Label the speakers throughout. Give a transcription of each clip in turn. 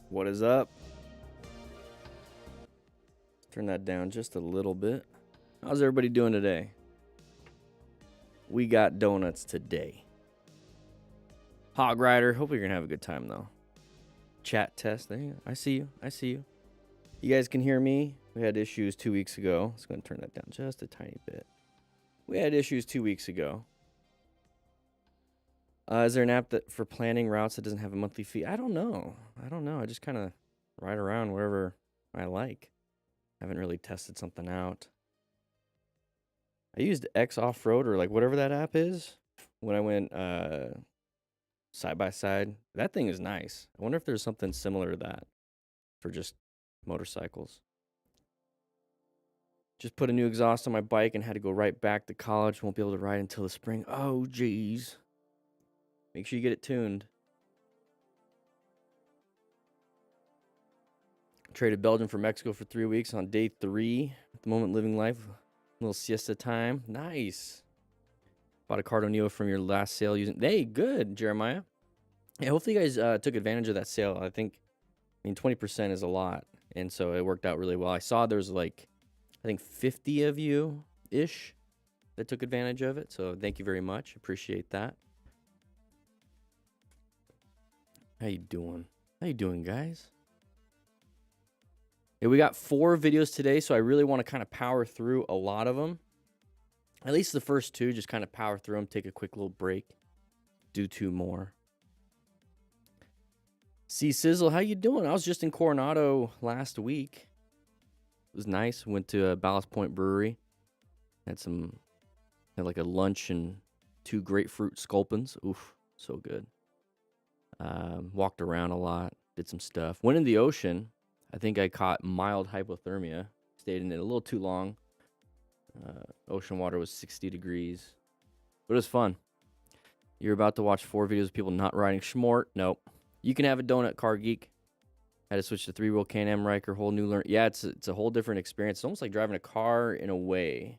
Speaker 1: What is up? Turn that down just a little bit. How's everybody doing today? We got donuts today. Hog Rider, hope you're going to have a good time though. Chat test, there you go. I see you. I see you. You guys can hear me. We had issues 2 weeks ago. Let's go and turn that down just a tiny bit. We had issues 2 weeks ago. Is there an app that for planning routes that doesn't have a monthly fee? I don't know. I just kind of ride around wherever I like. Haven't really tested something out. I used X Off-Road or like whatever that app is when I went side by side. That thing is nice. I wonder if there's something similar to that for just motorcycles. Just put a new exhaust on my bike and had to go right back to college. Won't be able to ride until the spring. Oh, geez. Make sure you get it tuned. Traded Belgium for Mexico for 3 weeks on day 3. At the moment, living life. A little siesta time. Nice. Bought a Cardo Neo from your last sale using... Hey, good, Jeremiah. Yeah, hopefully you guys took advantage of that sale. I mean, 20% is a lot. And so it worked out really well. I saw there's like, I think 50 of you-ish that took advantage of it. So thank you very much. Appreciate that. How you doing? How you doing, guys? Yeah, we got 4 videos today, so I really want to kind of power through a lot of them. At least the first 2, just kind of power through them, take a quick little break, do 2 more. See Sizzle, how you doing? I was just in Coronado last week. It was nice. Went to Ballast Point Brewery. Had like a lunch and 2 grapefruit sculpins. Oof, so good. Walked around a lot, did some stuff. Went in the ocean. I think I caught mild hypothermia. Stayed in it a little too long. Ocean water was 60 degrees. But it was fun. You're about to watch 4 videos of people not riding Schmort. Nope. You can have a donut, Car Geek. Had to switch to 3-wheel Can-Am Riker. Whole new learn. Yeah, it's a whole different experience. It's almost like driving a car in a way.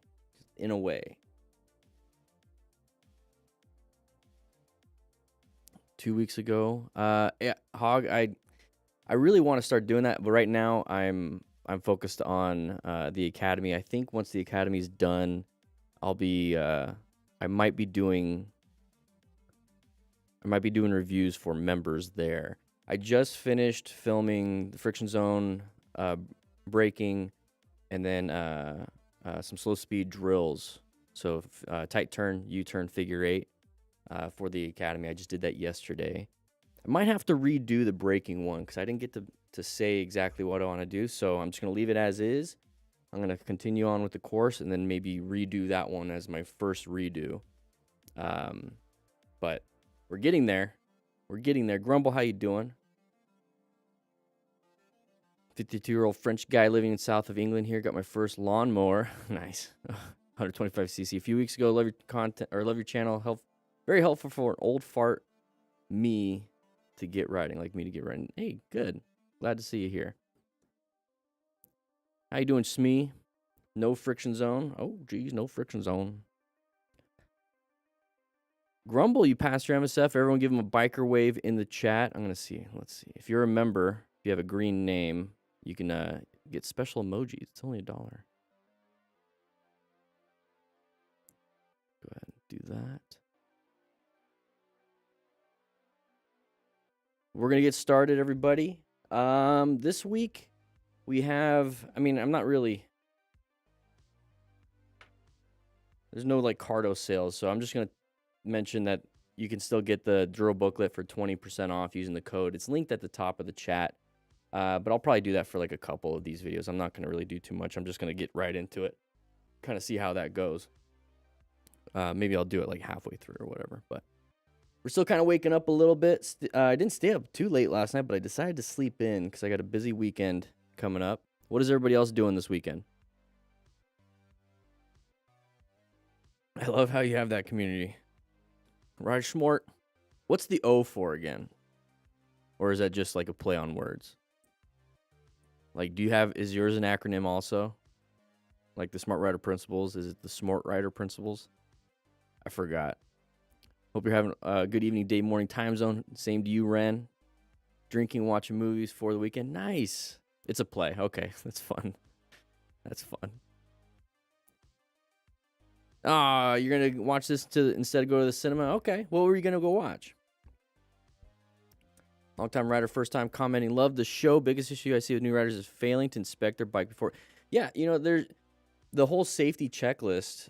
Speaker 1: In a way. 2 weeks ago. Yeah, Hog, I really want to start doing that, but right now I'm focused on the academy. I think once the academy's done, I'll be I might be doing reviews for members there. I just finished filming the friction zone braking and then some slow speed drills. So tight turn, U-turn, figure 8 for the academy. I just did that yesterday. I might have to redo the braking one because I didn't get to say exactly what I want to do. So I'm just going to leave it as is. I'm going to continue on with the course and then maybe redo that one as my first redo. But we're getting there. We're getting there. Grumble, how you doing? 52-year-old French guy living in south of England here. Got my first lawnmower. Nice. 125cc. A few weeks ago, love your content or love your channel. Very helpful for an old fart me to get riding, like me to get riding. Hey, good. Glad to see you here. How you doing, Smee? No friction zone. Oh, geez, no friction zone. Grumble, you passed your MSF. Everyone give him a biker wave in the chat. I'm going to see. Let's see. If you're a member, if you have a green name, you can get special emojis. It's only $1. Go ahead and do that. We're going to get started, everybody. This week, we have... I'm not really... There's no, Cardo sales, so I'm just going to mention that you can still get the drill booklet for 20% off using the code. It's linked at the top of the chat, but I'll probably do that for, a couple of these videos. I'm not going to really do too much. I'm just going to get right into it, kind of see how that goes. Maybe I'll do it, halfway through or whatever, but... We're still kind of waking up a little bit. I didn't stay up too late last night, but I decided to sleep in because I got a busy weekend coming up. What is everybody else doing this weekend? I love how you have that community. Ride Schmort. What's the O for again? Or is that just a play on words? Is yours an acronym also? Like the Smart Rider Principles? Is it the Smart Rider Principles? I forgot. Hope you're having a good evening, day, morning, time zone. Same to you, Ren. drinking, watching movies for the weekend. Nice. It's a play. Okay, that's fun. That's fun. Ah, you're gonna watch this instead of go to the cinema? Okay. What were you gonna go watch? Long-time rider, first time commenting. Love the show. Biggest issue I see with new riders is failing to inspect their bike before. Yeah, there's the whole safety checklist.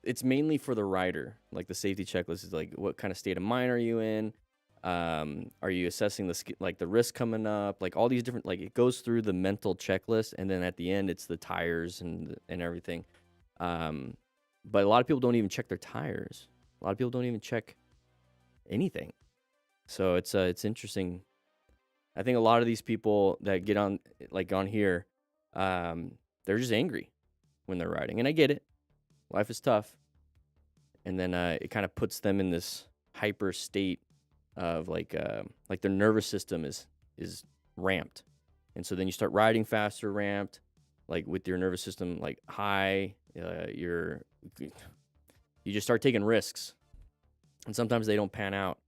Speaker 1: It's mainly for the rider. Like the safety checklist is like, what kind of state of mind are you in? Are you assessing the risk coming up? Like all these different, like it goes through the mental checklist, and then at the end it's the tires and everything. But a lot of people don't even check their tires. A lot of people don't even check anything. So it's interesting. I think a lot of these people that get on here, they're just angry when they're riding, and I get it. Life is tough, and then it kind of puts them in this hyper state of like their nervous system is ramped, and so then you start riding faster, ramped, like with your nervous system like high. You just start taking risks, and sometimes they don't pan out.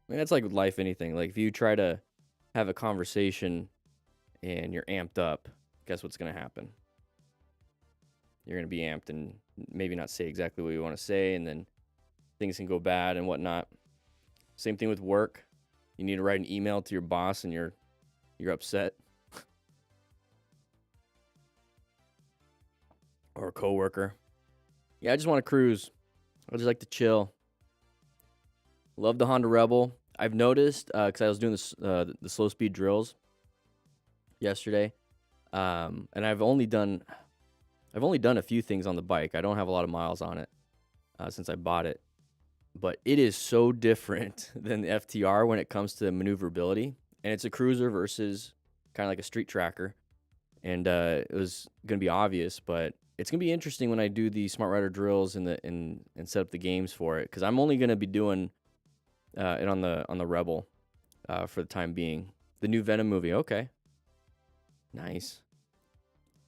Speaker 1: I mean, that's like with life, anything. Like if you try to have a conversation and you're amped up, guess what's going to happen? You're going to be amped and maybe not say exactly what you want to say, and then things can go bad and whatnot. Same thing with work. You need to write an email to your boss and you're upset. Or a coworker. Yeah, I just want to cruise. I just like to chill. Love the Honda Rebel. I've noticed, because I was doing the slow speed drills yesterday, and I've only done a few things on the bike. I don't have a lot of miles on it since I bought it, but it is so different than the FTR when it comes to maneuverability, and it's a cruiser versus kind of like a street tracker, and it was gonna be obvious, but it's gonna be interesting when I do the Smart Rider drills and set up the games for it, because I'm only gonna be doing it on the Rebel for the time being. The new Venom movie, okay, nice.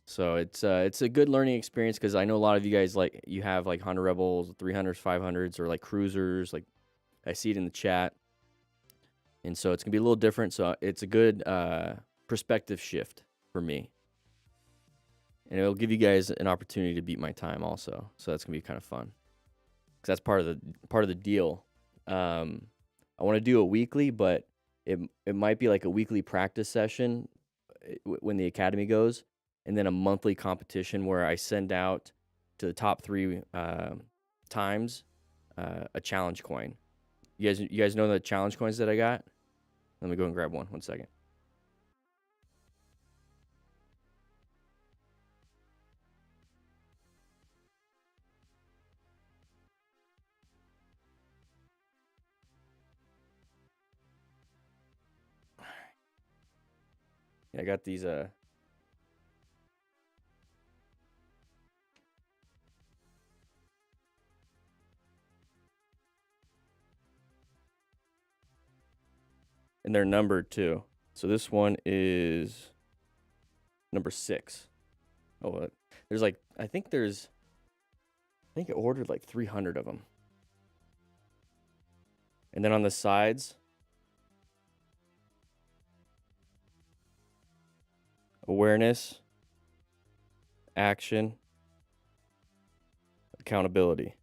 Speaker 1: So it's a good learning experience, because I know a lot of you guys you have like Honda Rebels, 300s, 500s, or like cruisers. Like I see it in the chat, and so it's gonna be a little different. So it's a good perspective shift for me, and it'll give you guys an opportunity to beat my time also. So that's gonna be kind of fun, because that's part of the deal. I want to do a weekly, but it might be like a weekly practice session when the academy goes, and then a monthly competition where I send out to the top 3 times a challenge coin. You guys know the challenge coins that I got? Let me go and grab one. 1 second. I got these and they're numbered too. So this one is number 6. Oh, there's like I think I ordered like 300 of them. And then on the sides, awareness, action, accountability.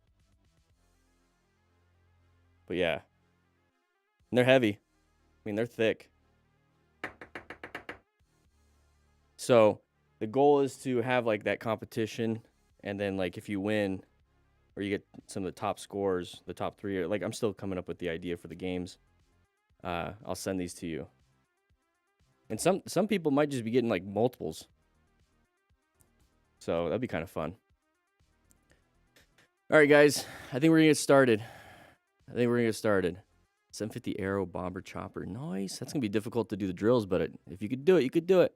Speaker 1: But yeah, and they're heavy. I mean, they're thick. So the goal is to have like that competition, and then like if you win or you get some of the top scores, the top 3, like I'm still coming up with the idea for the games. I'll send these to you. And some people might just be getting like multiples. So that'd be kind of fun. All right, guys, I think we're gonna get started. 750 Aero Bomber Chopper. Nice. That's gonna be difficult to do the drills, but if you could do it, you could do it.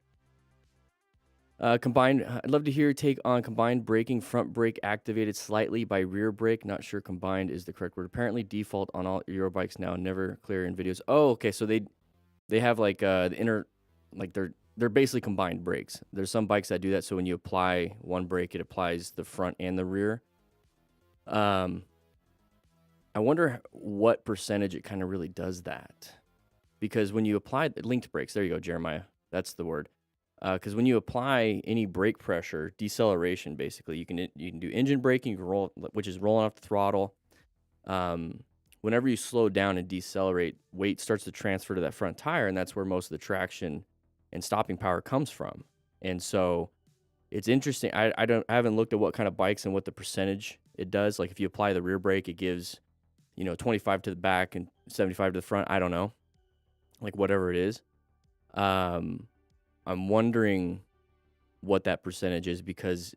Speaker 1: Combined, I'd love to hear your take on combined braking. Front brake activated slightly by rear brake. Not sure combined is the correct word. Apparently default on all Euro bikes now. Never clear in videos. Oh, okay. So they have like the inner, like they're basically combined brakes. There's some bikes that do that. So when you apply one brake, it applies the front and the rear. I I wonder what percentage it kind of really does that. Because when you apply linked brakes, there you go, Jeremiah. That's the word. Because when you apply any brake pressure, deceleration, basically, you can do engine braking, you can roll, which is rolling off the throttle. Whenever you slow down and decelerate, weight starts to transfer to that front tire, and that's where most of the traction and stopping power comes from. And so it's interesting. I haven't looked at what kind of bikes and what the percentage it does. Like if you apply the rear brake, it gives 25 to the back and 75 to the front. I don't know, like whatever it is. I'm wondering what that percentage is, because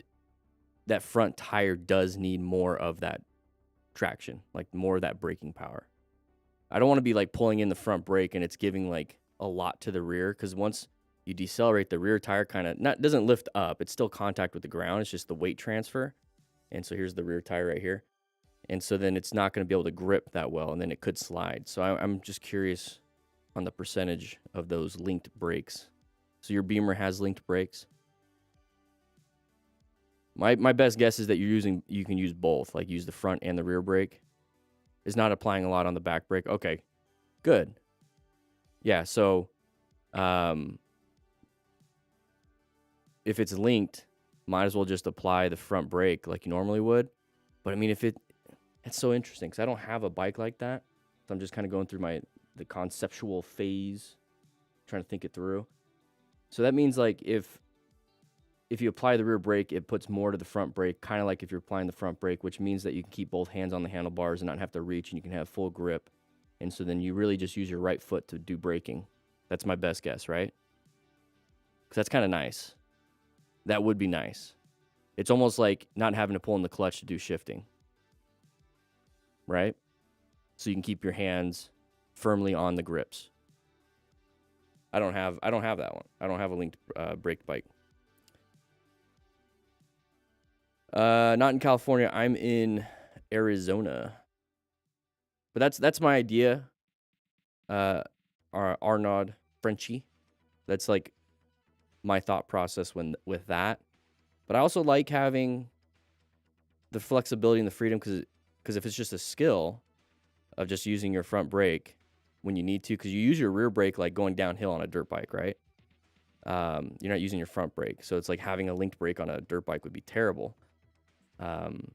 Speaker 1: that front tire does need more of that traction, like more of that braking power. I don't want to be like pulling in the front brake and it's giving like a lot to the rear, because once you decelerate, the rear tire kind of doesn't lift up. It's still contact with the ground. It's just the weight transfer. And so here's the rear tire right here. And so then it's not going to be able to grip that well, and then it could slide. So I'm just curious on the percentage of those linked brakes. So your Beamer has linked brakes? My best guess is that you can use both, like use the front and the rear brake. It's not applying a lot on the back brake. Okay, good. Yeah, so if it's linked, might as well just apply the front brake like you normally would. But I mean, it's so interesting, because I don't have a bike like that. So I'm just kind of going through the conceptual phase, trying to think it through. So that means like if you apply the rear brake, it puts more to the front brake, kind of like if you're applying the front brake, which means that you can keep both hands on the handlebars and not have to reach, and you can have full grip. And so then you really just use your right foot to do braking. That's my best guess, right? Because that's kind of nice. That would be nice. It's almost like not having to pull in the clutch to do shifting, right? So you can keep your hands firmly on the grips. I don't have that one. I don't have a linked brake bike. Not in California. I'm in Arizona. But that's my idea. Arnaud Frenchie. That's like my thought process with that. But I also like having the flexibility and the freedom, because if it's just a skill of just using your front brake when you need to, because you use your rear brake like going downhill on a dirt bike, right? You're not using your front brake. So it's like having a linked brake on a dirt bike would be terrible. And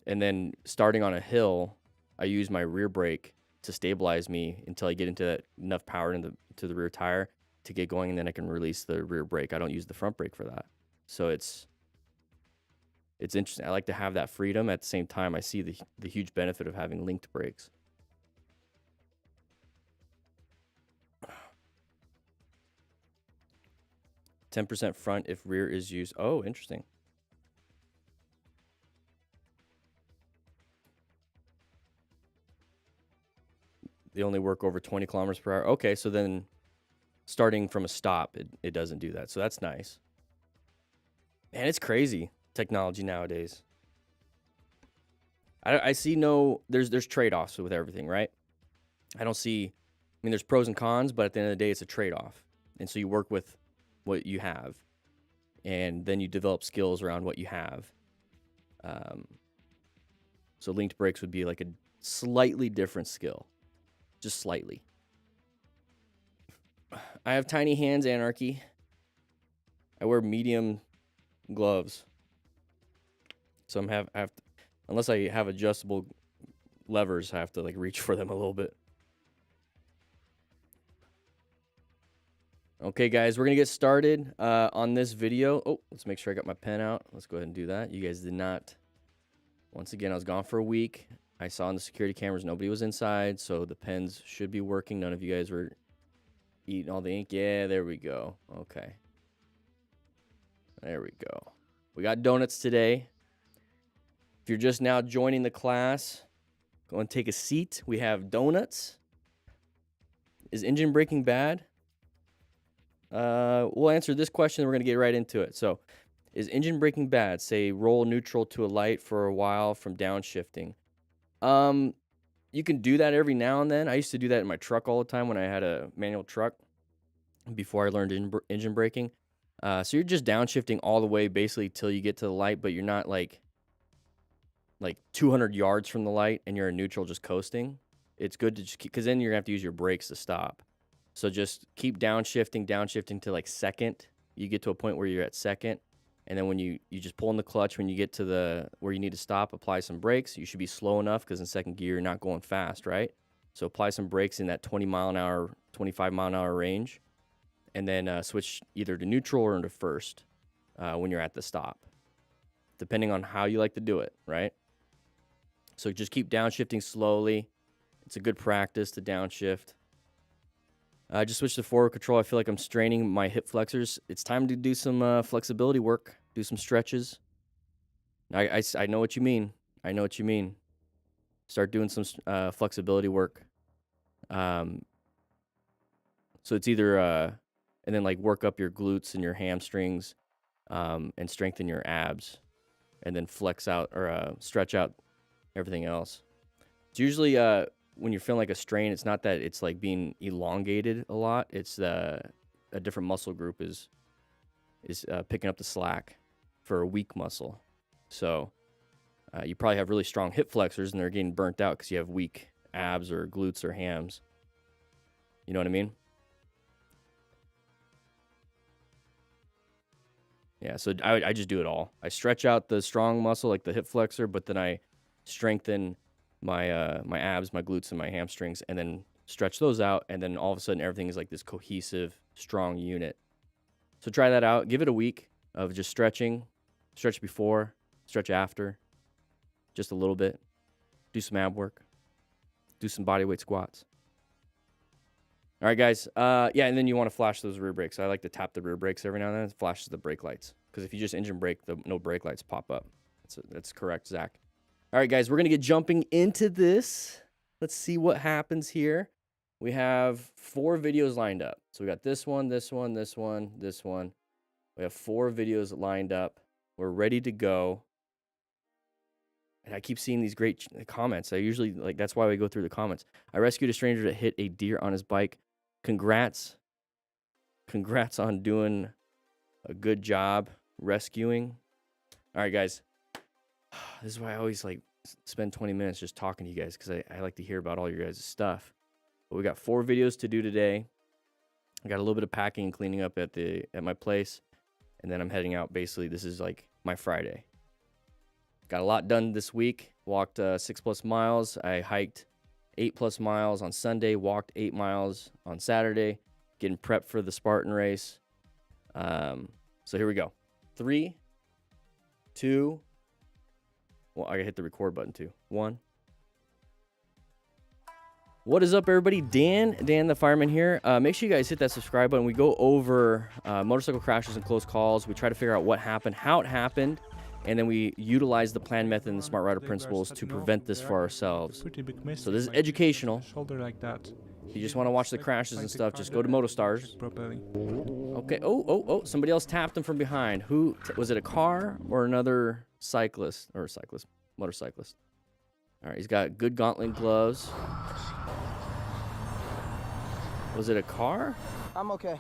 Speaker 1: then starting on a hill, I use my rear brake to stabilize me until I get into enough power to the rear tire to get going, and then I can release the rear brake. I don't use the front brake for that. So it's interesting. I like to have that freedom. At the same time, I see the huge benefit of having linked brakes. %, front if rear is used. Oh, interesting. They only work over 20 kilometers per hour. Okay, so then starting from a stop, it doesn't do that. So that's nice. Man, it's crazy, technology nowadays. I see there's trade-offs with everything, right? I mean, there's pros and cons, but at the end of the day, it's a trade-off. And so you work with what you have, and then you develop skills around what you have. So linked brakes would be like a slightly different skill. Just slightly. I have tiny hands, Anarchy. I wear medium gloves. So unless I have adjustable levers, I have to like reach for them a little bit. Okay, guys, we're going to get started on this video. Oh, let's make sure I got my pen out. Let's go ahead and do that. You guys did not. Once again, I was gone for a week. I saw on the security cameras nobody was inside, so the pens should be working. None of you guys were eating all the ink. Yeah, there we go. Okay. There we go. We got donuts today. If you're just now joining the class, go and take a seat. We have donuts. Is engine braking bad? We'll answer this question, and we're going to get right into it. So, is engine braking bad? Say, roll neutral to a light for a while from downshifting. You can do that every now and then. I used to do that in my truck all the time when I had a manual truck before I learned engine braking. So you're just downshifting all the way basically till you get to the light, but you're not like like 200 yards from the light and you're in neutral just coasting, it's good to just keep, because then you're gonna have to use your brakes to stop. So just keep downshifting to like second. You get to a point where you're at second, and then when you just pull in the clutch, when you get to the where you need to stop, apply some brakes. You should be slow enough because in second gear you're not going fast, right? So apply some brakes in that 20 mile an hour, 25 mile an hour range, and then switch either to neutral or into first when you're at the stop, depending on how you like to do it, right? So just keep downshifting slowly. It's a good practice to downshift. I just switched to forward control. I feel like I'm straining my hip flexors. It's time to do some flexibility work, do some stretches. I know what you mean. I know what you mean. Start doing some flexibility work. So it's either, and then like work up your glutes and your hamstrings and strengthen your abs, and then flex out or stretch out everything else. It's usually when you're feeling like a strain, it's not that it's like being elongated a lot. It's a different muscle group is picking up the slack for a weak muscle. So you probably have really strong hip flexors and they're getting burnt out because you have weak abs or glutes or hams. You know what I mean? Yeah, so I just do it all. I stretch out the strong muscle like the hip flexor, but then I strengthen my my abs, my glutes, and my hamstrings, and then stretch those out, and then all of a sudden everything is like this cohesive, strong unit. So try that out. Give it a week of just stretching. Stretch before, stretch after, just a little bit. Do some ab work. Do some bodyweight squats. All right, guys. Yeah, and then you want to flash those rear brakes. I like to tap the rear brakes every now and then. It flashes the brake lights. Because if you just engine brake, no brake lights pop up. That's correct, Zach. All right, guys, we're going to get jumping into this. Let's see what happens here. We have 4 videos lined up. So we got this one, this one, this one, this one. We have 4 videos lined up. We're ready to go. And I keep seeing these great comments. I usually, like, that's why we go through the comments. I rescued a stranger that hit a deer on his bike. Congrats. Congrats on doing a good job rescuing. All right, guys. This is why I always like spend 20 minutes just talking to you guys, because I like to hear about all your guys' stuff. But we got 4 videos to do today. I got a little bit of packing and cleaning up at my place, and then I'm heading out. Basically, this is like my Friday. Got a lot done this week. Walked 6+ miles. I hiked 8+ miles on Sunday. Walked 8 miles on Saturday. Getting prepped for the Spartan race. So here we go. 3, 2. Well, I gotta hit the record button too. 1. What is up, everybody? Dan the Fireman here. Make sure you guys hit that subscribe button. We go over motorcycle crashes and close calls. We try to figure out what happened, how it happened, and then we utilize the plan method and the smart rider principles to prevent this for ourselves. So this is educational. If you just want to watch the crashes and stuff, just go to Motostars. Okay. Oh! Somebody else tapped him from behind. Who was it? A car or another cyclist or motorcyclist? All right. He's got good gauntlet gloves. Was it a car?
Speaker 2: I'm okay.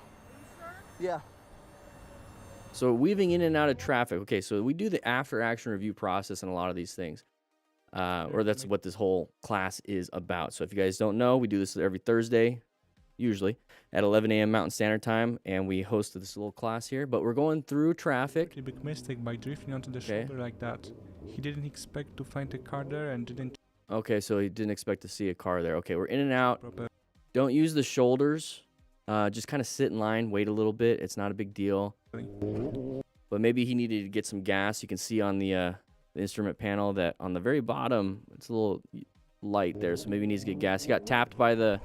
Speaker 2: Yeah.
Speaker 1: So weaving in and out of traffic. Okay, so we do the after-action review process in a lot of these things. Or that's what this whole class is about. So if you guys don't know, we do this every Thursday, usually, at 11 a.m. Mountain Standard Time, and we host this little class here. But we're going through traffic.
Speaker 3: Pretty big mistake by drifting onto the shoulder like that. He didn't expect to find a car there and didn't...
Speaker 1: Okay, so he didn't expect to see a car there. Okay, we're in and out. Don't use the shoulders. Just kind of sit in line, wait a little bit. It's not a big deal. But maybe he needed to get some gas. You can see on the instrument panel that on the very bottom, it's a little light there. So maybe he needs to get gas. He got tapped by the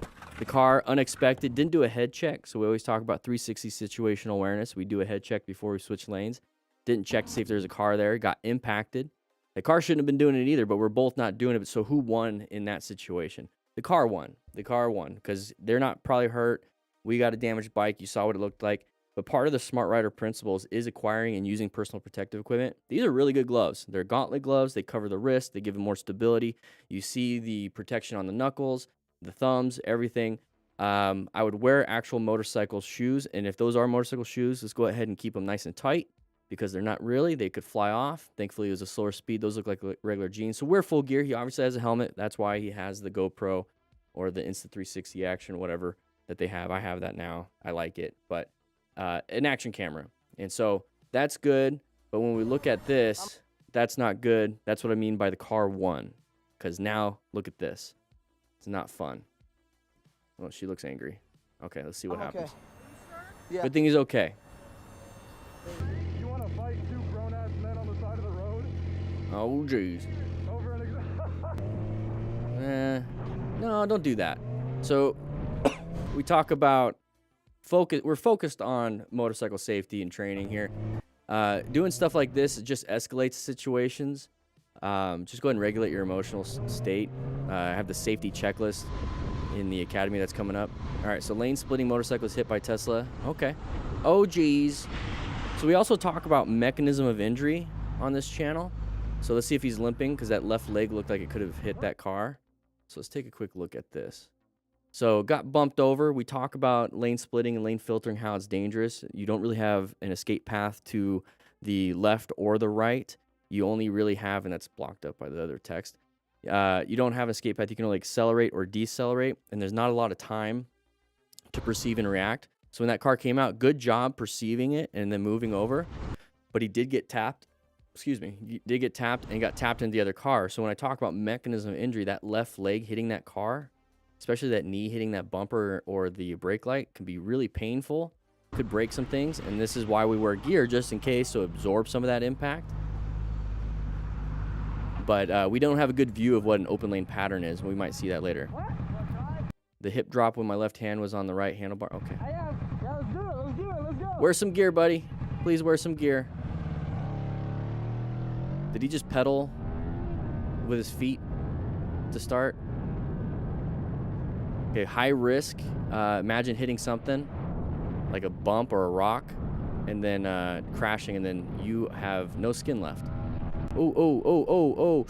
Speaker 1: car, unexpected. Didn't do a head check. So we always talk about 360 situational awareness. We do a head check before we switch lanes. Didn't check to see if there's a car there. Got impacted. The car shouldn't have been doing it either, but we're both not doing it. So who won in that situation? The car won. The car won because they're not probably hurt. We got a damaged bike. You saw what it looked like. But part of the Smart Rider principles is acquiring and using personal protective equipment. These are really good gloves. They're gauntlet gloves. They cover the wrist. They give them more stability. You see the protection on the knuckles, the thumbs, everything. I would wear actual motorcycle shoes. And if those are motorcycle shoes, let's go ahead and keep them nice and tight. because they're not really. They could fly off. Thankfully, it was a slower speed. Those look like regular jeans. So wear full gear. He obviously has a helmet. That's why he has the GoPro or the Insta360 action, whatever that they have. I have that now. I like it. But an action camera. And so that's good. But when we look at this, that's not good. That's what I mean by the car 1. Because now, look at this. It's not fun. Well, she looks angry. Okay, let's see what happens.
Speaker 2: Yeah.
Speaker 1: Good thing he's okay.
Speaker 4: You want to fight 2 grown-ass men on the side of the road?
Speaker 1: Oh, jeez.
Speaker 4: Over an
Speaker 1: No, don't do that. So, we talk about we're focused on motorcycle safety and training here. Doing stuff like this just escalates situations. Just go ahead and regulate your emotional state. I have the safety checklist in the academy that's coming up. All right, so lane splitting motorcyclist hit by Tesla. Okay. Oh, geez. So we also talk about mechanism of injury on this channel. So let's see if he's limping, because that left leg looked like it could have hit that car. So let's take a quick look at this. So got bumped over. We talk about lane splitting and lane filtering, how it's dangerous. You don't really have an escape path to the left or the right. You only really have, and that's blocked up by the other text, you don't have an escape path. You can only accelerate or decelerate, and there's not a lot of time to perceive and react. So when that car came out, good job perceiving it and then moving over. But he did get tapped. Excuse me. He did get tapped and got tapped into the other car. So when I talk about mechanism of injury, that left leg hitting that car, especially that knee hitting that bumper or the brake light, can be really painful. Could break some things. And this is why we wear gear, just in case, to absorb some of that impact. But we don't have a good view of what an open lane pattern is. We might see that later. The hip drop when my left hand was on the right handlebar. Okay.
Speaker 2: Yeah, let's do it. Let's do it. Let's go.
Speaker 1: Wear some gear, buddy. Please wear some gear. Did he just pedal with his feet to start? Okay, high risk. Imagine hitting something like a bump or a rock and then crashing, and then you have no skin left. Oh, oh, oh, oh, oh.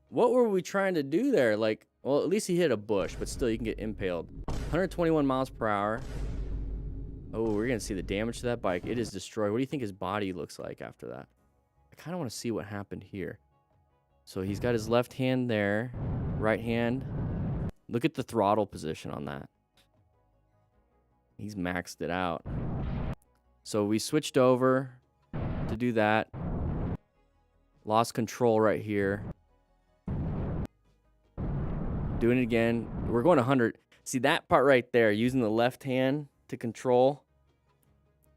Speaker 1: What were we trying to do there? Like, well, at least he hit a bush, but still you can get impaled. 121 miles per hour. Oh, we're going to see the damage to that bike. It is destroyed. What do you think his body looks like after that? I kind of want to see what happened here. So he's got his left hand there, right hand. Look at the throttle position on that. He's maxed it out. So we switched over to do that. Lost control right here. Doing it again. We're going 100. See that part right there, using the left hand to control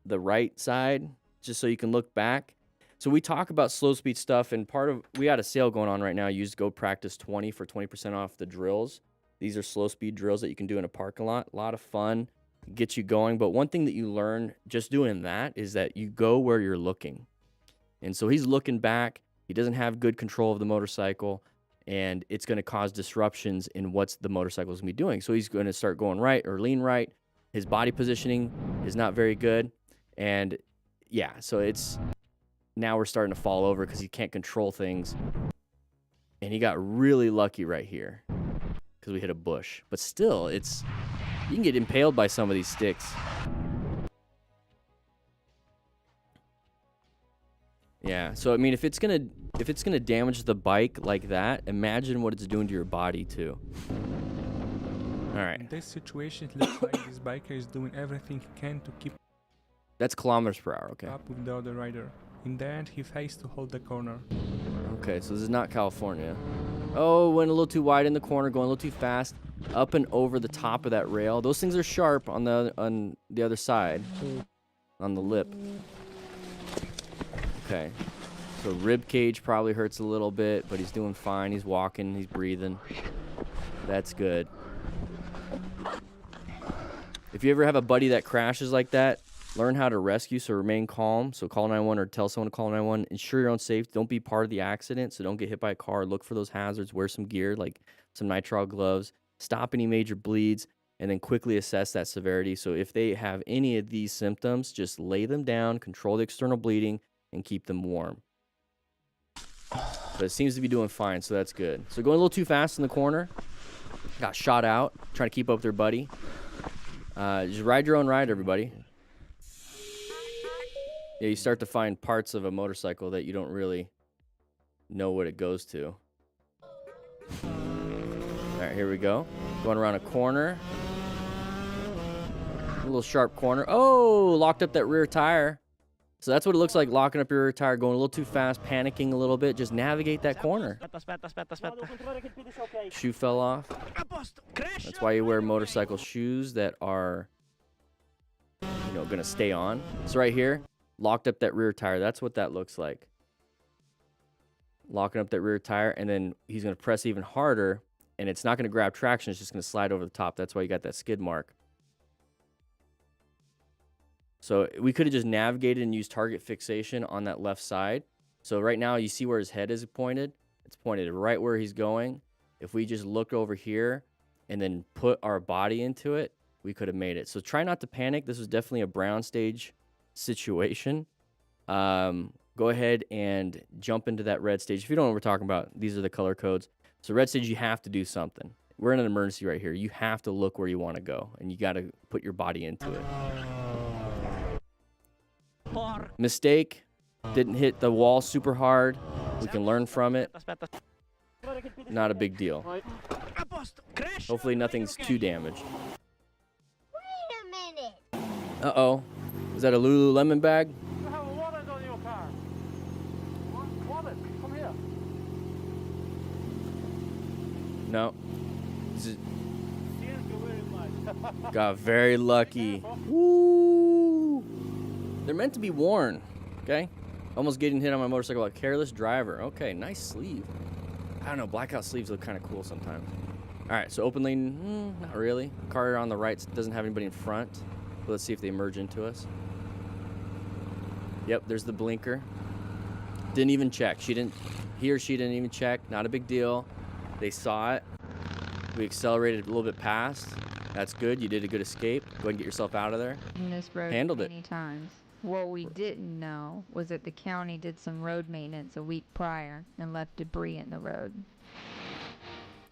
Speaker 1: the right side, just so you can look back. So we talk about slow speed stuff, and we got a sale going on right now. Use Go Practice 20 for 20% off the drills. These are slow speed drills that you can do in a parking lot. A lot of fun, get you going. But one thing that you learn just doing that is that you go where you're looking. And so he's looking back. He doesn't have good control of the motorcycle, and it's going to cause disruptions in what the motorcycle is going to be doing. So he's going to start going right or lean right. His body positioning is not very good. And yeah, so now we're starting to fall over because he can't control things. And he got really lucky right here because we hit a bush. But still, you can get impaled by some of these sticks. Yeah, so I mean, if it's gonna damage the bike like that, imagine what it's doing to your body too. All right.
Speaker 3: In this situation, it looks like this biker is doing everything he can to keep
Speaker 1: That's kilometers per hour. Okay.
Speaker 3: up with the other rider. In the end, he faced to hold the corner.
Speaker 1: Okay, so this is not California. Oh, went a little too wide in the corner, going a little too fast, up and over the top of that rail. Those things are sharp on the other side, on the lip. Okay, so rib cage probably hurts a little bit, but he's doing fine. He's walking, he's breathing. That's good. If you ever have a buddy that crashes like that, learn how to rescue, so remain calm. So call 911 or tell someone to call 911. Ensure your own safety. Don't be part of the accident, so don't get hit by a car. Look for those hazards. Wear some gear, like some nitrile gloves. Stop any major bleeds, and then quickly assess that severity. So if they have any of these symptoms, just lay them down, control the external bleeding, and keep them warm. But it seems to be doing fine, so that's good. So going a little too fast in the corner. Got shot out, trying to keep up with their buddy. Just ride your own ride, everybody. Yeah, you start to find parts of a motorcycle that you don't really know what it goes to. All right, here we go. Going around a corner. A little sharp corner. Oh, locked up that rear tire. So that's what it looks like, locking up your rear tire, going a little too fast, panicking a little bit. Just navigate that corner. Shoe fell off. That's why you wear motorcycle shoes that are, you know, gonna stay on. So right here, locked up that rear tire. That's what that looks like. Locking up that rear tire, and then he's gonna press even harder, and it's not gonna grab traction. It's just gonna slide over the top. That's why you got that skid mark. So we could have just navigated and used target fixation on that left side. So right now you see where his head is pointed. It's pointed right where he's going. If we just look over here and then put our body into it, we could have made it. So try not to panic. This was definitely a brown stage situation. Go ahead and jump into that red stage. If you don't know what we're talking about, these are the color codes. So red stage, you have to do something. We're in an emergency right here. You have to look where you want to go, and you got to put your body into it. Mistake. Didn't hit the wall super hard. We can learn from it. Not a big deal. Hopefully nothing's too damaged.
Speaker 5: Wait a minute.
Speaker 1: Uh-oh. Is that a Lululemon bag?
Speaker 4: You have a wallet on your car. Wallet, come here.
Speaker 1: No. Got very lucky. Woo! They're meant to be worn, okay? Almost getting hit on my motorcycle like careless driver. Okay, nice sleeve. I don't know, blackout sleeves look kind of cool sometimes. All right, so open lane, not really. Car on the right doesn't have anybody in front. But let's see if they merge into us. Yep, there's the blinker. Didn't even check. He or she didn't even check. Not a big deal. They saw it. We accelerated a little bit past. That's good. You did a good escape. Go ahead and get yourself out of there.
Speaker 6: In this road
Speaker 1: Handled it.
Speaker 6: many times. What we didn't know was that the county did some road maintenance a week prior and left debris in the road.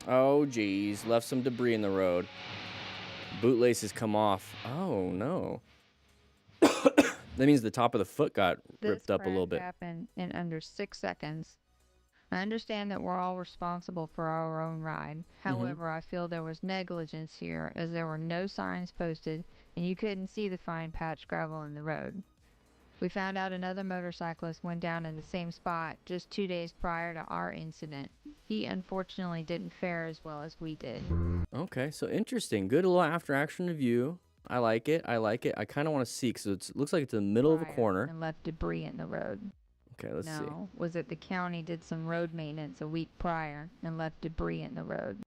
Speaker 1: Oh, geez. Left some debris in the road. Boot laces come off. Oh, no. That means the top of the foot got ripped up a little bit.
Speaker 6: This happened in under 6 seconds. I understand that we're all responsible for our own ride. However, I feel there was negligence here as there were no signs posted and you couldn't see the fine patch gravel in the road. We found out another motorcyclist went down in the same spot just 2 days prior to our incident. He unfortunately didn't fare as well as we did.
Speaker 1: Okay, so interesting. Good little after-action review. I like it. I like it. I kind of want to see because it looks like it's in the middle of a corner.
Speaker 6: And left debris in the road.
Speaker 1: Okay, let's see.
Speaker 6: No, was that the county did some road maintenance a week prior and left debris in the road.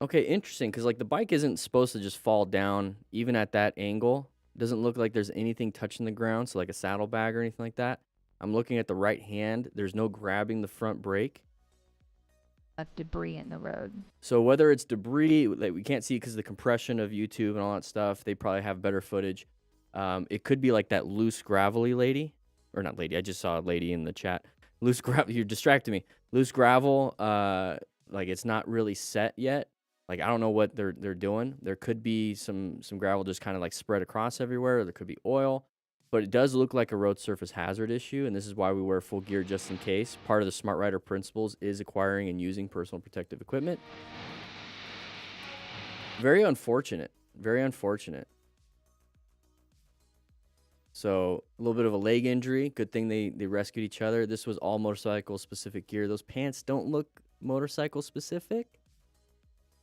Speaker 1: Okay, interesting, because like the bike isn't supposed to just fall down even at that angle. It doesn't look like there's anything touching the ground, so like a saddlebag or anything like that. I'm looking at the right hand. There's no grabbing the front brake.
Speaker 6: Left debris in the road.
Speaker 1: So whether it's debris that we can't see because of the compression of YouTube and all that stuff, they probably have better footage. It could be like that loose gravelly lady. Or not lady, I just saw a lady in the chat. Loose gravel, you're distracting me. Loose gravel, like it's not really set yet. Like I don't know what they're doing. There could be some gravel just kind of like spread across everywhere, or there could be oil. But it does look like a road surface hazard issue, and this is why we wear full gear just in case. Part of the Smart Rider principles is acquiring and using personal protective equipment. Very unfortunate. Very unfortunate. So a little bit of a leg injury. Good thing they rescued each other. This was all motorcycle specific gear. Those pants don't look motorcycle specific.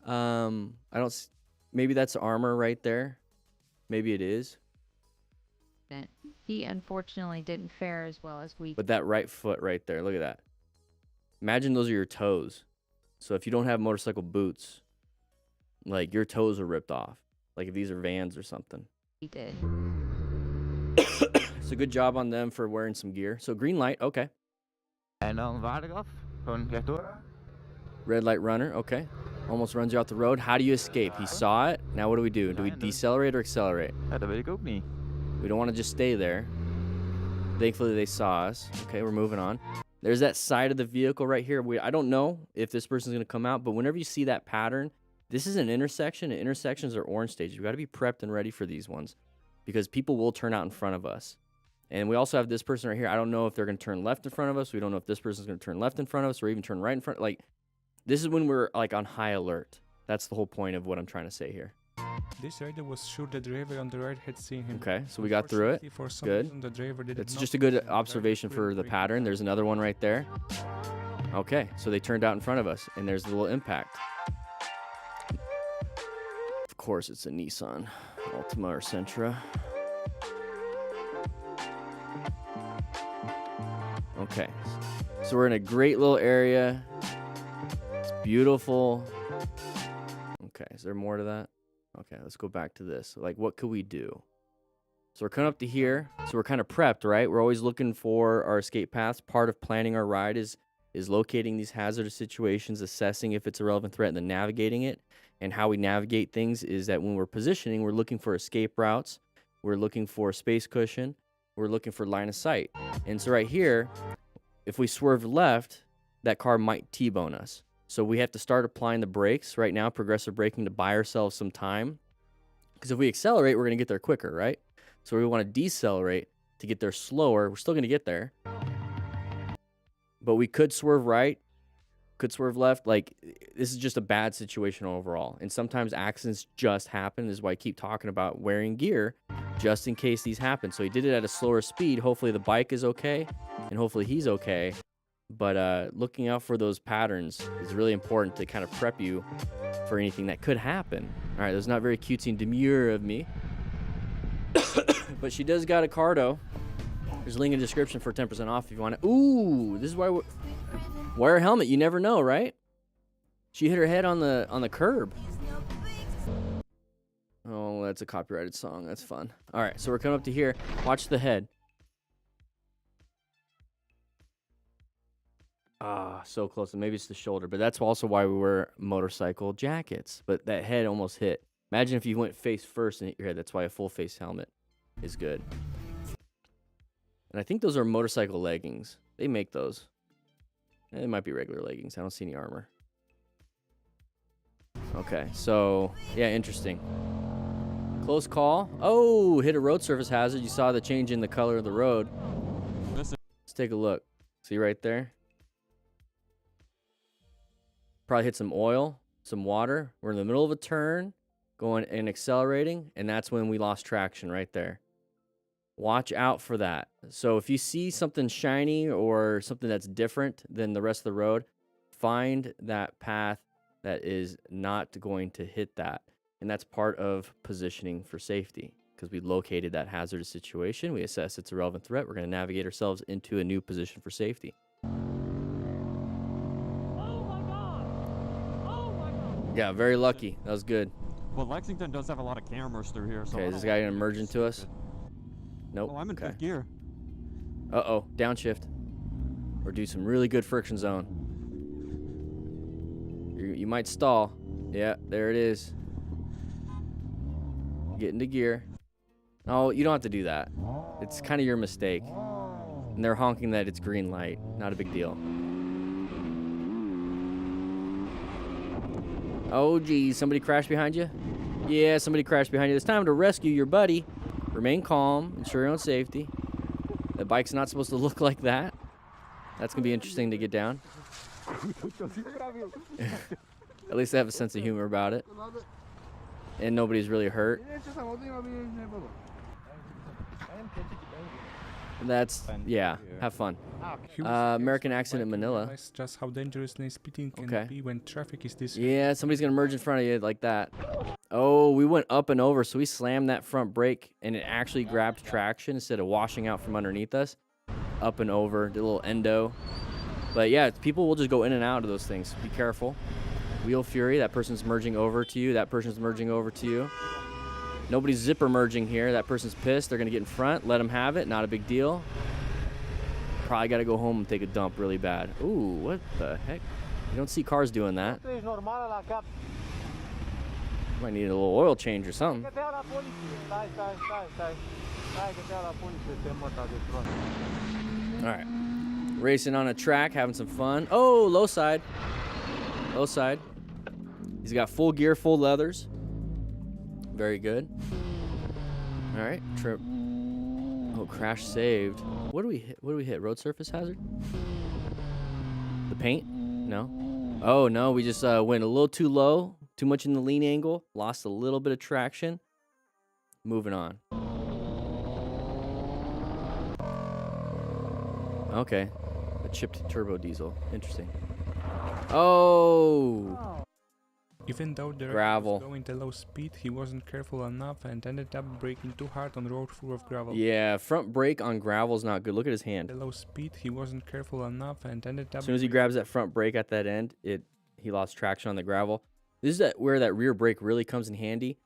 Speaker 1: Maybe that's armor right there. Maybe it is.
Speaker 6: He unfortunately didn't fare as well as we.
Speaker 1: But that right foot right there, look at that. Imagine those are your toes. So if you don't have motorcycle boots, like your toes are ripped off. Like if these are Vans or something.
Speaker 6: He did.
Speaker 1: So good job on them for wearing some gear. So green light, okay.
Speaker 2: En dan waardig af. Gewoon rechtdoor.
Speaker 1: Red light runner, okay. Almost runs you off the road. How do you escape? He saw it. Now what do we do? Do we decelerate or accelerate?
Speaker 2: Ja, dat weet ik ook niet.
Speaker 1: We don't want to just stay there. Thankfully, they saw us. Okay, we're moving on. There's that side of the vehicle right here. I don't know if this person's going to come out, but whenever you see that pattern, this is an intersection, and intersections are orange stages. We've got to be prepped and ready for these ones because people will turn out in front of us. And we also have this person right here. I don't know if they're going to turn left in front of us. We don't know if this person's going to turn left in front of us or even turn right in front. Like, this is when we're like on high alert. That's the whole point of what I'm trying to say here.
Speaker 3: This rider was sure the driver on the right had seen him.
Speaker 1: Okay, so we got through it.
Speaker 3: For some
Speaker 1: Good.
Speaker 3: reason, the driver did
Speaker 1: That's
Speaker 3: not
Speaker 1: just a good
Speaker 3: see him. The
Speaker 1: observation
Speaker 3: driver
Speaker 1: for the
Speaker 3: couldn't
Speaker 1: pattern.
Speaker 3: brake.
Speaker 1: There's another one right there. Okay, so they turned out in front of us, and there's the little impact. Of course, it's a Nissan Altima or Sentra. Okay, so we're in a great little area. It's beautiful. Okay, is there more to that? Okay, let's go back to this. Like, what could we do? So we're coming up to here. So we're kind of prepped, right? We're always looking for our escape paths. Part of planning our ride is locating these hazardous situations, assessing if it's a relevant threat, and then navigating it. And how we navigate things is that when we're positioning, we're looking for escape routes. We're looking for space cushion. We're looking for line of sight. And so right here, if we swerve left, that car might T-bone us. So we have to start applying the brakes right now, progressive braking, to buy ourselves some time. Because if we accelerate, we're going to get there quicker, right? So we want to decelerate to get there slower. We're still going to get there. But we could swerve right, could swerve left. Like, this is just a bad situation overall. And sometimes accidents just happen. This is why I keep talking about wearing gear just in case these happen. So he did it at a slower speed. Hopefully the bike is okay, and hopefully he's okay. But looking out for those patterns is really important to kind of prep you for anything that could happen. All right, that's not very cutesy and demure of me. But she does got a Cardo. There's a link in the description for 10% off if you want to. Ooh, this is why wear a helmet. You never know, right? She hit her head on the curb. Oh, that's a copyrighted song. That's fun. All right, so we're coming up to here. Watch the head. Ah, so close. And maybe it's the shoulder, but that's also why we wear motorcycle jackets. But that head almost hit. Imagine if you went face first and hit your head. That's why a full face helmet is good. And I think those are motorcycle leggings. They make those. It might be regular leggings. I don't see any armor. Okay, so, yeah, interesting. Close call. Oh, hit a road surface hazard. You saw the change in the color of the road. Let's take a look. See right there? Probably hit some oil, some water. We're in the middle of a turn, going and accelerating, and that's when we lost traction right there. Watch out for that. So if you see something shiny or something that's different than the rest of the road, find that path that is not going to hit that. And that's part of positioning for safety, because we located that hazardous situation. We assess it's a relevant threat. We're going to navigate ourselves into a new position for safety. Yeah, very lucky. That was good.
Speaker 7: Well, Lexington does have a lot of cameras through here. So
Speaker 1: Okay, is this guy going to merge into us? Nope.
Speaker 7: Oh, I'm in
Speaker 1: Okay.
Speaker 7: fifth gear.
Speaker 1: Uh-oh, downshift. Or do some really good friction zone. You might stall. Yeah, there it is. Get into gear. Oh, you don't have to do that. It's kind of your mistake. And they're honking that it's green light. Not a big deal. Oh, geez. Somebody crashed behind you? Yeah, somebody crashed behind you. It's time to rescue your buddy. Remain calm. Ensure your own safety. The bike's not supposed to look like that. That's going to be interesting to get down. At least they have a sense of humor about it. And nobody's really hurt. And that's, yeah, have fun. American accident in Manila.
Speaker 3: Just how dangerous lane splitting can
Speaker 1: Okay.
Speaker 3: be when traffic is this.
Speaker 1: Yeah, somebody's going to merge in front of you like that. Oh, we went up and over, so we slammed that front brake, and it actually grabbed traction instead of washing out from underneath us. Up and over, did a little endo. But yeah, people will just go in and out of those things. Be careful. Wheel fury, that person's merging over to you. That person's merging over to you. Nobody's zipper merging here. That person's pissed. They're going to get in front. Let them have it. Not a big deal. Probably got to go home and take a dump really bad. Ooh, what the heck? You don't see cars doing that. Might need a little oil change or something. All right. Racing on a track, having some fun. Oh, low side. Low side. He's got full gear, full leathers. Very good. All right, trip. Oh, crash saved. What do we hit? What do we hit? Road surface hazard? The paint? No. Oh no, we just went a little too low, too much in the lean angle, lost a little bit of traction. Moving on. Okay, a chipped turbo diesel. Interesting. Oh.
Speaker 3: Even though the
Speaker 1: Gravel.
Speaker 3: rider was going at low speed, he wasn't careful enough and ended up braking too hard on the road full of gravel.
Speaker 1: Yeah, front brake on gravel is not good. Look at his hand.
Speaker 3: At low speed, he wasn't careful enough and ended up.
Speaker 1: As soon as he grabs that front brake at that end, he lost traction on the gravel. This is where that rear brake really comes in handy.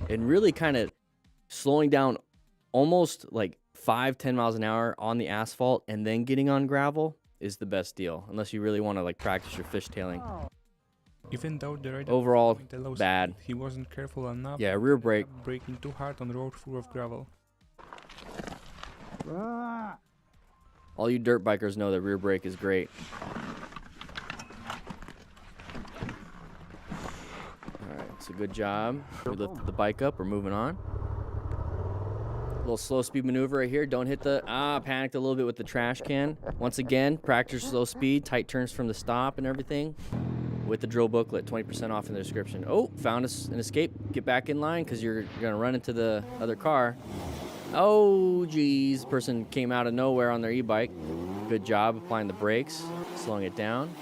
Speaker 1: And really kind of slowing down almost like 5-10 miles an hour on the asphalt and then getting on gravel is the best deal, unless you really want to like practice your fishtailing.
Speaker 3: Even though the rider
Speaker 1: Overall,
Speaker 3: was going at low
Speaker 1: bad.
Speaker 3: speed, he wasn't careful enough.
Speaker 1: Yeah, rear brake.
Speaker 3: Braking too hard on the road full of gravel.
Speaker 1: All you dirt bikers know that rear brake is great. All right, so good job. We lifted the bike up. We're moving on. Little slow speed maneuver right here. Don't hit the, panicked a little bit with the trash can. Once again, practice slow speed, tight turns from the stop and everything. With the drill booklet, 20% off in the description. Oh, found us an escape. Get back in line because you're going to run into the other car. Oh, geez. Person came out of nowhere on their e-bike. Good job applying the brakes, slowing it down.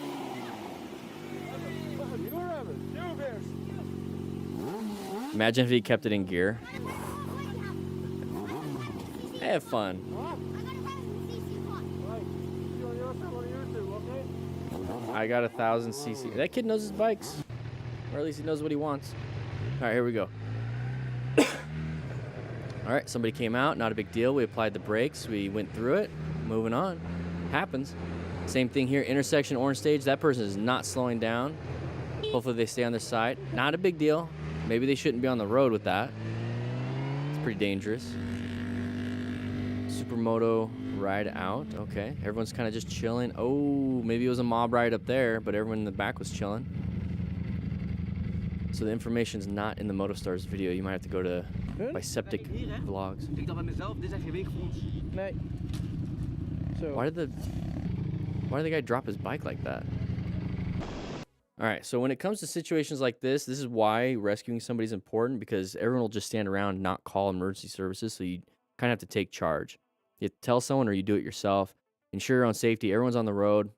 Speaker 1: Imagine if he kept it in gear. Have fun. I got 1,000 cc. That kid knows his bikes, or at least he knows what he wants. All right, here we go. All right, somebody came out, not a big deal. We applied the brakes, we went through it, moving on. Happens. Same thing here, intersection, orange stage. That person is not slowing down. Hopefully they stay on their side. Not a big deal. Maybe they shouldn't be on the road with that. It's pretty dangerous. Supermoto ride out. Okay, everyone's kind of just chilling. Oh, maybe it was a mob ride up there, but everyone in the back was chilling. So the information's not in the Motostars video. You might have to go to Biseptic Vlogs. Why did the guy drop his bike like that? All right, so when it comes to situations like this is why rescuing somebody is important, because everyone will just stand around and not call emergency services, so you kind of have to take charge. You tell someone or you do it yourself. Ensure your own safety. Everyone's on the road.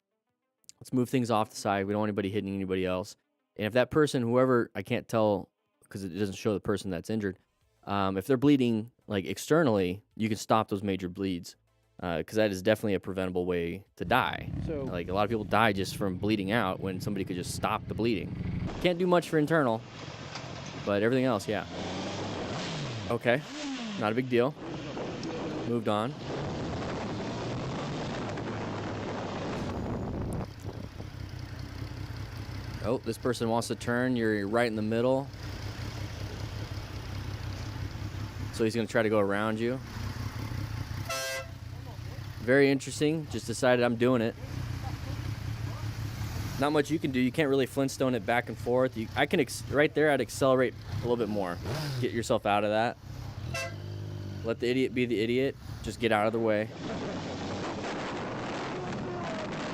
Speaker 1: Let's move things off the side. We don't want anybody hitting anybody else. And if that person, whoever, I can't tell because it doesn't show the person that's injured, if they're bleeding like externally, you can stop those major bleeds because that is definitely a preventable way to die.
Speaker 4: So,
Speaker 1: Like a lot of people die just from bleeding out when somebody could just stop the bleeding. Can't do much for internal, but everything else, yeah. Okay, not a big deal. Moved on. Oh, this person wants to turn. You're right in the middle. So he's going to try to go around you. Very interesting. Just decided I'm doing it. Not much you can do. You can't really Flintstone it back and forth. I can, right there, I'd accelerate a little bit more. Get yourself out of that. Let the idiot be the idiot. Just get out of the way.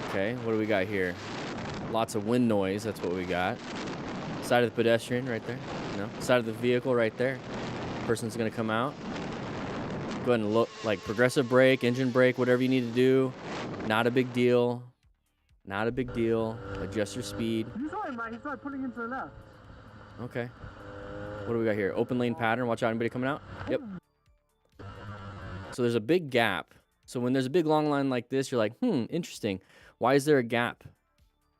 Speaker 1: Okay, what do we got here? Lots of wind noise, that's what we got. Side of the pedestrian right there. No, side of the vehicle right there. Person's gonna come out. Go ahead and look, like progressive brake, engine brake, whatever you need to do. Not a big deal. Not a big deal. Adjust your speed.
Speaker 4: you saw him, right? He started putting into the left.
Speaker 1: Okay. What do we got here? Open lane pattern. Watch out, anybody coming out? Yep. So there's a big gap. So when there's a big long line like this, you're like, interesting. Why is there a gap?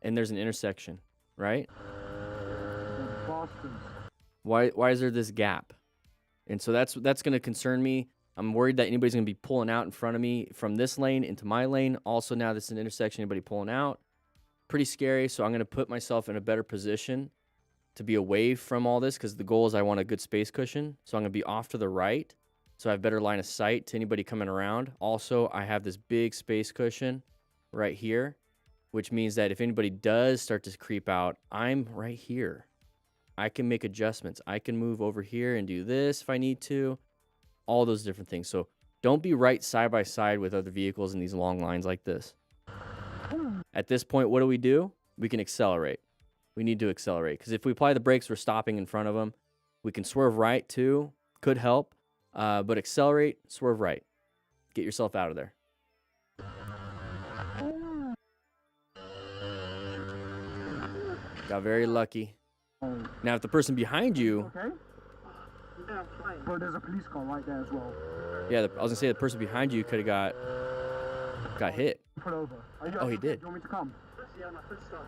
Speaker 1: And there's an intersection, right?
Speaker 4: Boston.
Speaker 1: Why is there this gap? And so that's going to concern me. I'm worried that anybody's going to be pulling out in front of me from this lane into my lane. Also, now this is an intersection, anybody pulling out. Pretty scary, so I'm going to put myself in a better position to be away from all this because the goal is I want a good space cushion. So I'm going to be off to the right so I have better line of sight to anybody coming around. Also, I have this big space cushion right here. which means that if anybody does start to creep out, I'm right here. I can make adjustments. I can move over here and do this if I need to, all those different things. So don't be right side by side with other vehicles in these long lines like this. At this point, what do? We can accelerate. We need to accelerate because if we apply the brakes, we're stopping in front of them. We can swerve right too, could help, but accelerate, swerve right. Get yourself out of there. Got very lucky. Now, if the person behind you...
Speaker 4: Okay? Yeah, fine. Bro, there's a police car right there as well.
Speaker 1: Yeah, I was going to say the person behind you could have got hit.
Speaker 4: Pull over.
Speaker 1: Oh, he did.
Speaker 4: Do you want me to come?
Speaker 5: Yeah, my foot's stuck.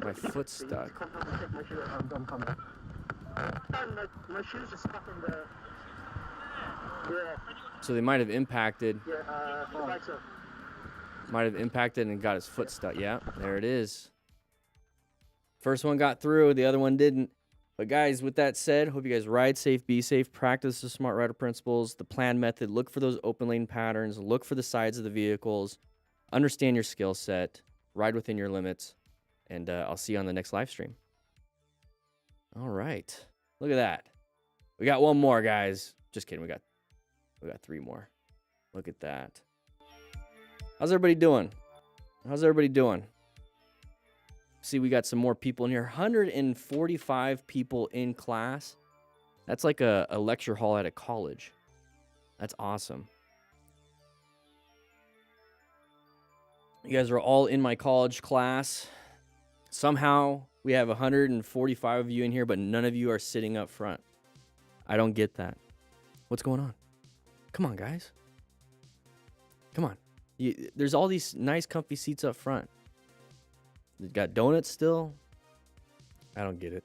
Speaker 1: My foot's stuck.
Speaker 4: I'm coming.
Speaker 5: My shoes are stuck in the... Yeah.
Speaker 1: So they might have impacted.
Speaker 5: Yeah, right, sir.
Speaker 1: Might have impacted and got his foot stuck. Yeah, there it is. First one got through, the other one didn't. But guys, with that said, hope you guys ride safe, be safe, practice the smart rider principles, the plan method, look for those open lane patterns, look for the sides of the vehicles, understand your skill set, ride within your limits, and I'll see you on the next live stream. All right. Look at that. We got one more, guys. Just kidding. We got 3 more. Look at that. How's everybody doing? See, we got some more people in here. 145 people in class. That's like a lecture hall at a college. That's awesome. You guys are all in my college class. Somehow we have 145 of you in here, but none of you are sitting up front. I don't get that. What's going on? Come on, guys. Come on. There's all these nice, comfy seats up front. You got donuts still? I don't get it.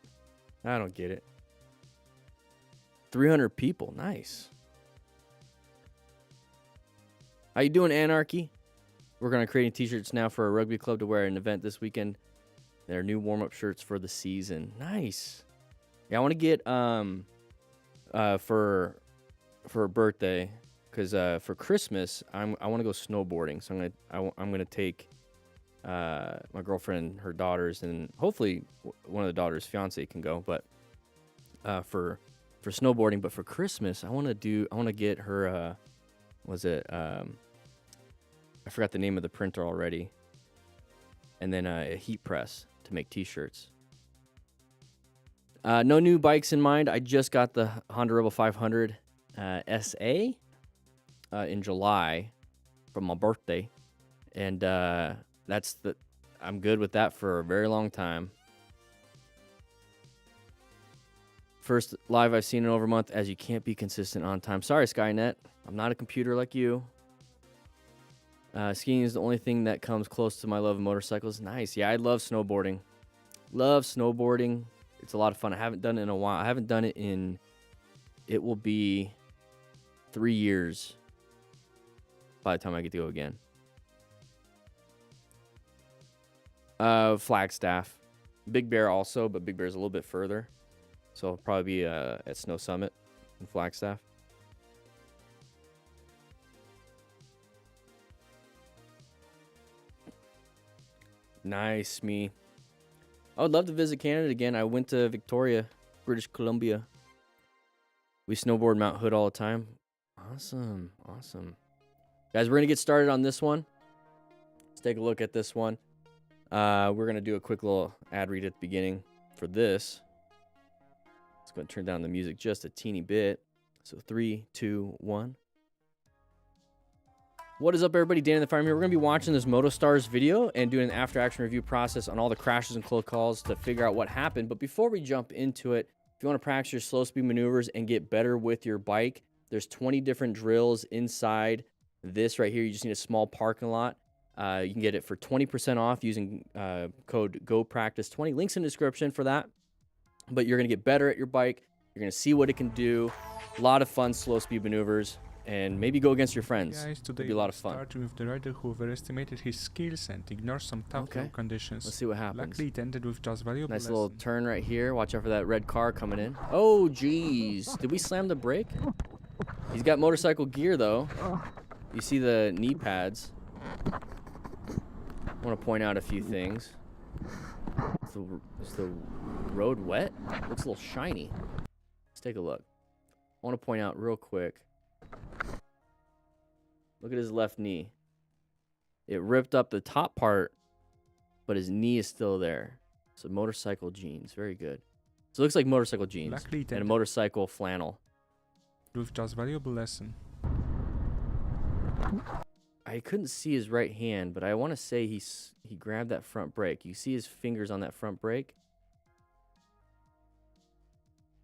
Speaker 1: 300 people. Nice. How you doing, Anarchy? We're going to create t-shirts now for a rugby club to wear at an event this weekend. They're new warm-up shirts for the season. Nice. Yeah, I want to get for a birthday, because for Christmas I want to go snowboarding. So I'm gonna take my girlfriend and her daughters, and hopefully one of the daughters' fiance can go. But for snowboarding, but for Christmas I want to get her I forgot the name of the printer already, and then a heat press to make t-shirts. No new bikes in mind. I just got the Honda Rebel 500 SA in July for my birthday, and I'm good with that for a very long time. First live I've seen in over a month, as you can't be consistent on time. Sorry, Skynet. I'm not a computer like you. Skiing is the only thing that comes close to my love of motorcycles. Nice. Yeah, I love snowboarding. It's a lot of fun. I haven't done it in a while. I haven't done it in, it will be 3 years by the time I get to go again. Flagstaff. Big Bear also, but Big Bear's a little bit further. So I'll probably be at Snow Summit in Flagstaff. Nice, me. I would love to visit Canada again. I went to Victoria, British Columbia. We snowboard Mount Hood all the time. Awesome. Guys, we're going to get started on this one. Let's take a look at this one. We're going to do a quick little ad read at the beginning for this. Let's go and turn down the music just a teeny bit. So 3, 2, 1. What is up, everybody? DanDanTheFireman here. We're going to be watching this Motostars video and doing an after-action review process on all the crashes and close calls to figure out what happened. But before we jump into it, if you want to practice your slow speed maneuvers and get better with your bike, there's 20 different drills inside this right here. You just need a small parking lot. You can get it for 20% off using code GOPRACTICE20. Links in the description for that. But you're going to get better at your bike. You're going to see what it can do. A lot of fun slow speed maneuvers. And maybe go against your friends.
Speaker 3: Guys, today
Speaker 1: it'll be a lot of fun.
Speaker 3: Start with the rider who overestimated his skills and ignored some tough road conditions.
Speaker 1: Let's see what happens.
Speaker 3: Luckily, it ended with just valuable
Speaker 1: nice little turn right here. Watch out for that red car coming in. Oh, geez. Did we slam the brake? He's got motorcycle gear, though. You see the knee pads. I want to point out a few things. Is the road wet? Looks a little shiny. Let's take a look. I want to point out real quick. Look at his left knee. It ripped up the top part, but his knee is still there. So motorcycle jeans, very good. So it looks like motorcycle jeans
Speaker 3: Luckily,
Speaker 1: and a motorcycle flannel.
Speaker 3: Proved just valuable lesson.
Speaker 1: I couldn't see his right hand, but I want to say he grabbed that front brake. You see his fingers on that front brake?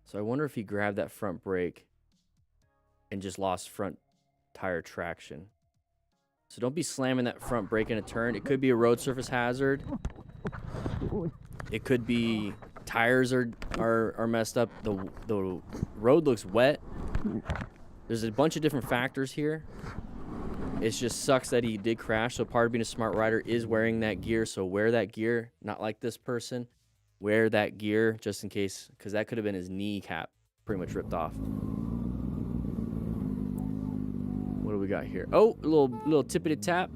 Speaker 1: So I wonder if he grabbed that front brake and just lost front tire traction. So don't be slamming that front brake in a turn. It could be a road surface hazard. It could be tires are messed up. The road looks wet. There's a bunch of different factors here. It just sucks that he did crash. So part of being a smart rider is wearing that gear. So wear that gear, not like this person. Wear that gear just in case, because that could have been his kneecap pretty much ripped off. What do we got here? Oh, a little tippity tap.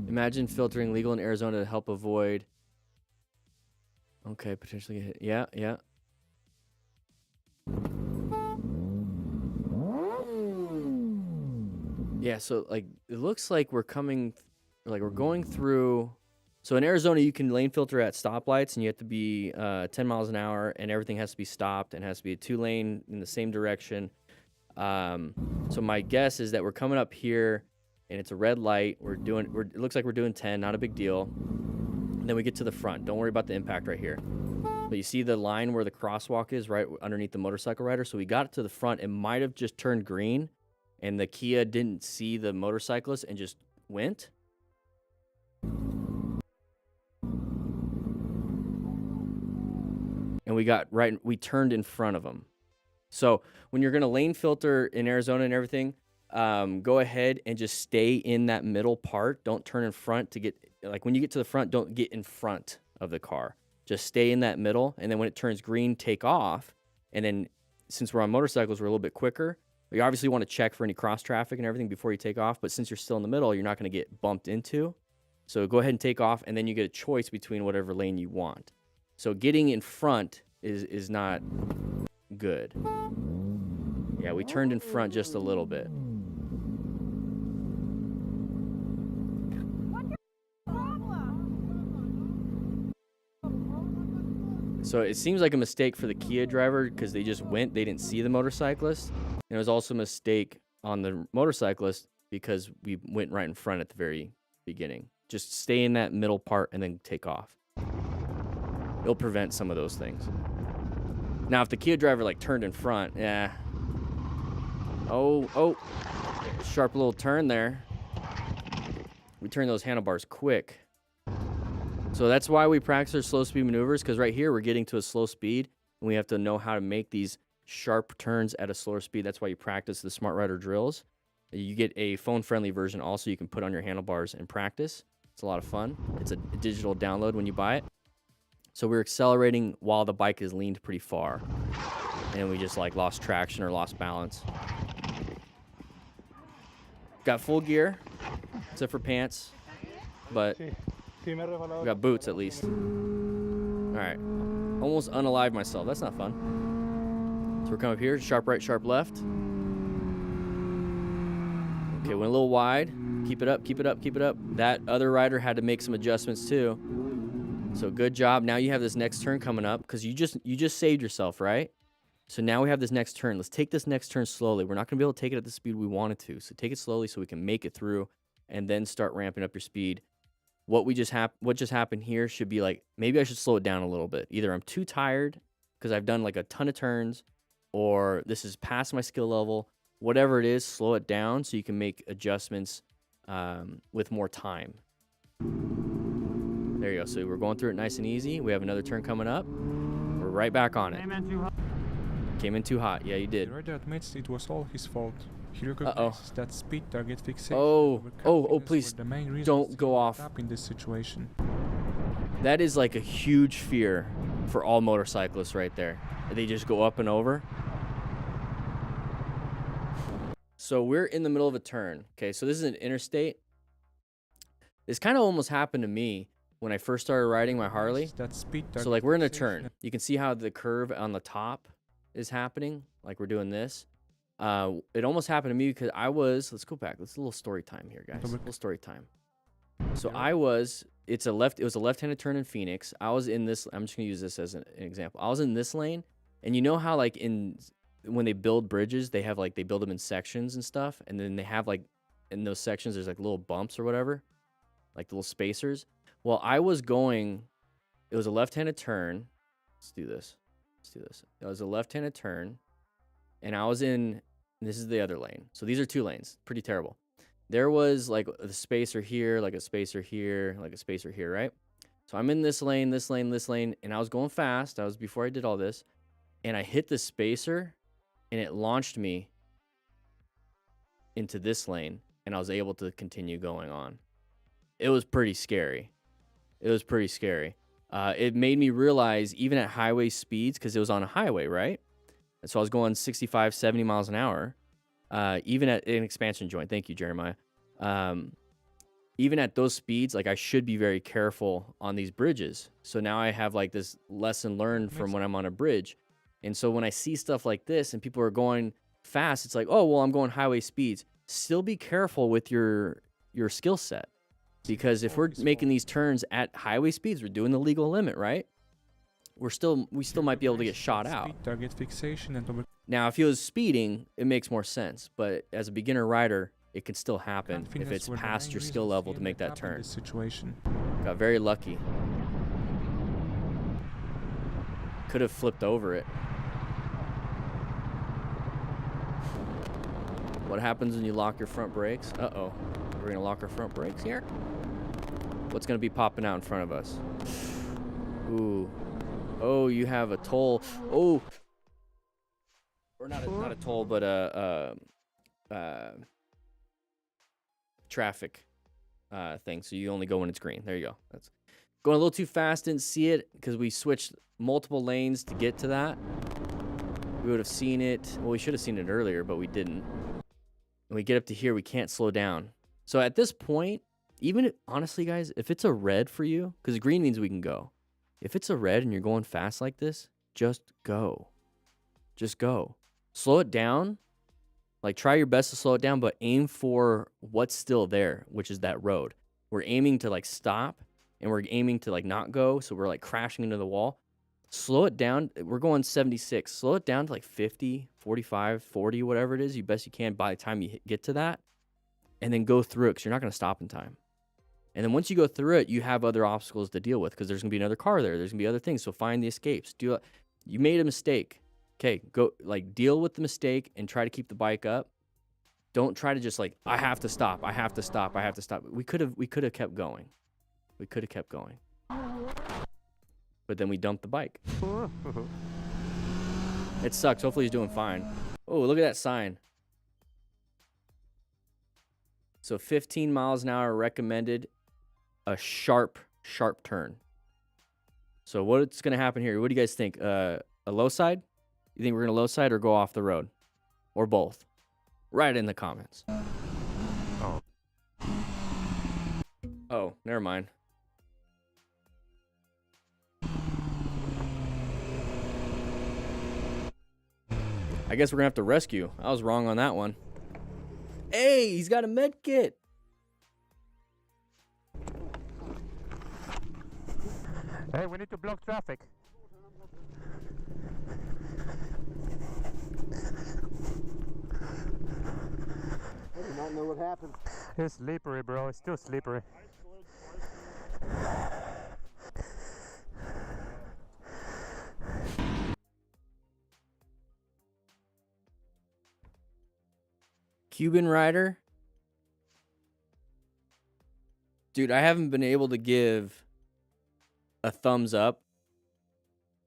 Speaker 1: Imagine filtering legal in Arizona to help avoid. Okay, potentially get hit. Yeah, yeah. Yeah, so like it looks like we're going through. So in Arizona, you can lane filter at stoplights, and you have to be 10 miles an hour, and everything has to be stopped, and has to be a 2-lane in the same direction. So my guess is that we're coming up here, and it's a red light. It looks like we're doing 10, not a big deal. And then we get to the front. Don't worry about the impact right here. But you see the line where the crosswalk is right underneath the motorcycle rider. So we got it to the front. It might have just turned green, and the Kia didn't see the motorcyclist and just went. And we turned in front of him. So when you're going to lane filter in Arizona and everything, go ahead and just stay in that middle part. Don't turn in front to get, like when you get to the front, don't get in front of the car. Just stay in that middle. And then when it turns green, take off. And then since we're on motorcycles, we're a little bit quicker. You obviously want to check for any cross traffic and everything before you take off. But since you're still in the middle, you're not going to get bumped into. So go ahead and take off, and then you get a choice between whatever lane you want. So getting in front is not good. Yeah, we turned in front just a little bit. So it seems like a mistake for the Kia driver because they just went, they didn't see the motorcyclist. And it was also a mistake on the motorcyclist because we went right in front at the very beginning. Just stay in that middle part and then take off. It'll prevent some of those things. Now, if the Kia driver like turned in front, yeah. Oh, sharp little turn there. We turn those handlebars quick. So that's why we practice our slow speed maneuvers, because right here we're getting to a slow speed and we have to know how to make these sharp turns at a slower speed. That's why you practice the Smart Rider drills. You get a phone-friendly version also you can put on your handlebars and practice. It's a lot of fun. It's a digital download when you buy it. So we're accelerating while the bike is leaned pretty far. And we just like lost traction or lost balance. Got full gear, except for pants. But we got boots at least. Alright. Almost unalive myself. That's not fun. So we're coming up here. Sharp right, sharp left. Okay, went a little wide. Keep it up, keep it up, keep it up. That other rider had to make some adjustments too. So good job. Now you have this next turn coming up because you just saved yourself, right? So now we have this next turn. Let's take this next turn slowly. We're not going to be able to take it at the speed we wanted to. So take it slowly so we can make it through and then start ramping up your speed. What just happened here should be like, maybe I should slow it down a little bit. Either I'm too tired because I've done like a ton of turns, or this is past my skill level. Whatever it is, slow it down so you can make adjustments with more time. There you go. So we're going through it nice and easy. We have another turn coming up. We're right back on it. Came in too hot. Yeah, you did.
Speaker 3: The rider admits it was all his fault. He recognizes that speed target fixation.
Speaker 1: Oh, please don't go off.
Speaker 3: In this situation.
Speaker 1: That is like a huge fear for all motorcyclists right there. They just go up and over. So we're in the middle of a turn. Okay, so this is an interstate. This kind of almost happened to me when I first started riding my Harley.
Speaker 3: That speed
Speaker 1: So like we're in a turn. You can see how the curve on the top is happening. Like we're doing this. It almost happened to me because I was, let's go back. Let's a little story time here, guys. A little story time. So it was a left-handed turn in Phoenix. I was in this, I'm just gonna use this as an example. I was in this lane, and you know how like when they build bridges, they build them in sections and stuff, and then they have like in those sections there's like little bumps or whatever, like little spacers. Well, it was a left-handed turn. Let's do this. It was a left-handed turn, and I was in, this is the other lane. So these are two lanes, pretty terrible. There was like a spacer here, like a spacer here, like a spacer here, right? So I'm in this lane, and I was going fast. I was before I did all this, and I hit the spacer, and it launched me into this lane, and I was able to continue going on. It was pretty scary. It made me realize, even at highway speeds, because it was on a highway, right? And so I was going 65, 70 miles an hour. Even at an expansion joint, thank you, Jeremiah. Even at those speeds, like I should be very careful on these bridges. So now I have like this lesson learned from when I'm on a bridge. And so when I see stuff like this and people are going fast, it's like, oh, well, I'm going highway speeds. Still be careful with your skill set. Because if we're making these turns at highway speeds, we're doing the legal limit, right? We still might be able to get shot out.
Speaker 3: Target fixation and
Speaker 1: Now, if he was speeding, it makes more sense. But as a beginner rider, it can still happen if it's past your skill level to make that turn.
Speaker 3: Situation.
Speaker 1: Got very lucky. Could have flipped over it. What happens when you lock your front brakes? Uh-oh. We're going to lock our front brakes here. What's going to be popping out in front of us? Ooh. Oh, you have a toll. Oh. Or not a toll, but traffic thing. So you only go when it's green. There you go. That's going a little too fast. Didn't see it because we switched multiple lanes to get to that. We would have seen it. Well, we should have seen it earlier, but we didn't. When we get up to here, we can't slow down. So at this point, honestly, guys, if it's a red for you, because green means we can go. If it's a red and you're going fast like this, just go. Just go. Slow it down. Like, try your best to slow it down, but aim for what's still there, which is that road. We're aiming to, like, stop, and we're aiming to, like, not go, so we're, like, crashing into the wall. Slow it down. We're going 76. Slow it down to, like, 50, 45, 40, whatever it is, you best you can by the time you get to that, and then go through it, because you're not going to stop in time. And then once you go through it, you have other obstacles to deal with, because there's going to be another car there. There's going to be other things, so find the escapes. You made a mistake. Okay, go, like, deal with the mistake and try to keep the bike up. Don't try to just, like, I have to stop. We could have kept going. But then we dumped the bike. It sucks. Hopefully he's doing fine. Oh, look at that sign. So 15 miles an hour recommended, a sharp turn. So what's going to happen here? What do you guys think? A low side? You think we're going to low side or go off the road? Or both? Write it in the comments. Oh, never mind. I guess we're going to have to rescue. I was wrong on that one. Hey, he's got a med kit.
Speaker 4: Hey, we need to block traffic.
Speaker 5: I do not know what happened.
Speaker 4: It's slippery, bro. It's still slippery.
Speaker 1: Cuban Rider. Dude, I haven't been able to give a thumbs up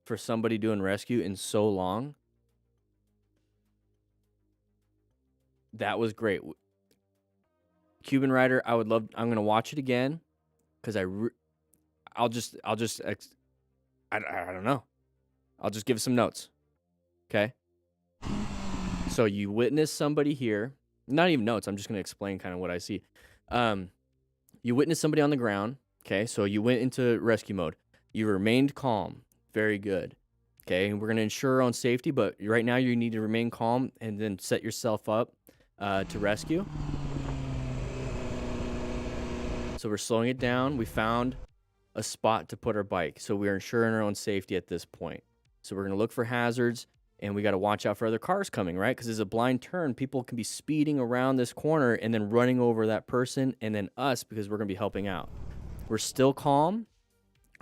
Speaker 1: for somebody doing rescue in so long. That was great. Cuban Rider, I'm going to watch it again cuz I don't know. I'll just give some notes. Okay? So you witness somebody here. Not even notes. I'm just going to explain kind of what I see. You witnessed somebody on the ground. Okay, so you went into rescue mode. You remained calm. Very good. Okay, we're going to ensure our own safety, but right now you need to remain calm and then set yourself up to rescue. So we're slowing it down. We found a spot to put our bike. So we're ensuring our own safety at this point. So we're going to look for hazards, and we got to watch out for other cars coming, right? Because it's a blind turn. People can be speeding around this corner and then running over that person and then us because we're going to be helping out. We're still calm.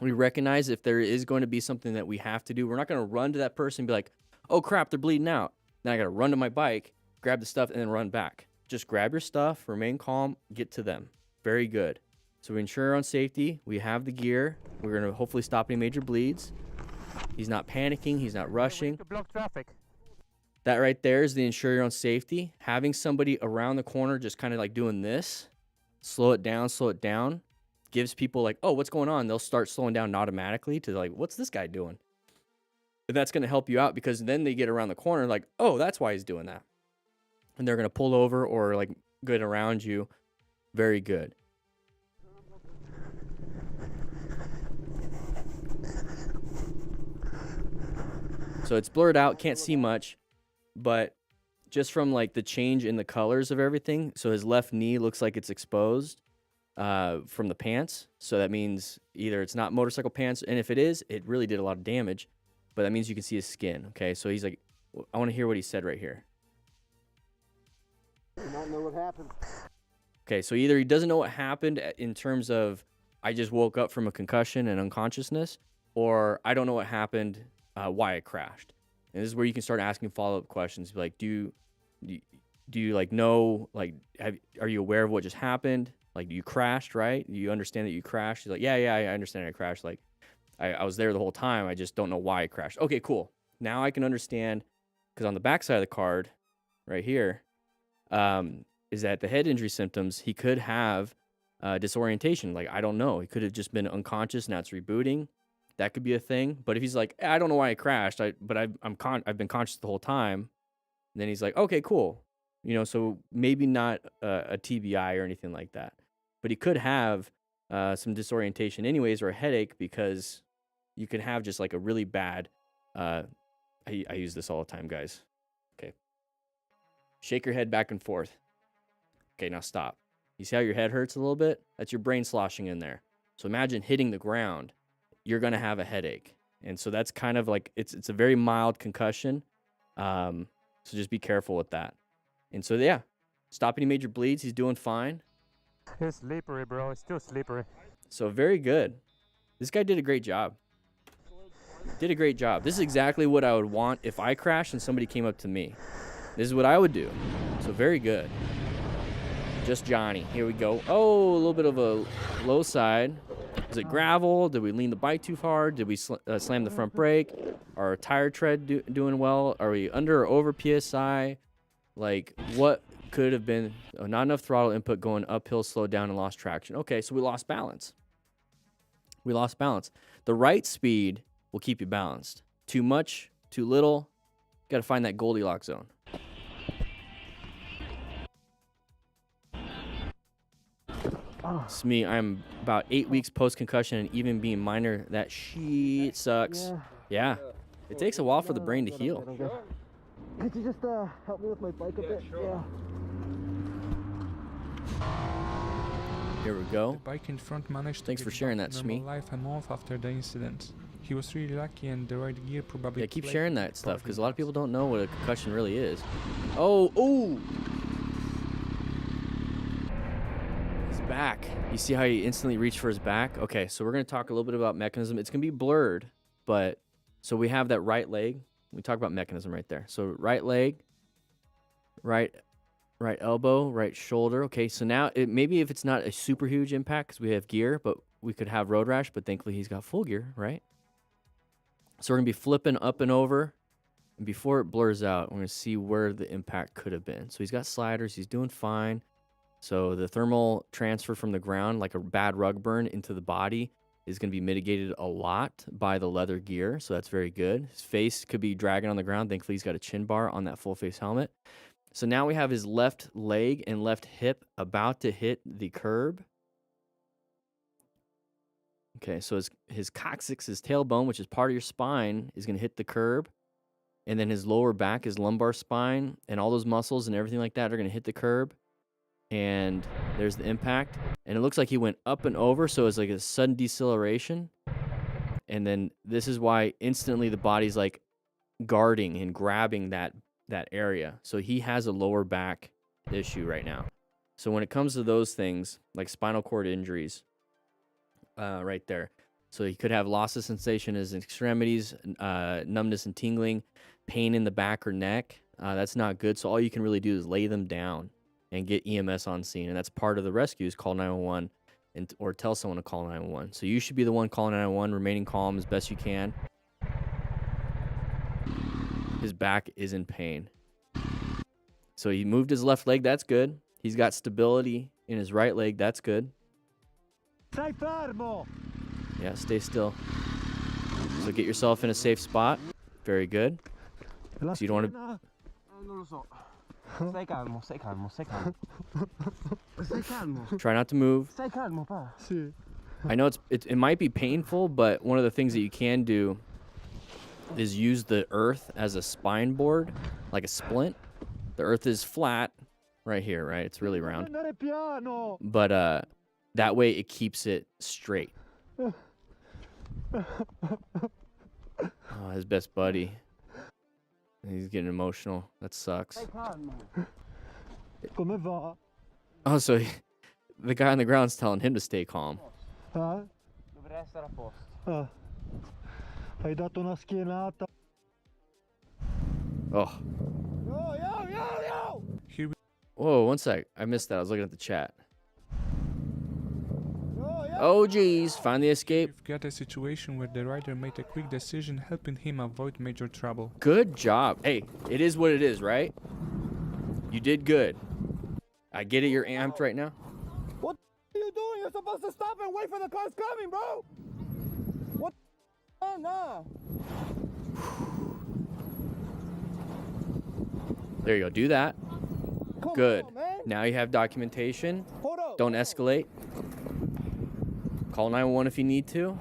Speaker 1: We recognize if there is going to be something that we have to do. We're not going to run to that person and be like, oh, crap, they're bleeding out. Then I got to run to my bike, grab the stuff, and then run back. Just grab your stuff, remain calm, get to them. Very good. So we ensure our own safety. We have the gear. We're going to hopefully stop any major bleeds. He's not panicking. He's not rushing.
Speaker 5: To block traffic.
Speaker 1: That right there is the ensure your own safety. Having somebody around the corner just kind of like doing this, slow it down, gives people like, oh, what's going on? They'll start slowing down automatically to like, what's this guy doing? And that's going to help you out because then they get around the corner like, oh, that's why he's doing that. And they're going to pull over or like get around you. Very good. So it's blurred out, can't see much, but just from like the change in the colors of everything, so his left knee looks like it's exposed from the pants. So that means either it's not motorcycle pants, and if it is, it really did a lot of damage, but that means you can see his skin. Okay, so he's like, I want to hear what he said right here.
Speaker 5: Do not know what happened.
Speaker 1: Okay, so either he doesn't know what happened in terms of I just woke up from a concussion and unconsciousness, or I don't know what happened, why I crashed. And this is where you can start asking follow-up questions like, do you like know, like, are you aware of what just happened? Like, you crashed, right? You understand that you crashed? He's like, yeah, I understand I crashed. Like, I was there the whole time. I just don't know why I crashed. Okay, cool. Now I can understand, because on the back side of the card, right here, is that the head injury symptoms, he could have disorientation. Like, I don't know. He could have just been unconscious, now it's rebooting. That could be a thing. But if he's like, I don't know why I crashed, but I've been conscious the whole time, then he's like, okay, cool. You know, so maybe not a TBI or anything like that. But he could have some disorientation anyways, or a headache, because you could have just like a really bad, I use this all the time, guys. Okay. Shake your head back and forth. Okay, now stop. You see how your head hurts a little bit? That's your brain sloshing in there. So imagine hitting the ground. You're going to have a headache. And so that's kind of like, it's a very mild concussion. So just be careful with that. And so, yeah, stop any major bleeds. He's doing fine.
Speaker 5: It's slippery, bro. It's still slippery.
Speaker 1: So very good. This guy did a great job. Did a great job. This is exactly what I would want if I crashed and somebody came up to me. This is what I would do. So very good. Just Johnny. Here we go. Oh, a little bit of a low side. Is it gravel? Did we lean the bike too hard? Did we slam the front brake? Are our tire tread doing well? Are we under or over PSI? Like, what could have been not enough throttle input going uphill, slowed down, and lost traction? Okay, so we lost balance. We lost balance. The right speed will keep you balanced. Too much, too little. Got to find that Goldilocks zone. It's me. I'm about 8 weeks post-concussion, and even being minor, that shit sucks. Yeah. It takes a while for the brain to heal.
Speaker 5: Could you just help me with my bike a bit? Yeah.
Speaker 1: Here we go.
Speaker 3: The bike in front managed
Speaker 1: Thanks
Speaker 3: to
Speaker 1: for
Speaker 3: get
Speaker 1: sharing
Speaker 3: back
Speaker 1: that,
Speaker 3: to normal
Speaker 1: Smee.
Speaker 3: life a month after the incident. He was really lucky, and the right gear probably.
Speaker 1: Yeah, keep
Speaker 3: played
Speaker 1: sharing
Speaker 3: a
Speaker 1: that
Speaker 3: part
Speaker 1: stuff,
Speaker 3: in
Speaker 1: because a lot of
Speaker 3: that.
Speaker 1: people don't know what a concussion really is. Oh, ooh! His back. You see how he instantly reached for his back? Okay, so we're going to talk a little bit about mechanism. It's going to be blurred, but so we have that right leg. We talk about mechanism right there. So right leg, right elbow, right shoulder. Okay, so now maybe if it's not a super huge impact because we have gear, but we could have road rash, but thankfully he's got full gear, right? So we're going to be flipping up and over, and before it blurs out, we're going to see where the impact could have been. So he's got sliders. He's doing fine. So the thermal transfer from the ground, like a bad rug burn into the body, is going to be mitigated a lot by the leather gear. So that's very good. His face could be dragging on the ground. Thankfully, he's got a chin bar on that full face helmet. So now we have his left leg and left hip about to hit the curb. Okay, so his coccyx, his tailbone, which is part of your spine, is going to hit the curb. And then his lower back, his lumbar spine, and all those muscles and everything like that are going to hit the curb. And there's the impact. And it looks like he went up and over, so it's like a sudden deceleration. And then this is why instantly the body's like guarding and grabbing that area. So he has a lower back issue right now. So when it comes to those things, like spinal cord injuries, right there. So he could have loss of sensation in his extremities, numbness and tingling, pain in the back or neck. That's not good. So all you can really do is lay them down and get EMS on scene. And that's part of the rescue is call 911 or tell someone to call 911. So you should be the one calling 911, remaining calm as best you can. His back is in pain. So he moved his left leg. That's good. He's got stability in his right leg. That's good.
Speaker 5: Stai fermo!
Speaker 1: Yeah, stay still. So get yourself in a safe spot. Very good. So you don't want to...
Speaker 5: Non lo so. Stai calmo, stai calmo, stai calmo. Stai calmo.
Speaker 1: Try not to move.
Speaker 5: Stai calmo, pa. Sì.
Speaker 1: I know it might be painful, but one of the things that you can do is use the earth as a spine board, like a splint. The earth is flat right here, right? It's really round. But that way it keeps it straight. Oh, his best buddy. He's getting emotional. That sucks.
Speaker 5: Come va?
Speaker 1: Oh, so the guy on the ground's telling him to stay calm.
Speaker 5: Dovrei essere a posto. Hai dato una schienata.
Speaker 1: Oh.
Speaker 3: Here we
Speaker 1: Whoa, one sec. I missed that. I was looking at the chat. Oh, geez. Find the escape.
Speaker 3: We've got a situation where the rider made a quick decision, helping him avoid major trouble.
Speaker 1: Good job. Hey, it is what it is, right? You did good. I get it. You're amped right now.
Speaker 4: What are you doing? You're supposed to stop and wait for the cars coming, bro. What? Nah.
Speaker 1: There you go. Do that.
Speaker 4: Come
Speaker 1: Good.
Speaker 4: on, man.
Speaker 1: Now you have documentation.
Speaker 4: Hold up.
Speaker 1: Don't escalate. Call 911 if you need to.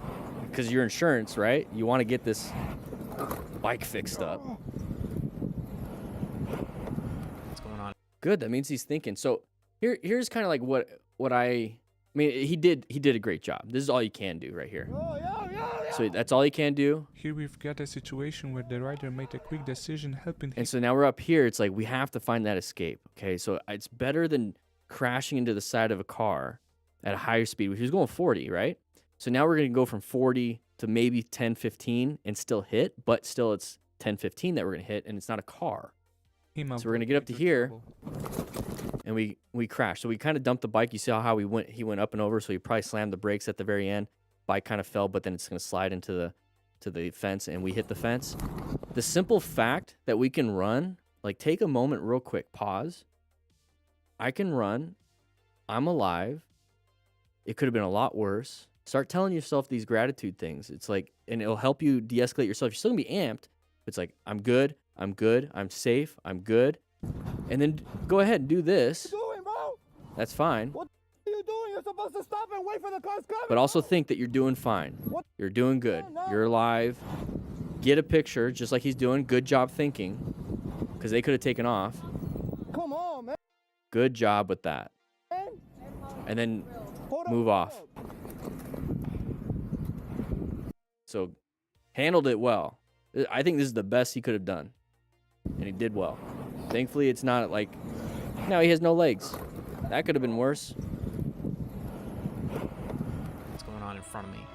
Speaker 1: Because your insurance, right? You want to get this bike fixed up.
Speaker 8: What's going on?
Speaker 1: Good. That means he's thinking. So here's kind of like what I mean, he did a great job. This is all you can do right here. So that's all you can do.
Speaker 3: Here we've got a situation where the rider made a quick decision, helping him.
Speaker 1: And so now we're up here. It's like we have to find that escape. Okay, so it's better than crashing into the side of a car at a higher speed, which is going 40, right? So now we're going to go from 40 to maybe 10, 15 and still hit, but still it's 10, 15 that we're going to hit, and it's not a car. So we're going to get up to here, and we crash. So we kind of dumped the bike. You see how he went up and over, so he probably slammed the brakes at the very end. Bike kind of fell, but then it's going to slide into the fence, and we hit the fence. The simple fact that we can run, like take a moment real quick, pause. I can run. I'm alive. It could have been a lot worse. Start telling yourself these gratitude things. It's like, and it'll help you de-escalate yourself. You're still going to be amped. It's like, I'm good. I'm good. I'm safe. I'm good. And then go ahead and do this.
Speaker 4: What are you doing, bro?
Speaker 1: That's fine.
Speaker 4: What are you doing? You're supposed to stop and wait for the cars coming.
Speaker 1: But also think that you're doing fine.
Speaker 4: What?
Speaker 1: You're doing good. You're alive. Get a picture, just like he's doing. Good job thinking. Because they could have taken off.
Speaker 4: Come on, man.
Speaker 1: Good job with that. And then move off. So handled it well. I think this is the best he could have done. And he did well. Thankfully, it's not like, now he has no legs. That could have been worse.
Speaker 8: What's going on in front of me?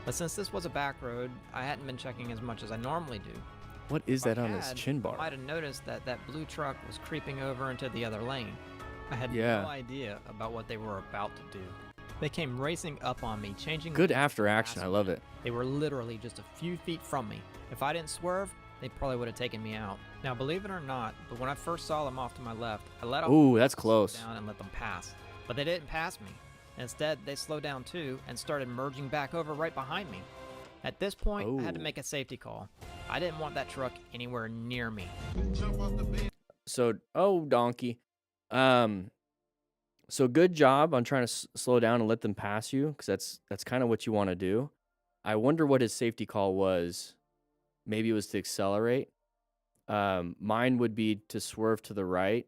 Speaker 8: But since this was a back road, I hadn't been checking as much as I normally do.
Speaker 1: What is
Speaker 8: If
Speaker 1: that
Speaker 8: I
Speaker 1: on his
Speaker 8: had,
Speaker 1: chin
Speaker 8: I
Speaker 1: bar?
Speaker 8: might have noticed that that blue truck was creeping over into the other lane. I had
Speaker 1: Yeah.
Speaker 8: no idea about what they were about to do. They came racing up on me, changing
Speaker 1: Good
Speaker 8: lanes
Speaker 1: after action.
Speaker 8: past
Speaker 1: I
Speaker 8: me.
Speaker 1: love it.
Speaker 8: They were literally just a few feet from me. If I didn't swerve, they probably would have taken me out. Now, believe it or not, but when I first saw them off to my left, I let off
Speaker 1: Ooh, that's
Speaker 8: slow
Speaker 1: close.
Speaker 8: down and let them pass. But they didn't pass me. Instead, they slowed down too and started merging back over right behind me. At this point, I had to
Speaker 1: Oh.
Speaker 8: make a safety call. I didn't want that truck anywhere near me.
Speaker 1: So, oh, donkey. So good job on trying to slow down and let them pass you, because that's kind of what you want to do. I wonder what his safety call was. Maybe it was to accelerate. Mine would be to swerve to the right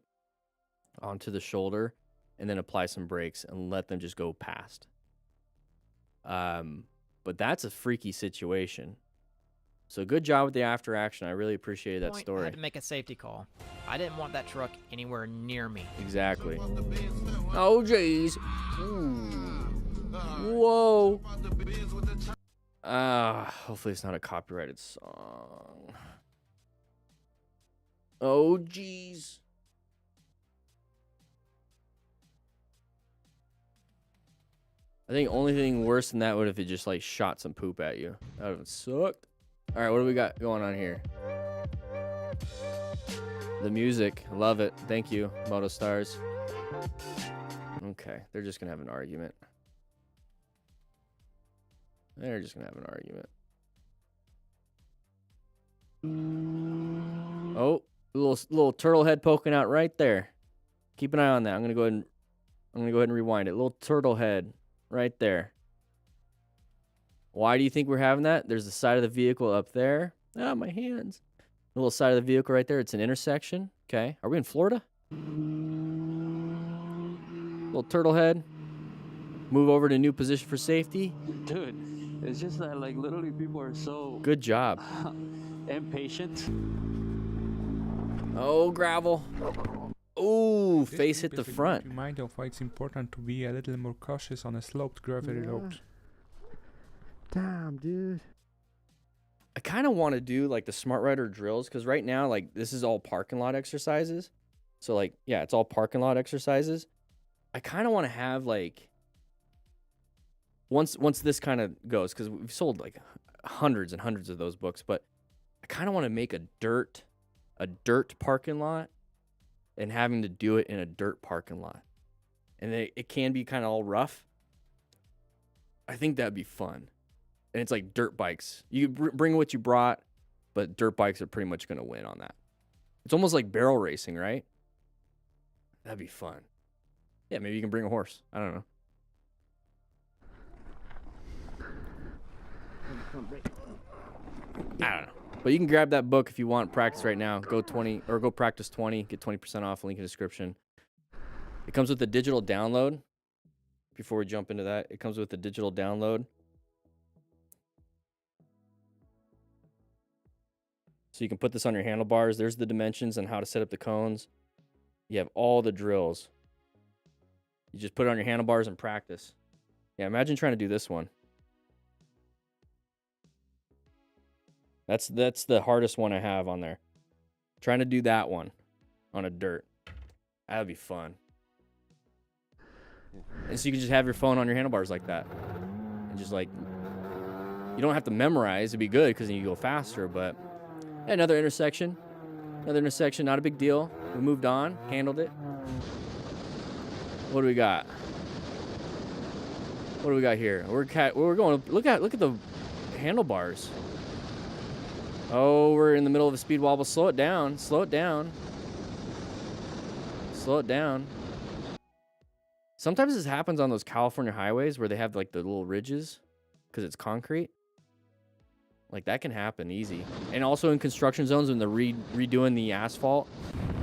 Speaker 1: onto the shoulder and then apply some brakes and let them just go past. But that's a freaky situation. So good job with the after action. I really appreciated that
Speaker 8: I
Speaker 1: story.
Speaker 8: had to make a safety call. I didn't want that truck anywhere near me.
Speaker 1: Exactly. Oh, jeez. Whoa. Hopefully it's not a copyrighted song. Oh, jeez. I think only thing worse than that would if it just like shot some poop at you. That would have sucked. All right, what do we got going on here? The music, love it. Thank you, Motostars. Okay, they're just gonna have an argument. They're just gonna have an argument. Oh, little turtle head poking out right there. Keep an eye on that. I'm gonna go ahead and rewind it. Little turtle head right there. Why do you think we're having that? There's the side of the vehicle up there. Ah, my hands. The little side of the vehicle right there. It's an intersection. Okay. Are we in Florida? Little turtle head. Move over to new position for safety.
Speaker 9: Dude, it's just that like literally people are so
Speaker 1: good job.
Speaker 9: Impatient.
Speaker 1: Oh, gravel. Ooh, face hit the front.
Speaker 3: Remind of why it's important to be a little more cautious on a sloped gravelly road.
Speaker 5: Damn, dude.
Speaker 1: I kind of want to do like the Smart Rider drills because right now, like this is all parking lot exercises. So like, yeah, it's all parking lot exercises. I kind of want to have like once this kind of goes, because we've sold like hundreds and hundreds of those books, but I kind of want to make a dirt parking lot and having to do it in a dirt parking lot, and it can be kind of all rough. I think that'd be fun. And it's like dirt bikes. You bring what you brought, but dirt bikes are pretty much going to win on that. It's almost like barrel racing, right? That'd be fun. Yeah, maybe you can bring a horse. I don't know. I don't know. But you can grab that book if you want practice right now. Go practice 20, get 20% off, link in the description. It comes with the digital download. Before we jump into that, it comes with the digital download. So you can put this on your handlebars. There's the dimensions and how to set up the cones. You have all the drills. You just put it on your handlebars and practice. Yeah, imagine trying to do this one. That's the hardest one I have on there. Trying to do that one on a dirt. That would be fun. And so you can just have your phone on your handlebars like that. And just like, you don't have to memorize. It'd be good because then you go faster, but yeah, another intersection, not a big deal. We moved on, handled it. What do we got? What do we got here? We're going. Look at the handlebars. Oh, we're in the middle of a speed wobble. Slow it down. Slow it down. Slow it down. Sometimes this happens on those California highways where they have like the little ridges because it's concrete. Like that can happen easy. And also in construction zones when they're redoing the asphalt,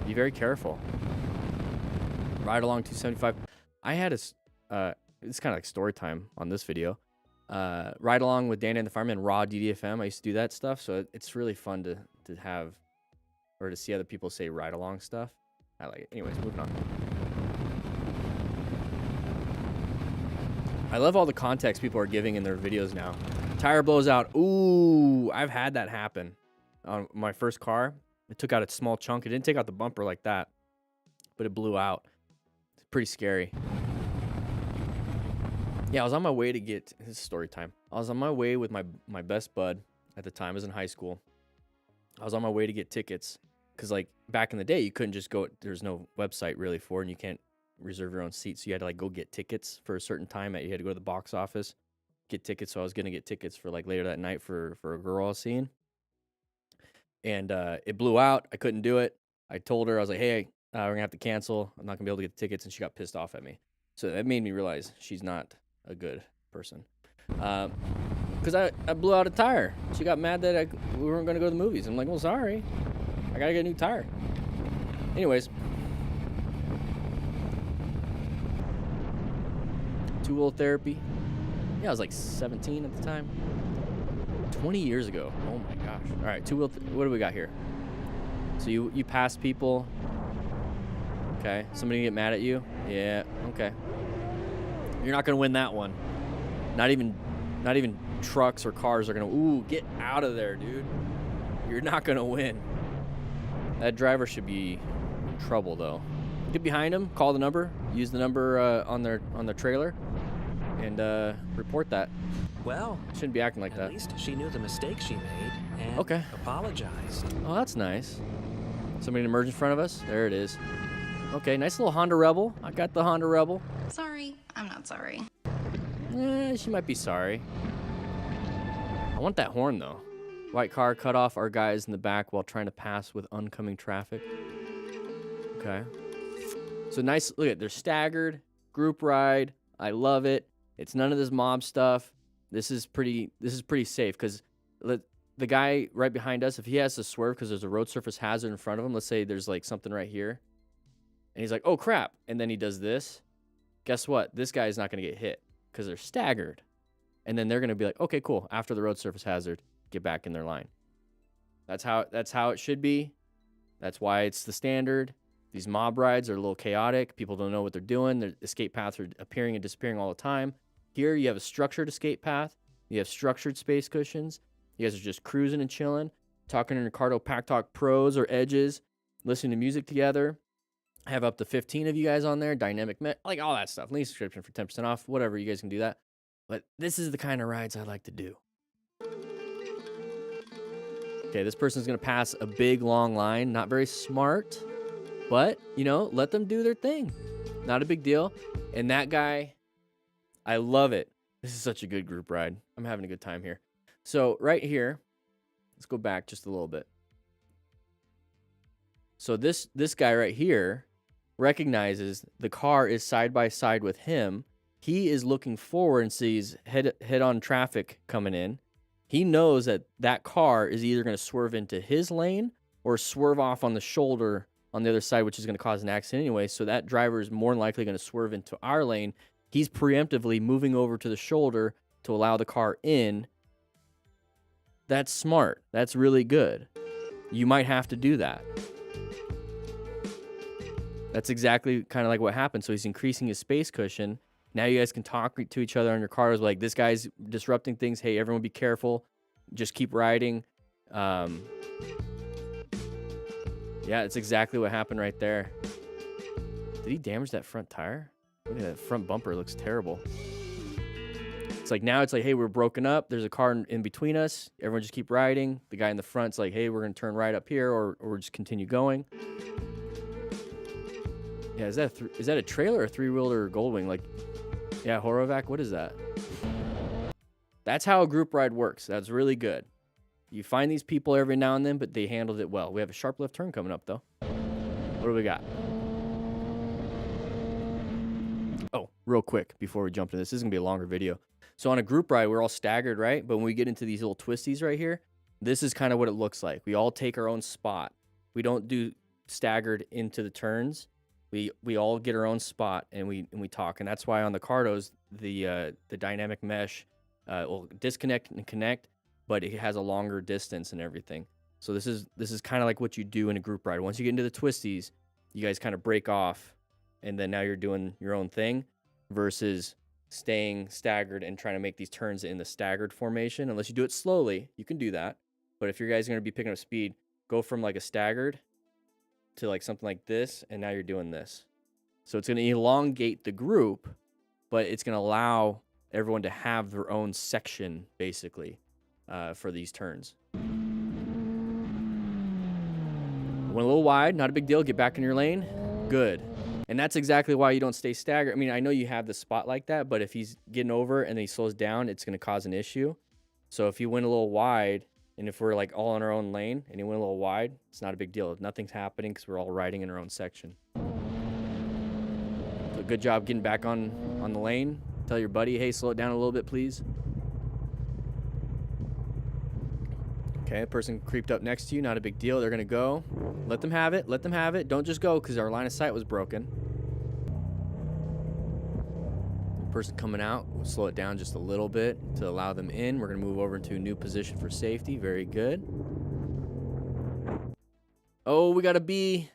Speaker 1: be very careful. Ride along 275. I had it's kind of like story time on this video. Ride along with DanDanTheFireman, raw DDFM. I used to do that stuff, so it's really fun to have or to see other people say ride along stuff. I like it. Anyways, moving on. I love all the context people are giving in their videos now. Tire blows out. Ooh, I've had that happen on my first car. It took out a small chunk. It didn't take out the bumper like that, but it blew out. It's pretty scary. Yeah, I was on my way to get, this is story time. I was on my way with my best bud at the time. I was in high school. I was on my way to get tickets because like back in the day, you couldn't just go, there's no website really for it, and you can't reserve your own seat. So you had to like go get tickets for a certain time. You had to go to the box office, get tickets. So I was going to get tickets for like later that night for a girl I was seeing. And it blew out. I couldn't do it. I told her, I was like, hey, we're going to have to cancel. I'm not going to be able to get the tickets. And she got pissed off at me. So that made me realize she's not a good person. Because because I blew out a tire. She got mad that we weren't going to go to the movies. I'm like, well, sorry. I got to get a new tire. Anyways. Two-wheel therapy. Yeah, I was like 17 at the time. 20 years ago. Oh my gosh. All right, two-wheel. What do we got here? So you pass people. Okay. Somebody get mad at you? Yeah. Okay. You're not gonna win that one. Not even trucks or cars are gonna. Ooh, get out of there, dude. You're not gonna win. That driver should be in trouble though. Get behind him. Call the number. Use the number on their trailer, and report that.
Speaker 10: Well,
Speaker 1: shouldn't be acting like that.
Speaker 10: At least she knew the mistake she made and apologized.
Speaker 1: Oh, that's nice. Somebody to merge in front of us? There it is. Okay, nice little Honda Rebel. I got the Honda Rebel.
Speaker 11: Sorry, I'm not sorry.
Speaker 1: She might be sorry. I want that horn, though. White car cut off our guys in the back while trying to pass with oncoming traffic. Okay. So nice. Look at, they're staggered. Group ride. I love it. It's none of this mob stuff. This is pretty safe because the guy right behind us, if he has to swerve because there's a road surface hazard in front of him, let's say there's like something right here, and he's like, oh crap, and then he does this, guess what? This guy is not going to get hit because they're staggered. And then they're going to be like, okay, cool, after the road surface hazard, get back in their line. That's how it should be. That's why it's the standard. These mob rides are a little chaotic. People don't know what they're doing. Their escape paths are appearing and disappearing all the time. Here, you have a structured escape path. You have structured space cushions. You guys are just cruising and chilling, talking in Ricardo Pack Talk Pros or Edges, listening to music together. I have up to 15 of you guys on there, dynamic, like all that stuff. Link subscription for 10% off, whatever. You guys can do that. But this is the kind of rides I like to do. Okay, this person's going to pass a big, long line. Not very smart, but, you know, let them do their thing. Not a big deal. And that guy, I love it. This is such a good group ride. I'm having a good time here. So right here, let's go back just a little bit. So this guy right here recognizes the car is side by side with him. He is looking forward and sees head-on traffic coming in. He knows that that car is either going to swerve into his lane or swerve off on the shoulder on the other side, which is going to cause an accident anyway. So that driver is more than likely going to swerve into our lane. He's preemptively moving over to the shoulder to allow the car in. That's smart. That's really good. You might have to do that. That's exactly kind of like what happened. So he's increasing his space cushion. Now you guys can talk to each other on your cars like, this guy's disrupting things. Hey, everyone be careful. Just keep riding. Yeah, it's exactly what happened right there. Did he damage that front tire? Look at that front bumper. It looks terrible. It's like now it's like, hey, we're broken up. There's a car in between us. Everyone just keep riding. The guy in the front's like, hey, we're going to turn right up here or just continue going. Yeah, is that a trailer or three-wheeler Goldwing? Like, yeah, Horovac, what is that? That's how a group ride works. That's really good. You find these people every now and then, but they handled it well. We have a sharp left turn coming up, though. What do we got? Oh, real quick before we jump into this is going to be a longer video. So on a group ride, we're all staggered, right? But when we get into these little twisties right here, this is kind of what it looks like. We all take our own spot. We don't do staggered into the turns. We all get our own spot and we talk. And that's why on the Cardos, the dynamic mesh will disconnect and connect, but it has a longer distance and everything. So this is kind of like what you do in a group ride. Once you get into the twisties, you guys kind of break off, and then now you're doing your own thing versus staying staggered and trying to make these turns in the staggered formation. Unless you do it slowly, you can do that. But if your guys are going to be picking up speed, go from like a staggered to like something like this, and now you're doing this. So it's going to elongate the group, but it's going to allow everyone to have their own section, basically, for these turns. Went a little wide, not a big deal. Get back in your lane. Good. And that's exactly why you don't stay staggered. I mean, I know you have the spot like that, but if he's getting over and then he slows down, it's going to cause an issue. So if you went a little wide, and if we're like all in our own lane and you went a little wide, it's not a big deal. Nothing's happening because we're all riding in our own section. So good job getting back on the lane. Tell your buddy, hey, slow it down a little bit, please. Okay, a person creeped up next to you. Not a big deal. They're going to go. Let them have it. Let them have it. Don't just go because our line of sight was broken. Person coming out. We'll slow it down just a little bit to allow them in. We're going to move over into a new position for safety. Very good. Oh, we got a B.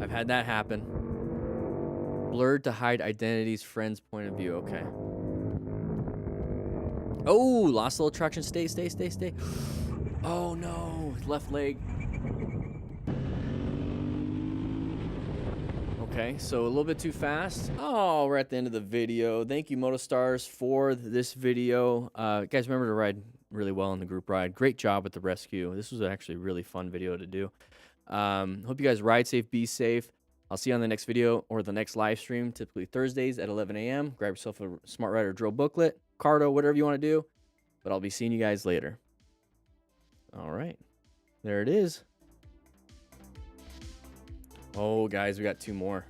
Speaker 1: I've had that happen. Blurred to hide identities, friends' point of view. Okay. Oh, lost a little traction. Stay. Oh, no. Left leg. Okay, so a little bit too fast. Oh, we're at the end of the video. Thank you, Motostars, for this video. Guys, remember to ride really well in the group ride. Great job with the rescue. This was actually a really fun video to do. Hope you guys ride safe, be safe. I'll see you on the next video or the next live stream, typically Thursdays at 11 a.m. Grab yourself a Smart Rider drill booklet, Cardo, whatever you want to do. But I'll be seeing you guys later. All right. There it is. Oh, guys, we got 2 more.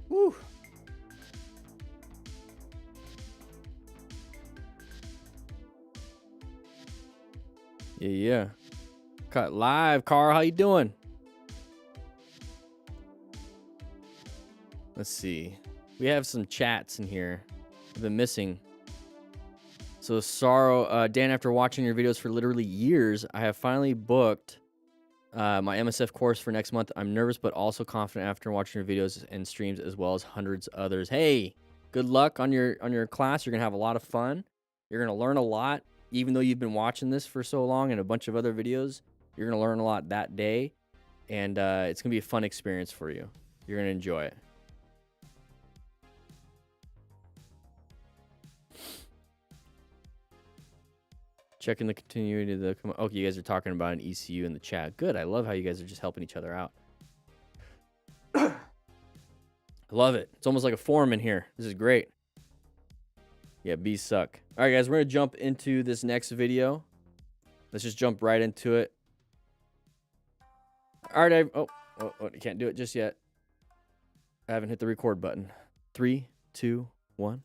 Speaker 1: Woo. Yeah. Cut live, Carl. How you doing? Let's see. We have some chats in here. I've been missing. So Sorrow, Dan, after watching your videos for literally years, I have finally booked my MSF course for next month. I'm nervous but also confident after watching your videos and streams as well as hundreds of others. Hey, good luck on your class. You're going to have a lot of fun. You're going to learn a lot. Even though you've been watching this for so long and a bunch of other videos, you're going to learn a lot that day. And it's going to be a fun experience for you. You're going to enjoy it. Checking the continuity of the... Okay, you guys are talking about an ECU in the chat. Good. I love how you guys are just helping each other out. I love it. It's almost like a forum in here. This is great. Yeah, bees suck. All right, guys, we're going to jump into this next video. Let's just jump right into it. All right, I can't do it just yet. I haven't hit the record button. 3, 2, 1.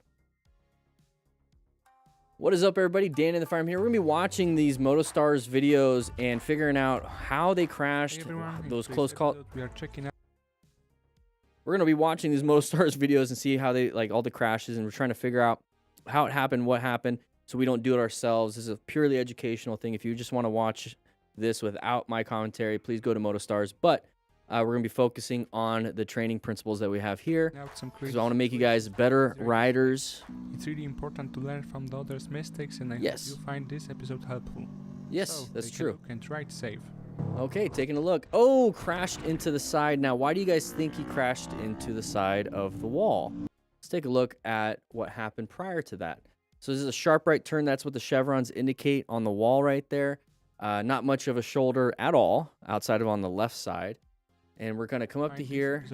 Speaker 1: What is up, everybody? DanDanTheFireman here. We're going to be watching these Motostars videos and figuring out how they crashed, those close calls. We're going to be watching these Motostars videos and see how they, like, all the crashes, and we're trying to figure out how it happened, what happened, so we don't do it ourselves. This is a purely educational thing. If you just want to watch this without my commentary, please go to Motostars. But we're going to be focusing on the training principles that we have here. So I want to make you guys better riders.
Speaker 3: It's really important to learn from the others' mistakes, and I hope you find this episode helpful.
Speaker 1: Yes,
Speaker 3: so
Speaker 1: that's true.
Speaker 3: And ride safe.
Speaker 1: Okay, taking a look. Oh, crashed into the side. Now, why do you guys think he crashed into the side of the wall? Let's take a look at what happened prior to that. So this is a sharp right turn. That's what the chevrons indicate on the wall right there. Not much of a shoulder at all outside of on the left side. And we're going to come up to here.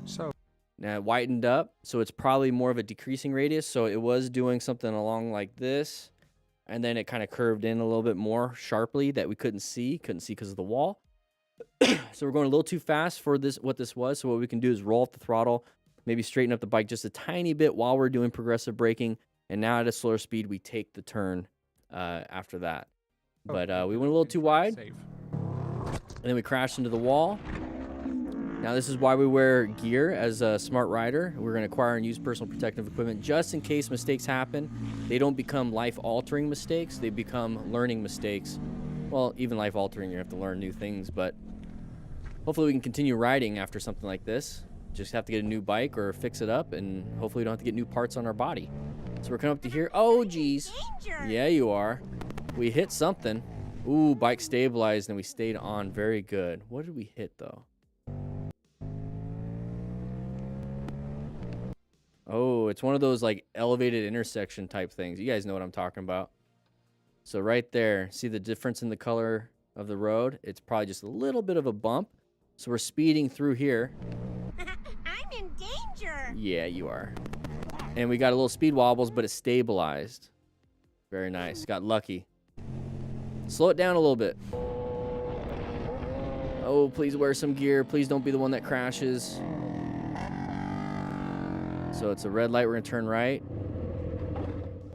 Speaker 3: So
Speaker 1: now it whitened up. So it's probably more of a decreasing radius. So it was doing something along like this. And then it kind of curved in a little bit more sharply that we couldn't see. Couldn't see because of the wall. So we're going a little too fast for this. What this was. So what we can do is roll up the throttle. Maybe straighten up the bike just a tiny bit while we're doing progressive braking. And now at a slower speed, we take the turn after that. But we went a little too wide. And then we crashed into the wall. Now this is why we wear gear as a smart rider. We're going to acquire and use personal protective equipment just in case mistakes happen. They don't become life-altering mistakes. They become learning mistakes. Well, even life-altering, you have to learn new things. But hopefully we can continue riding after something like this. Just have to get a new bike or fix it up, and hopefully we don't have to get new parts on our body. So we're coming up to here. Oh, geez. Yeah, you are. We hit something. Ooh, bike stabilized, and we stayed on. Very good. What did we hit, though? Oh, it's one of those, like, elevated intersection type things. You guys know what I'm talking about. So right there, see the difference in the color of the road? It's probably just a little bit of a bump. So we're speeding through here.
Speaker 12: I'm in danger.
Speaker 1: Yeah, you are. And we got a little speed wobbles, but it stabilized. Very nice. Got lucky. Slow it down a little bit. Oh, please wear some gear. Please don't be the one that crashes. So it's a red light. We're going to turn right.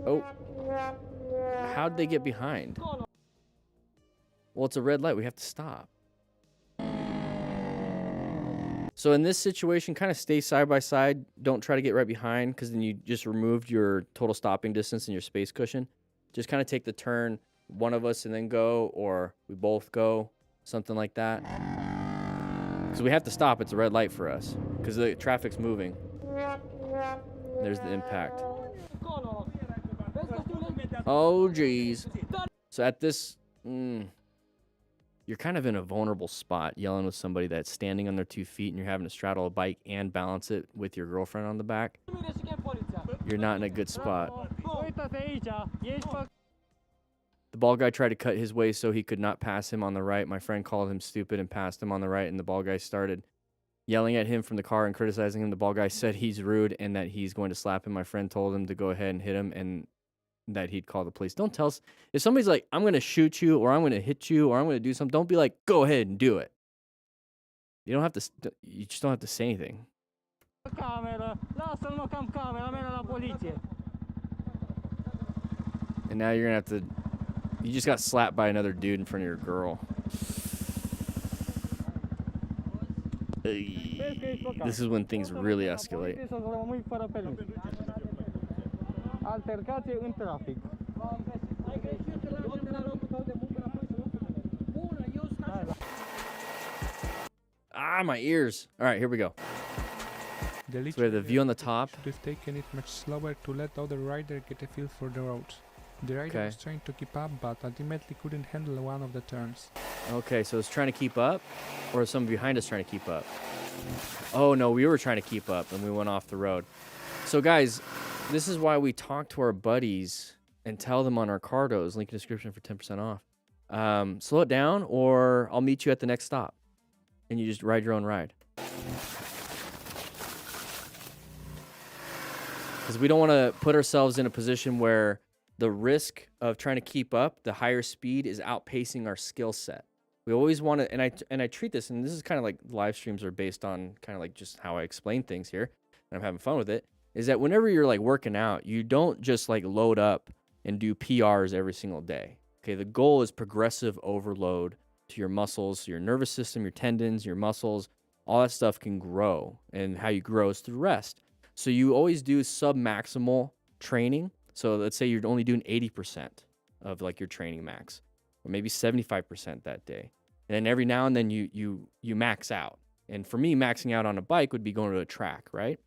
Speaker 1: Oh. How'd they get behind? Well, it's a red light. We have to stop. So in this situation, kind of stay side by side. Don't try to get right behind, because then you just removed your total stopping distance and your space cushion. Just kind of take the turn, one of us and then go, or we both go, something like that. Because we have to stop. It's a red light for us because the traffic's moving. There's the impact. Oh, geez. So at this... you're kind of in a vulnerable spot, yelling with somebody that's standing on their 2 feet and you're having to straddle a bike and balance it with your girlfriend on the back. You're not in a good spot. The bald guy tried to cut his way so he could not pass him on the right. My friend called him stupid and passed him on the right, and the bald guy started yelling at him from the car and criticizing him. The bald guy said he's rude and that he's going to slap him. My friend told him to go ahead and hit him and that he'd call the police. Don't tell us. If somebody's like, I'm going to shoot you or I'm going to hit you or I'm going to do something, don't be like, go ahead and do it. You don't have to, you just don't have to say anything. And now you're going to have to, you just got slapped by another dude in front of your girl. This is when things really escalate. Ah, my ears. All right, here we go. So we have the view on the top.
Speaker 3: Should have taken it much slower to let the other rider get a feel for the road. The rider was trying to keep up, but ultimately couldn't handle one of the turns.
Speaker 1: Okay, so it's trying to keep up, or is someone behind us trying to keep up? Oh, no, we were trying to keep up, and we went off the road. So, guys, this is why we talk to our buddies and tell them on our cardos, link in the description for 10% off. Slow it down, or I'll meet you at the next stop, and you just ride your own ride. Because we don't want to put ourselves in a position where the risk of trying to keep up, the higher speed, is outpacing our skill set. We always want to, and I treat this, and this is kind of like live streams are based on kind of like just how I explain things here, and I'm having fun with it, is that whenever you're like working out, you don't just like load up and do PRs every single day. Okay, the goal is progressive overload to your muscles, your nervous system, your tendons, your muscles. All that stuff can grow, and how you grow is through rest. So you always do sub-maximal training. So let's say you're only doing 80% of like your training max, or maybe 75% that day. And then every now and then you max out. And for me, maxing out on a bike would be going to a track, right?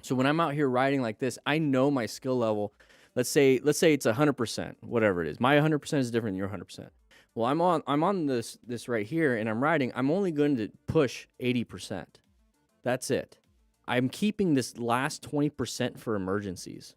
Speaker 1: So when I'm out here riding like this, I know my skill level. Let's say it's 100%, whatever it is. My 100% is different than your 100%. Well, I'm on this right here, and I'm riding. I'm only going to push 80%. That's it. I'm keeping this last 20% for emergencies,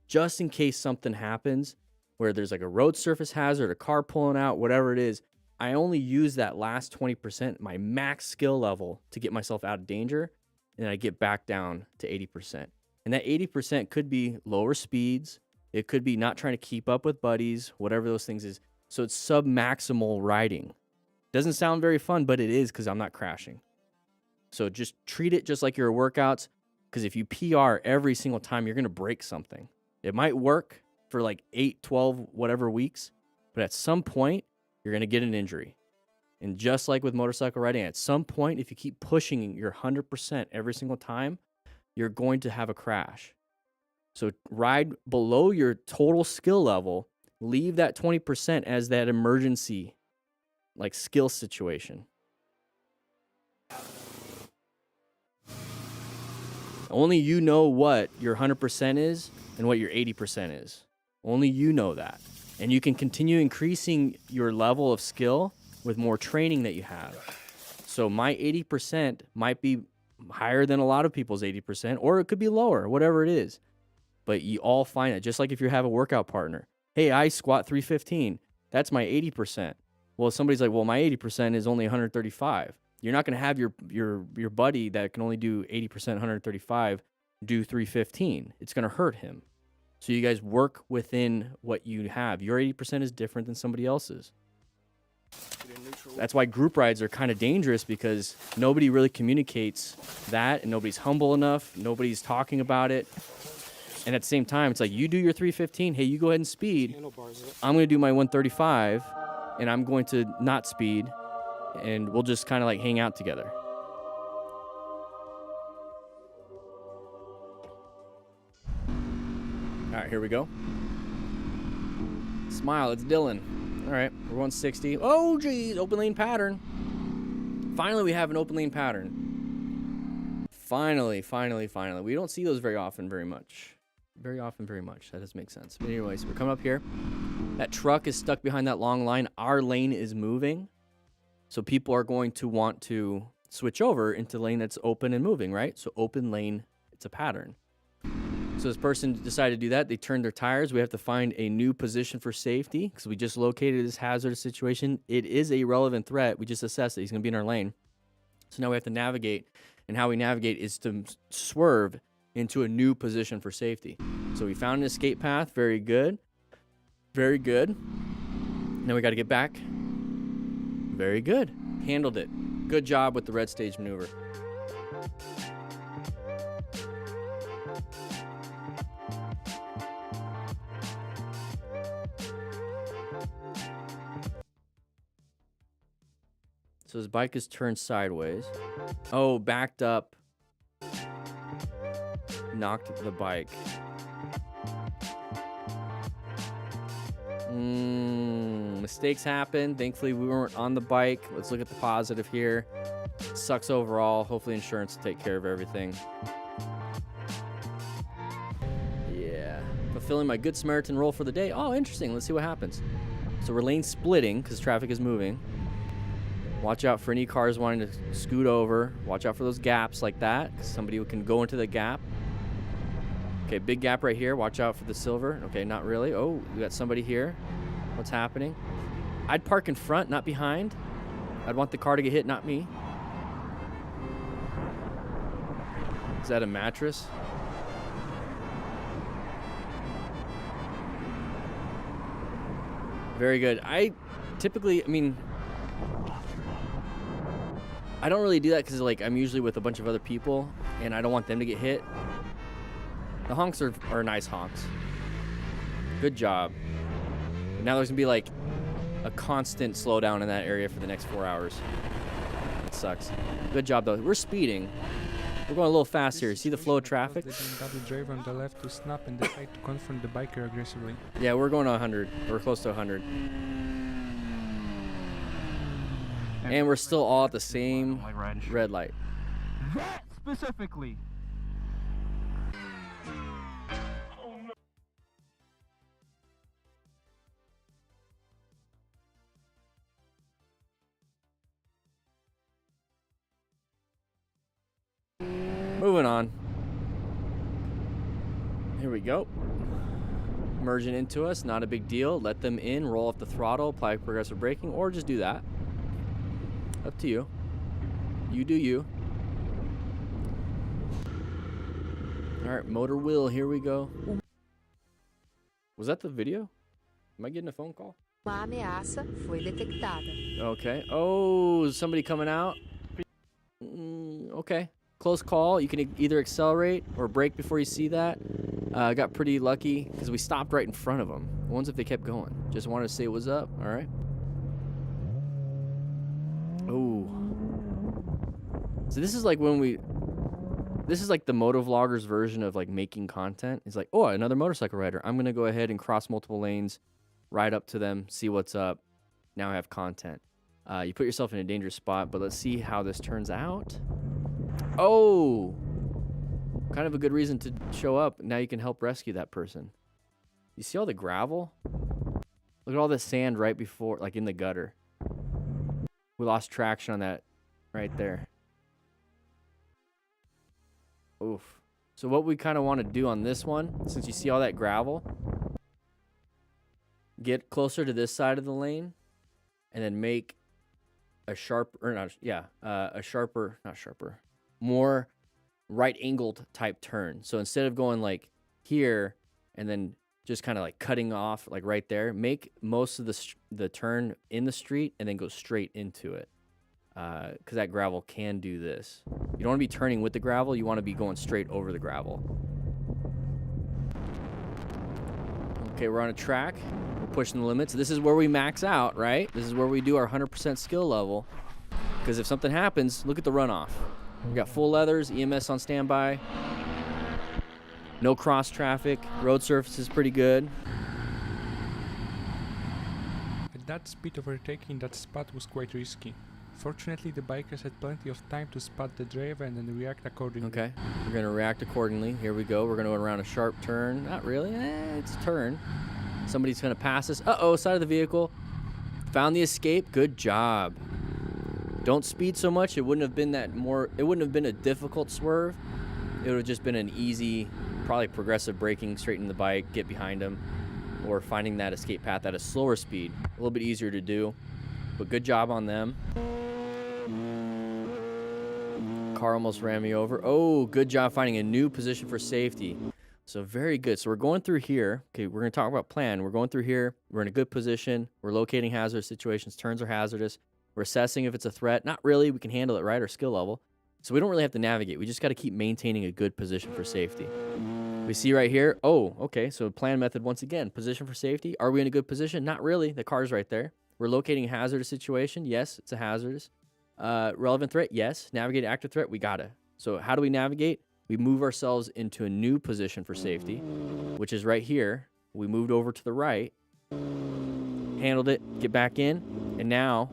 Speaker 1: just in case something happens where there's like a road surface hazard, a car pulling out, whatever it is. I only use that last 20%, my max skill level, to get myself out of danger, and I get back down to 80%. And that 80% could be lower speeds. It could be not trying to keep up with buddies, whatever those things is. So it's sub-maximal riding. Doesn't sound very fun, but it is, because I'm not crashing. So just treat it just like your workouts, because if you PR every single time, you're going to break something. It might work for like 8, 12, whatever weeks, but at some point, you're going to get an injury. And just like with motorcycle riding, at some point, if you keep pushing your 100% every single time, you're going to have a crash. So ride below your total skill level, leave that 20% as that emergency, like skill situation. Only you know what your 100% is and what your 80% is. Only you know that. And you can continue increasing your level of skill with more training that you have. So my 80% might be higher than a lot of people's 80%, or it could be lower, whatever it is. But you all find it. Just like if you have a workout partner. Hey, I squat 315. That's my 80%. Well, somebody's like, well, my 80% is only 135. You're not going to have your buddy that can only do 80%, 135, do 315. It's going to hurt him. So you guys work within what you have. Your 80% is different than somebody else's. That's why group rides are kind of dangerous, because nobody really communicates that, and nobody's humble enough. Nobody's talking about it. And at the same time, it's like, you do your 315. Hey, you go ahead and speed. I'm going to do my 135, and I'm going to not speed, and we'll just kind of like hang out together. All right, here we go. Smile, it's Dylan. All right, we're 160. Oh, geez, open lane pattern. Finally, we have an open lane pattern. Finally. We don't see those very often, very much. That doesn't make sense. But anyways, we're coming up here. That truck is stuck behind that long line. Our lane is moving. So people are going to want to switch over into the lane that's open and moving, right? So open lane, it's a pattern. So this person decided to do that. They turned their tires. We have to find a new position for safety because we just located this hazardous situation. It is a relevant threat. We just assessed it. He's going to be in our lane. So now we have to navigate. And how we navigate is to swerve into a new position for safety. So we found an escape path. Very good. Very good. Now we got to get back. Very good. Handled it. Good job with the red stage maneuver. So his bike is turned sideways. Oh, backed up. Knocked the bike. Mistakes happen. Thankfully, we weren't on the bike. Let's look at the positive here. Sucks overall. Hopefully, insurance will take care of everything. Yeah. Fulfilling my Good Samaritan role for the day. Oh, interesting. Let's see what happens. So we're lane splitting because traffic is moving. Watch out for any cars wanting to scoot over. Watch out for those gaps like that, because somebody can go into the gap. Okay, big gap right here. Watch out for the silver. Okay, not really. Oh, we got somebody here. What's happening? I'd park in front, not behind. I'd want the car to get hit, not me. Is that a mattress? Very good. I don't really do that because like I'm usually with a bunch of other people and I don't want them to get hit. The honks are nice honks. Good job. Now there's gonna be like a constant slowdown in that area for the next 4 hours. It sucks. Good job though. We're speeding. We're going a little fast here. See the flow of traffic?
Speaker 3: The BMW driver on the left to snap and decide to confront the biker aggressively.
Speaker 1: Yeah, we're going to 100. We're close to 100. And we're still all at the same red light.
Speaker 5: That specifically.
Speaker 1: Moving on. Here we go. Merging into us, not a big deal. Let them in, roll off the throttle, apply progressive braking, or just do that. Up to you. You do you. Alright, motor wheel, here we go. Was that the video? Am I getting a phone call?
Speaker 13: Uma ameaça foi detectada.
Speaker 1: Okay. Oh, somebody coming out? Okay. Close call. You can either accelerate or brake before you see that. Got pretty lucky because we stopped right in front of them. The ones if they kept going. Just wanted to say what's up. All right. Oh. So this is like this is like the motovlogger's version of like making content. It's like, oh, another motorcycle rider. I'm going to go ahead and cross multiple lanes, ride up to them, see what's up. Now I have content. You put yourself in a dangerous spot, but let's see how this turns out. Oh, kind of a good reason to show up. Now you can help rescue that person. You see all the gravel? Look at all the sand right before, like in the gutter. We lost traction on that right there. Oof. So what we kind of want to do on this one, since you see all that gravel, get closer to this side of the lane and then make a more right-angled type turn. So instead of going like here and then just kind of like cutting off like right there. Make most of the turn in the street and then go straight into it. Because that gravel can do this. You don't want to be turning with the gravel. You want to be going straight over the gravel. Okay, we're on a track. We're pushing the limits. This is where we max out, right? This is where we do our 100% skill level. Because if something happens, look at the runoff. We got full leathers, EMS on standby. No cross traffic. Road surface is pretty good.
Speaker 3: At that speed, overtaking that spot was quite risky. Fortunately, the bikers had plenty of time to spot the driver and then react accordingly.
Speaker 1: Okay, we're going to react accordingly. Here we go. We're going to go around a sharp turn. Not really. It's a turn. Somebody's going to pass us. Uh-oh, side of the vehicle. Found the escape. Good job. Don't speed so much. It wouldn't have been it wouldn't have been a difficult swerve. It would have just been an easy, probably progressive braking, straighten the bike, get behind them, or finding that escape path at a slower speed. A little bit easier to do, but good job on them. Car almost ran me over. Oh, good job finding a new position for safety. So very good. So we're going through here. Okay, we're going to talk about plan. We're going through here. We're in a good position. We're locating hazardous situations. Turns are hazardous. We're assessing if it's a threat. Not really. We can handle it, right? Our skill level. So we don't really have to navigate. We just got to keep maintaining a good position for safety. We see right here. Oh, okay. So plan method once again. Position for safety. Are we in a good position? Not really. The car's right there. We're locating a hazardous situation. Yes, it's a hazardous. Relevant threat. Yes. Navigate active threat. We got to. So how do we navigate? We move ourselves into a new position for safety, which is right here. We moved over to the right. Handled it. Get back in. And now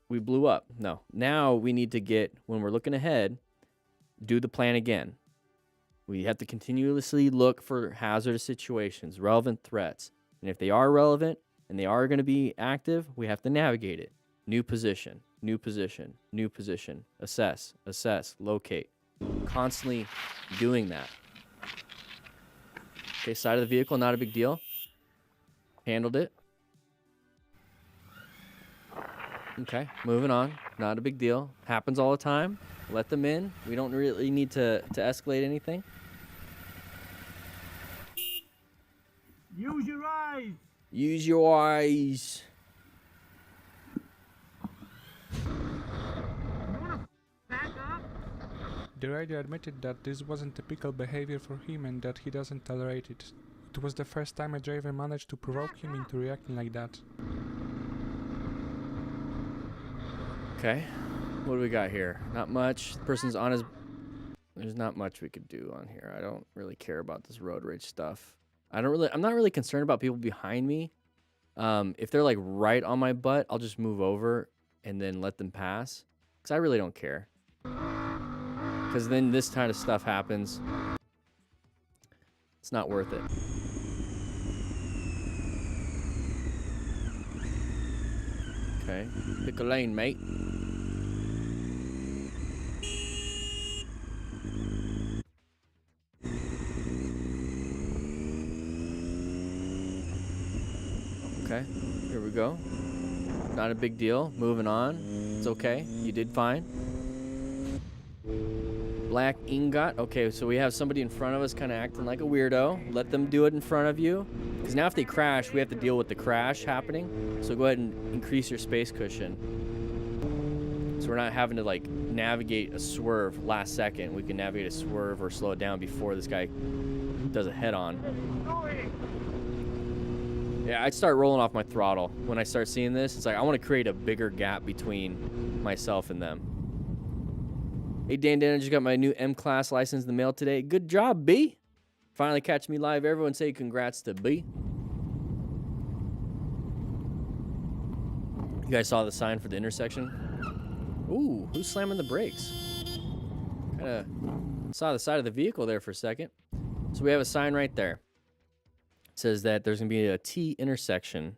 Speaker 1: we blew up. No. Now we need to get, when we're looking ahead, do the plan again. We have to continuously look for hazardous situations, relevant threats. And if they are relevant and they are going to be active, we have to navigate it. New position, new position, new position. Assess, locate. Constantly doing that. Okay, side of the vehicle, not a big deal. Handled it. Okay, moving on. Not a big deal. Happens all the time. Let them in. We don't really need to escalate anything.
Speaker 4: Use your eyes.
Speaker 1: Use your eyes.
Speaker 3: The rider admitted that this wasn't typical behavior for him and that he doesn't tolerate it. It was the first time a driver managed to provoke him into reacting like that.
Speaker 1: Okay, what do we got here? Not much. The person's on his... There's not much we could do on here. I don't really care about this road rage stuff. I'm not really concerned about people behind me. If they're like right on my butt, I'll just move over and then let them pass. Because I really don't care. Because then this kind of stuff happens. It's not worth it. Okay, pick a lane, mate. Okay, here we go. Not a big deal. Moving on. It's okay. You did fine. Black ingot. Okay, so we have somebody in front of us kind of acting like a weirdo. Let them do it in front of you. Because now if they crash, we have to deal with the crash happening. So go ahead and increase your space cushion. So we're not having to like navigate a swerve last second. We can navigate a swerve or slow it down before this guy does a head-on. Yeah, I'd start rolling off my throttle. When I start seeing this, it's like I want to create a bigger gap between myself and them. Hey, Dan, I just got my new M-Class license in the mail today. Good job, B. Finally catch me live. Everyone say congrats to B. You guys saw the sign for the intersection? Ooh, who's slamming the brakes? Kind of saw the side of the vehicle there for a second. So we have a sign right there. It says that there's going to be a T intersection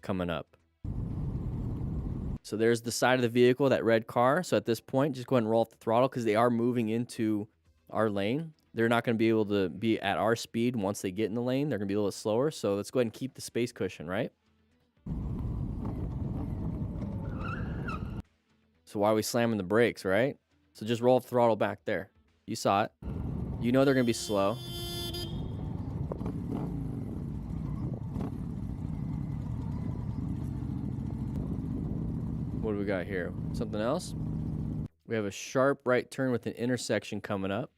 Speaker 1: coming up. So there's the side of the vehicle, that red car. So at this point, just go ahead and roll off the throttle because they are moving into our lane. They're not going to be able to be at our speed once they get in the lane. They're going to be a little slower. So let's go ahead and keep the space cushion, right? So why are we slamming the brakes, right? So just roll off the throttle back there. You saw it. You know they're going to be slow. we got here? Something else? We have a sharp right turn with an intersection coming up.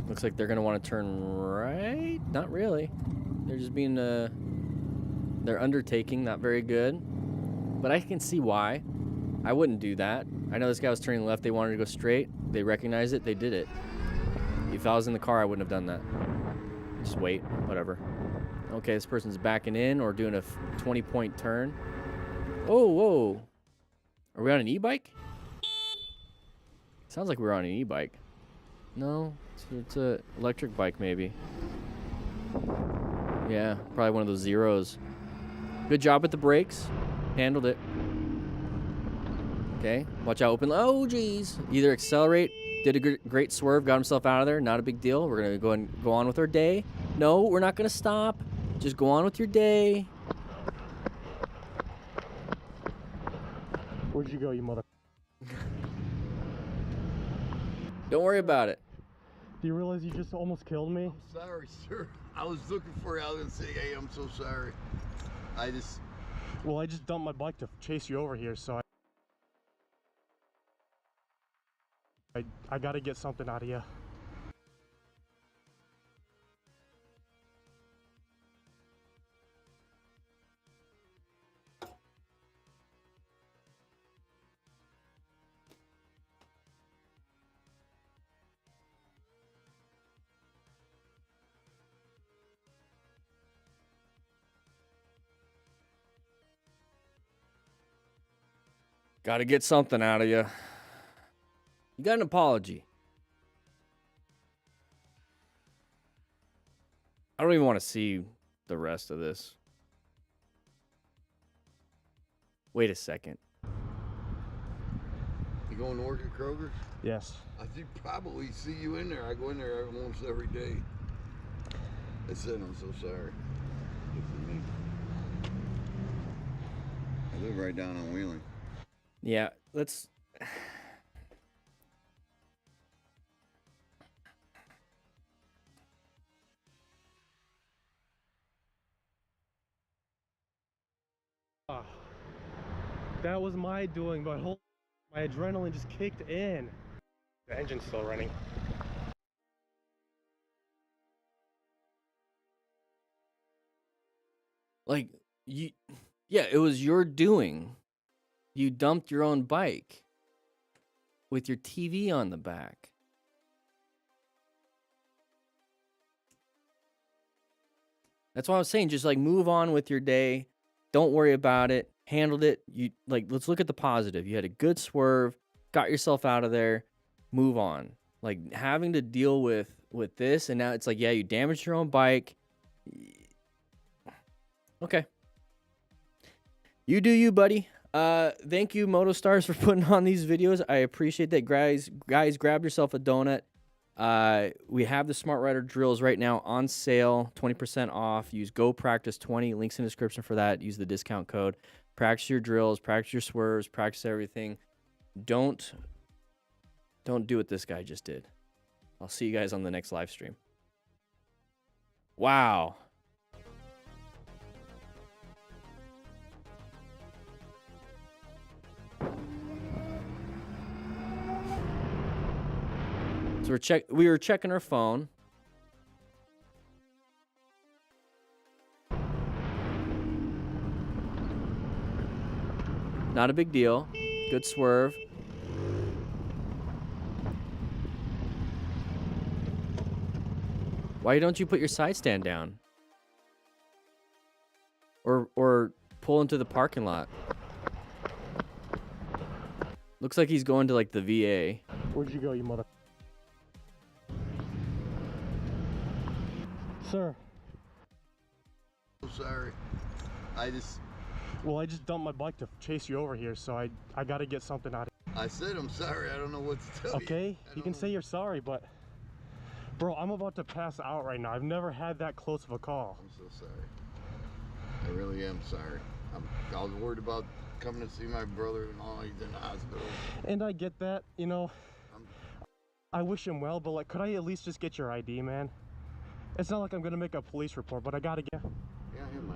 Speaker 1: Looks like they're going to want to turn right. Not really. They're just being, their undertaking, not very good. But I can see why. I wouldn't do that. I know this guy was turning left. They wanted to go straight. They recognized it. They did it. If I was in the car, I wouldn't have done that. Just wait. Whatever. Okay, this person's backing in or doing a 20-point turn. Oh, whoa. Are we on an e-bike? Sounds like we're on an e-bike. No, it's a electric bike maybe. Yeah, probably one of those zeros. Good job with the brakes. Handled it. Okay, watch out, open. Oh, geez. Either accelerate, did a great swerve, got himself out of there. Not a big deal. We're going to go on with our day. No, we're not going to stop. Just go on with your day.
Speaker 5: Where'd you go, you mother?
Speaker 1: Don't worry about it.
Speaker 5: Do you realize you just almost killed me?
Speaker 14: I'm sorry, sir. I was looking for you. I was going to say, hey, I'm so sorry.
Speaker 5: Well, I just dumped my bike to chase you over here, so I got to get something out of you.
Speaker 1: Got to get something out of you. You got an apology. I don't even want to see the rest of this. Wait a second.
Speaker 14: You going to work at Kroger's?
Speaker 5: Yes.
Speaker 14: I think probably see you in there. I go in there almost every day. I said, I'm so sorry. Good for me. I live right down on Wheeling.
Speaker 1: Yeah, let's...
Speaker 5: That was my doing, but my adrenaline just kicked in. The engine's still running.
Speaker 1: Like, yeah, it was your doing. You dumped your own bike with your TV on the back. That's what I was saying. Just like move on with your day. Don't worry about it. Handled it. Let's look at the positive. You had a good swerve, got yourself out of there, move on. Like having to deal with this, and now it's like, yeah, you damaged your own bike. Okay. You do you, buddy. Thank you, Motostars, for putting on these videos. I appreciate that, guys. Guys, grab yourself a donut. We have the Smart Rider drills right now on sale, 20% off. Use GoPractice20. Links in the description for that. Use the discount code. Practice your drills, practice your swerves, practice everything. Don't do what this guy just did. I'll see you guys on the next live stream. Wow. So we were checking our phone. Not a big deal. Good swerve. Why don't you put your side stand down? Or pull into the parking lot. Looks like he's going to like the VA.
Speaker 5: Where'd you go, you mother? Sir.
Speaker 14: So sorry.
Speaker 5: Well, I just dumped my bike to chase you over here, so I got to get something out of you.
Speaker 14: I said I'm sorry. I don't know what to tell you.
Speaker 5: Okay, you can say you're sorry, but... Bro, I'm about to pass out right now. I've never had that close of a call.
Speaker 14: I'm so sorry. I really am sorry. I was worried about coming to see my brother and all. He's in the hospital.
Speaker 5: And I get that, you know. I wish him well, but like, could I at least just get your ID, man? It's not like I'm gonna make a police report, but I gotta get...
Speaker 14: Yeah, here, my...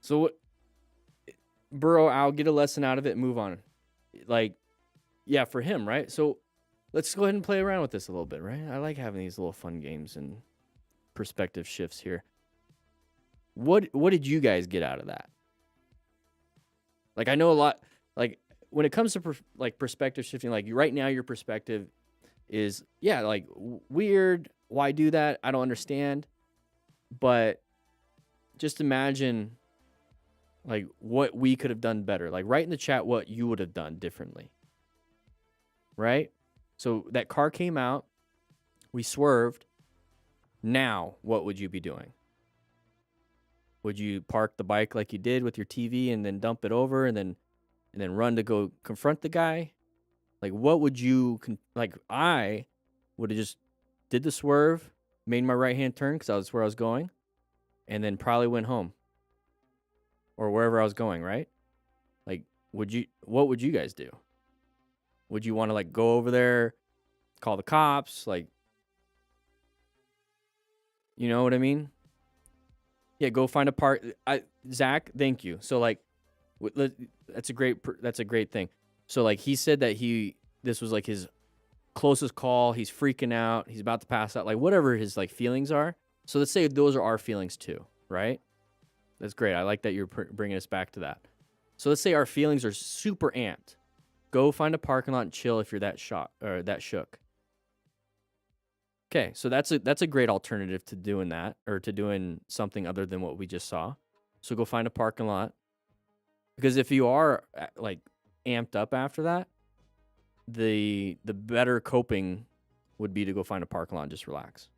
Speaker 1: So, Burrow, I'll get a lesson out of it and move on. Like, yeah, for him, right? So let's go ahead and play around with this a little bit, right? I like having these little fun games and perspective shifts here. What did you guys get out of that? Like, I know a lot, like, when it comes to like perspective shifting, like right now your perspective is, yeah, like weird. Why do that? I don't understand. But just imagine like what we could have done better. Like write in the chat what you would have done differently. Right? So that car came out. We swerved. Now, what would you be doing? Would you park the bike like you did with your TV and then dump it over and then run to go confront the guy? Like, what would you, like, I would have just did the swerve, made my right-hand turn because that's where I was going, and then probably went home or wherever I was going, right? Like, what would you guys do? Would you want to, like, go over there, call the cops? Like, you know what I mean? Yeah, go find a park. Zach, thank you. So, like, that's a great thing. So, like, he said that this was like his closest call. He's freaking out. He's about to pass out. Like, whatever his like feelings are. So let's say those are our feelings too, right? That's great. I like that you're bringing us back to that. So let's say our feelings are super amped. Go find a parking lot and chill if you're that shook. Okay, so that's a great alternative to doing that, or to doing something other than what we just saw. So go find a parking lot. Because if you are like amped up after that, the better coping would be to go find a parking lot and just relax.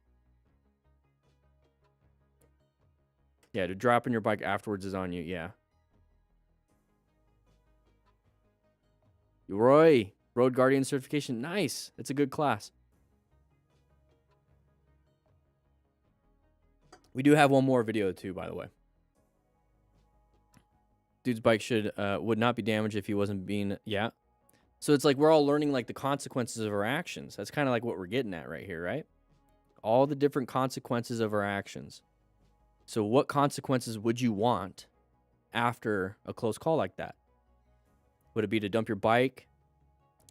Speaker 1: Yeah, to dropping your bike afterwards is on you. Yeah. Roy, Road Guardian certification. Nice. That's a good class. We do have one more video too, by the way. Dude's bike would not be damaged if he wasn't being, yeah. So it's like we're all learning like the consequences of our actions. That's kind of like what we're getting at right here, right? All the different consequences of our actions. So what consequences would you want after a close call like that? Would it be to dump your bike?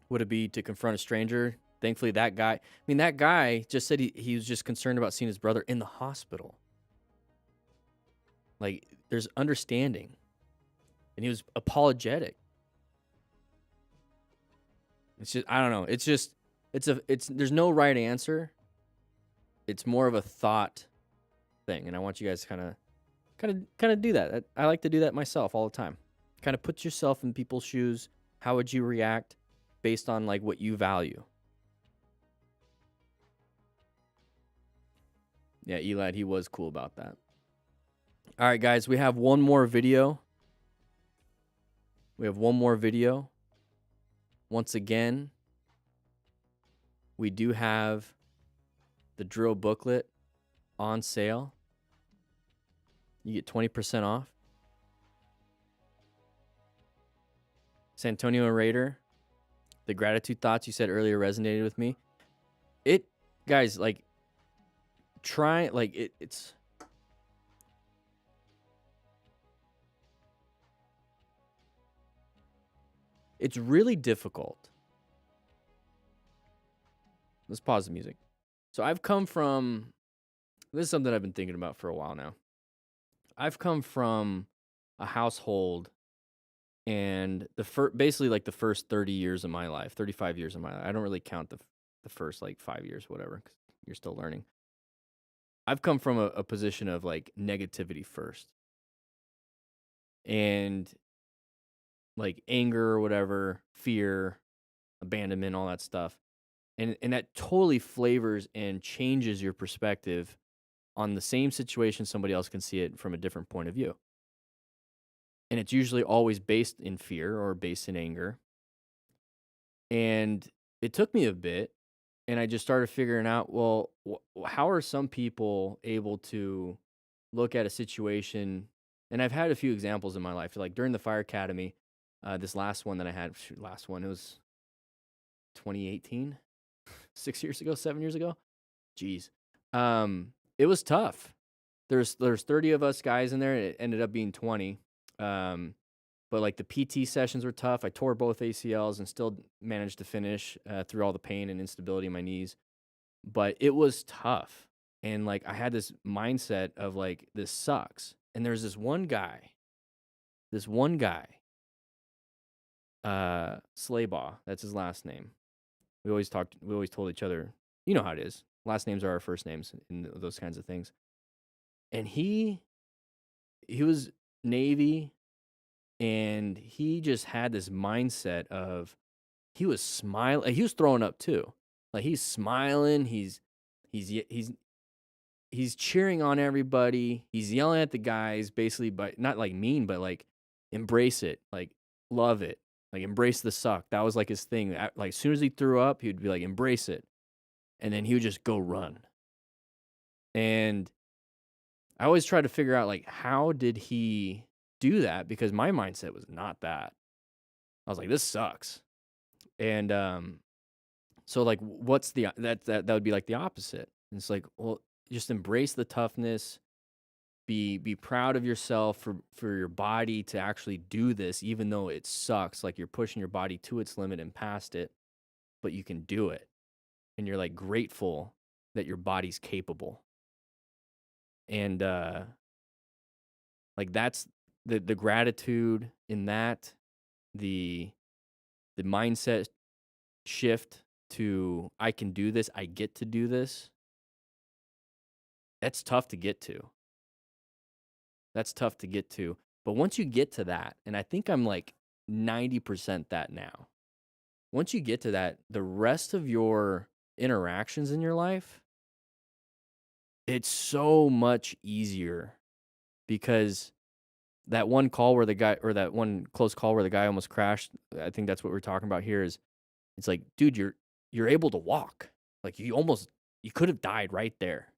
Speaker 1: Would it be to confront a stranger? Thankfully, that guy just said he was just concerned about seeing his brother in the hospital. Like, there's understanding. And he was apologetic. It's just, I don't know. It's just, there's no right answer. It's more of a thought thing. And I want you guys to kind of do that. I like to do that myself all the time. Kind of put yourself in people's shoes. How would you react based on like what you value? Yeah, Elad, he was cool about that. All right, guys, we have one more video. Once again, we do have the drill booklet on sale. You get 20% off. San Antonio Raider, the gratitude thoughts you said earlier resonated with me. Guys, like, try, like, it's... It's really difficult. Let's pause the music. So I've come from... This is something I've been thinking about for a while now. I've come from a household, and basically like the first 30 years of my life, 35 years of my life. I don't really count the first like 5 years, whatever, 'cause you're still learning. I've come from a position of like negativity first. And like anger or whatever, fear, abandonment, all that stuff. And that totally flavors and changes your perspective on the same situation. Somebody else can see it from a different point of view. And it's usually always based in fear or based in anger. And it took me a bit, and I just started figuring out, well, how are some people able to look at a situation? And I've had a few examples in my life, like during the Fire Academy, this last one that I had, it was 2018, 6 years ago, 7 years ago. Jeez. It was tough. There's 30 of us guys in there, and it ended up being 20. But like the PT sessions were tough. I tore both ACLs and still managed to finish through all the pain and instability in my knees. But it was tough. And like I had this mindset of like, this sucks. And there's this one guy, Slaybaugh, that's his last name. We always told each other, you know how it is. Last names are our first names and those kinds of things. And he was Navy, and he just had this mindset of, he was smiling, he was throwing up too. Like he's smiling, he's cheering on everybody, he's yelling at the guys, basically, but not like mean, but like embrace it, like love it, like embrace the suck. That was like his thing. Like as soon as he threw up, he would be like, embrace it, and then he would just go run. And I always try to figure out like, how did he do that? Because my mindset was not that. I was like, this sucks. And so like, what's that would be like the opposite. And it's like, well, just embrace the toughness. Be proud of yourself for your body to actually do this, even though it sucks. Like you're pushing your body to its limit and past it, but you can do it. And you're like grateful that your body's capable. And like that's the gratitude in that, the mindset shift to, I can do this, I get to do this. That's tough to get to. But once you get to that, and I think I'm like 90% that now. Once you get to that, the rest of your interactions in your life, it's so much easier, because that one call where the guy, or that one close call where the guy almost crashed, I think that's what we're talking about here, is it's like, dude, you're able to walk. Like you could have died right there.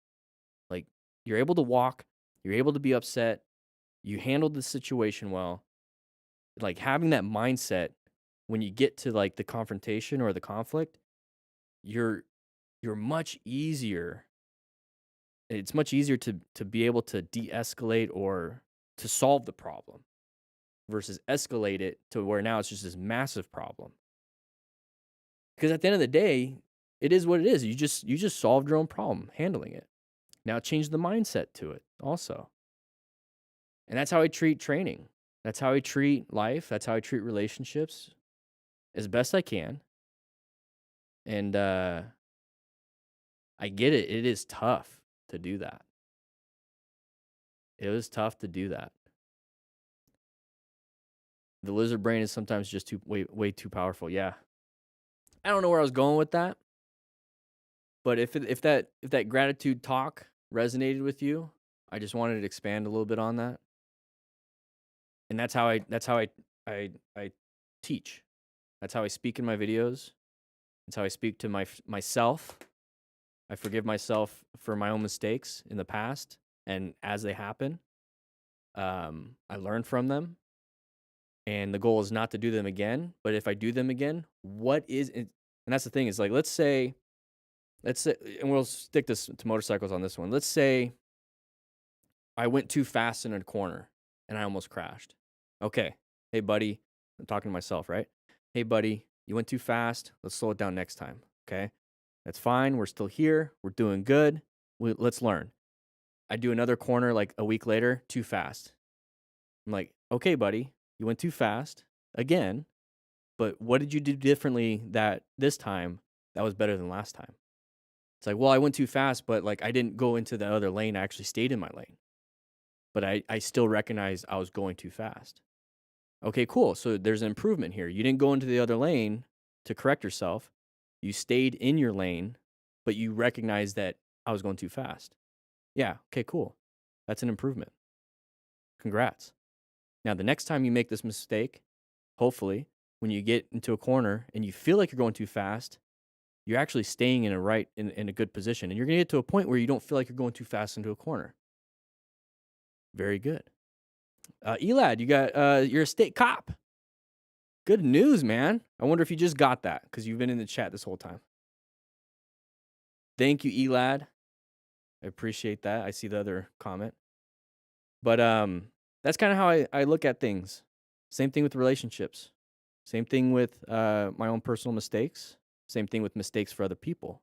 Speaker 1: Like you're able to walk, you're able to be upset, you handled the situation well. Like having that mindset when you get to like the confrontation or the conflict, you're much easier. It's much easier to be able to de-escalate or to solve the problem versus escalate it to where now it's just this massive problem. Because at the end of the day, it is what it is. You just solved your own problem handling it. Now change the mindset to it also. And that's how I treat training. That's how I treat life. That's how I treat relationships as best I can. And I get it. It is tough to do that. It was tough to do that. The lizard brain is sometimes just way too powerful. Yeah. I don't know where I was going with that. But if that gratitude talk resonated with you, I just wanted to expand a little bit on that. And that's how I teach. That's how I speak in my videos. That's how I speak to myself. I forgive myself for my own mistakes in the past, and as they happen, I learn from them. And the goal is not to do them again. But if I do them again, what is it? And that's the thing, is like, let's say, and we'll stick this to motorcycles on this one. Let's say I went too fast in a corner and I almost crashed. Okay. Hey, buddy. I'm talking to myself, right? Hey, buddy, you went too fast. Let's slow it down next time. Okay. That's fine. We're still here. We're doing good. Let's learn. I do another corner like a week later, too fast. I'm like, okay, buddy, you went too fast again, but what did you do differently this time that was better than last time? It's like, well, I went too fast, but like I didn't go into the other lane. I actually stayed in my lane. But I still recognize I was going too fast. Okay, cool. So there's an improvement here. You didn't go into the other lane to correct yourself. You stayed in your lane, but you recognize that I was going too fast. Yeah, okay, cool. That's an improvement. Congrats. Now, the next time you make this mistake, hopefully, when you get into a corner and you feel like you're going too fast, you're actually staying in a good position. And you're going to get to a point where you don't feel like you're going too fast into a corner. Very good. Elad, you're a state cop. Good news, man. I wonder if you just got that because you've been in the chat this whole time. Thank you, Elad. I appreciate that. I see the other comment. But that's kind of how I look at things. Same thing with relationships. Same thing with my own personal mistakes. Same thing with mistakes for other people.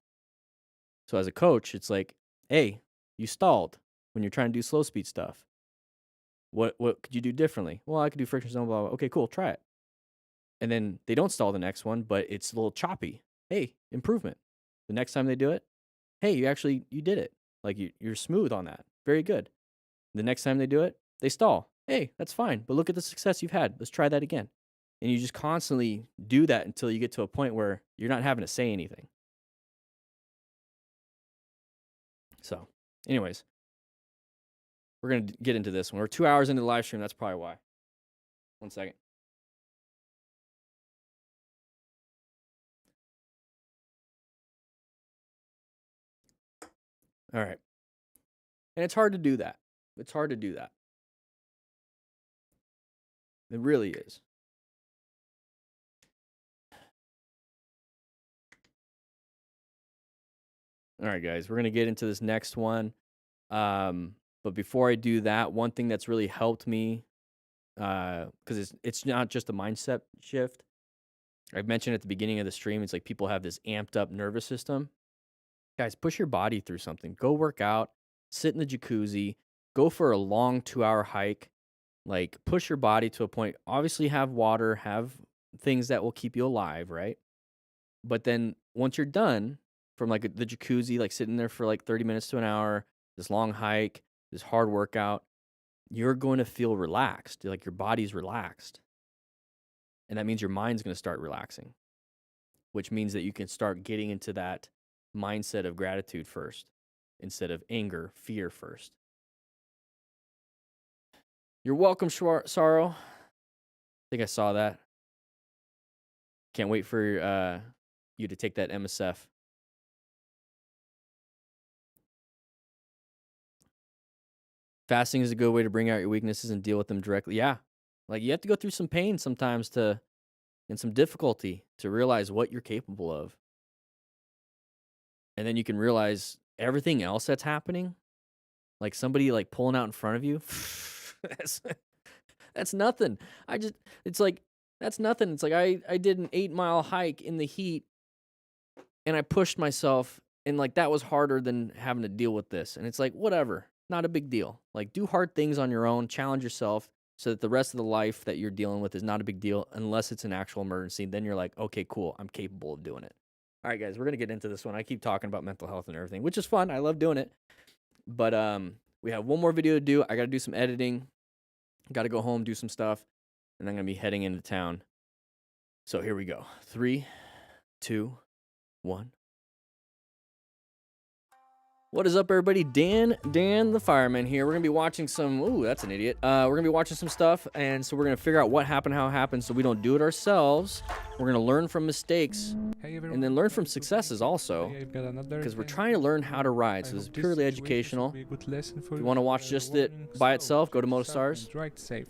Speaker 1: So as a coach, it's like, hey, you stalled when you're trying to do slow speed stuff. What could you do differently? Well, I could do friction zone, blah, blah. Okay, cool, try it. And then they don't stall the next one, but it's a little choppy. Hey, improvement. The next time they do it, hey, you did it. Like you're smooth on that. Very good. The next time they do it, they stall. Hey, that's fine. But look at the success you've had. Let's try that again. And you just constantly do that until you get to a point where you're not having to say anything. So, anyways, we're going to get into this one. We're 2 hours into the live stream. That's probably why. 1 second. All right. And it's hard to do that. It's hard to do that. It really is. All right, guys, we're going to get into this next one. But before I do that, one thing that's really helped me, because it's not just a mindset shift. I mentioned at the beginning of the stream, it's like people have this amped up nervous system. Guys, push your body through something. Go work out, sit in the jacuzzi, go for a long 2-hour hike. Like, push your body to a point. Obviously, have water, have things that will keep you alive, right? But then once you're done from like the jacuzzi, like sitting there for like 30 minutes to an hour, this long hike, this hard workout, you're going to feel relaxed. Like your body's relaxed. And that means your mind's going to start relaxing, which means that you can start getting into that mindset of gratitude first instead of anger, fear first. You're welcome, Sorrow. I think I saw that. Can't wait for you to take that MSF. Fasting is a good way to bring out your weaknesses and deal with them directly. Yeah. Like you have to go through some pain sometimes and some difficulty to realize what you're capable of. And then you can realize everything else that's happening, like somebody like pulling out in front of you. That's nothing. That's nothing. It's like I did an 8-mile hike in the heat and I pushed myself and like that was harder than having to deal with this. And it's like, whatever, not a big deal. Like do hard things on your own, challenge yourself so that the rest of the life that you're dealing with is not a big deal unless it's an actual emergency. Then you're like, okay, cool. I'm capable of doing it. All right, guys, we're going to get into this one. I keep talking about mental health and everything, which is fun. I love doing it. But we have one more video to do. I got to do some editing. Got to go home, do some stuff, and I'm going to be heading into town. So here we go. 3, 2, 1. What is up, everybody? Dan the Fireman here. We're going to be watching some... Ooh, that's an idiot. We're going to be watching some stuff, and so we're going to figure out what happened, how it happened, so we don't do it ourselves. We're going to learn from mistakes, and then learn from successes also, because we're trying to learn how to ride, so this is purely educational. If you want to watch just it by itself, go to Motostars.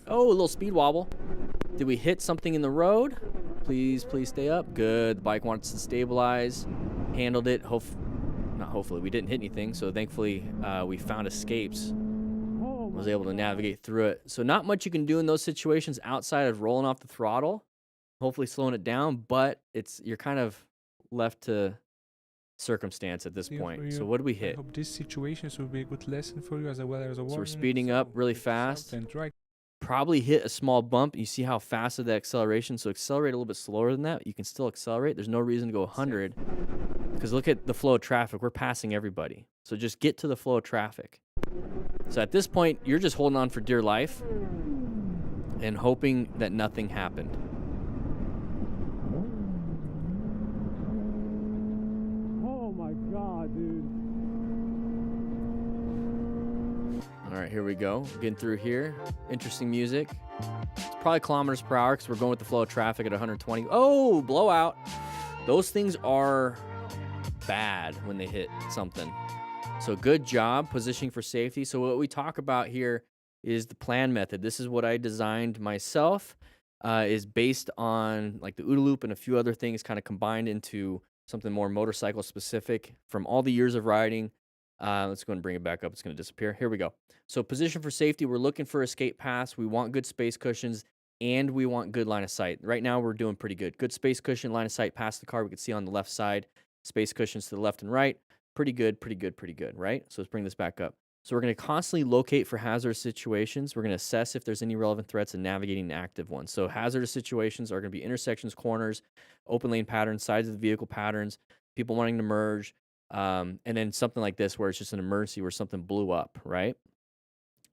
Speaker 1: Oh, a little speed wobble. Did we hit something in the road? Please stay up. Good. The bike wants to stabilize. Handled it. Hopefully we didn't hit anything, so thankfully we found escapes. Was able to navigate through it. So not much you can do in those situations outside of rolling off the throttle, hopefully slowing it down, but you're kind of left to circumstance at this point. So what did we hit?
Speaker 3: I hope these situations will be a good lesson for you as well as a warning.
Speaker 1: So we're speeding up really fast. Probably hit a small bump. You see how fast is the acceleration, so accelerate a little bit slower than that. You can still accelerate. There's no reason to go 100 because look at the flow of traffic. We're passing everybody. So just get to the flow of traffic. So at this point, you're just holding on for dear life and hoping that nothing happened.
Speaker 4: Oh my God, dude.
Speaker 1: All right, here we go. Getting through here. Interesting music. It's probably kilometers per hour because we're going with the flow of traffic at 120. Oh, blowout. Those things are bad when they hit something. So good job positioning for safety. So what we talk about here is the plan method. This is what I designed myself. Is based on like the OODA loop and a few other things kind of combined into something more motorcycle specific from all the years of riding. Let's go and bring it back up. It's going to disappear. Here we go. So position for safety, we're looking for escape paths. We want good space cushions, and we want good line of sight. Right now, we're doing pretty good. Good space cushion, line of sight past the car. We can see on the left side, space cushions to the left and right. Pretty good, pretty good, pretty good, right? So let's bring this back up. So we're going to constantly locate for hazardous situations. We're going to assess if there's any relevant threats and navigating the active ones. So hazardous situations are going to be intersections, corners, open lane patterns, sides of the vehicle patterns, people wanting to merge, and then something like this where it's just an emergency where something blew up, right?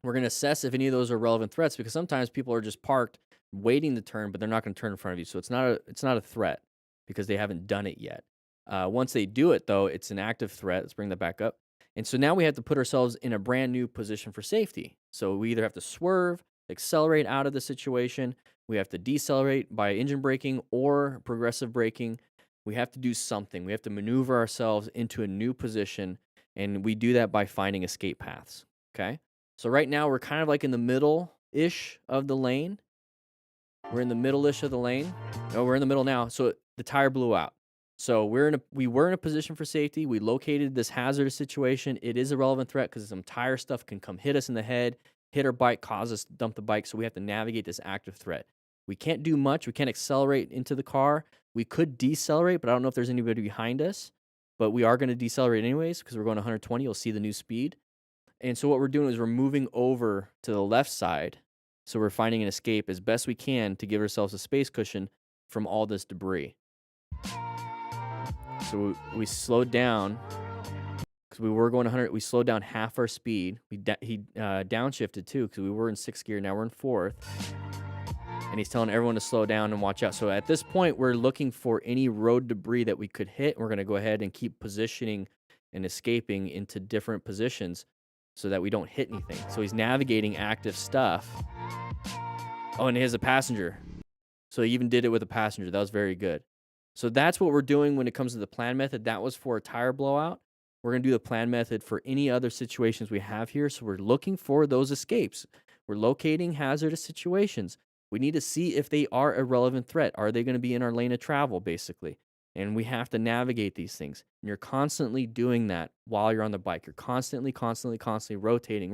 Speaker 1: We're going to assess if any of those are relevant threats because sometimes people are just parked waiting to turn, but they're not going to turn in front of you. So it's not a threat because they haven't done it yet. Once they do it, though, it's an active threat. Let's bring that back up. And so now we have to put ourselves in a brand new position for safety. So we either have to swerve, accelerate out of the situation, we have to decelerate by engine braking or progressive braking. We have to do something. We have to maneuver ourselves into a new position, and we do that by finding escape paths, okay? So right now we're kind of like in the middle-ish of the lane. We're in the middle-ish of the lane. No, we're in the middle now. So the tire blew out. So we were in a position for safety. We located this hazardous situation. It is a relevant threat because some tire stuff can come hit us in the head, hit our bike, cause us to dump the bike. So we have to navigate this active threat. We can't do much. We can't accelerate into the car. We could decelerate, but I don't know if there's anybody behind us. But we are going to decelerate anyways because we're going 120. You'll see the new speed. And so what we're doing is we're moving over to the left side. So we're finding an escape as best we can to give ourselves a space cushion from all this debris. So we slowed down because we were going 100. We slowed down half our speed. He downshifted too because we were in 6th gear. Now we're in 4th. And he's telling everyone to slow down and watch out. So at this point, we're looking for any road debris that we could hit. We're going to go ahead and keep positioning and escaping into different positions so that we don't hit anything. So he's navigating active stuff. Oh, and he has a passenger. So he even did it with a passenger. That was very good. So that's what we're doing when it comes to the plan method. That was for a tire blowout. We're going to do the plan method for any other situations we have here. So we're looking for those escapes. We're locating hazardous situations. We need to see if they are a relevant threat. Are they going to be in our lane of travel, basically? And we have to navigate these things. And you're constantly doing that while you're on the bike. You're constantly rotating.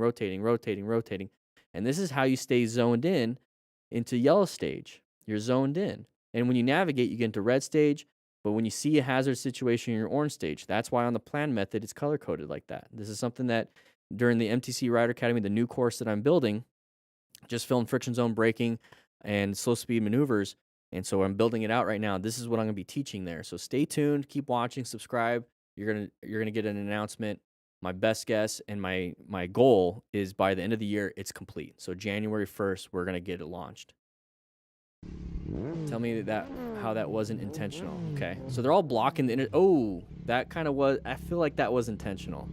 Speaker 1: And this is how you stay zoned in into yellow stage. You're zoned in. And when you navigate, you get into red stage. But when you see a hazard situation, you're orange stage. That's why on the plan method, it's color-coded like that. This is something that during the MTC Rider Academy, the new course that I'm building, just filmed friction zone braking and slow speed maneuvers. And so I'm building it out right now. This is what I'm going to be teaching there. So stay tuned, keep watching, subscribe. You're going to get an announcement. My best guess and my goal is by the end of the year, it's complete. So January 1st, we're going to get it launched. Tell me how that wasn't intentional. Okay. So they're all blocking the oh, that kind of was. I feel like that was intentional.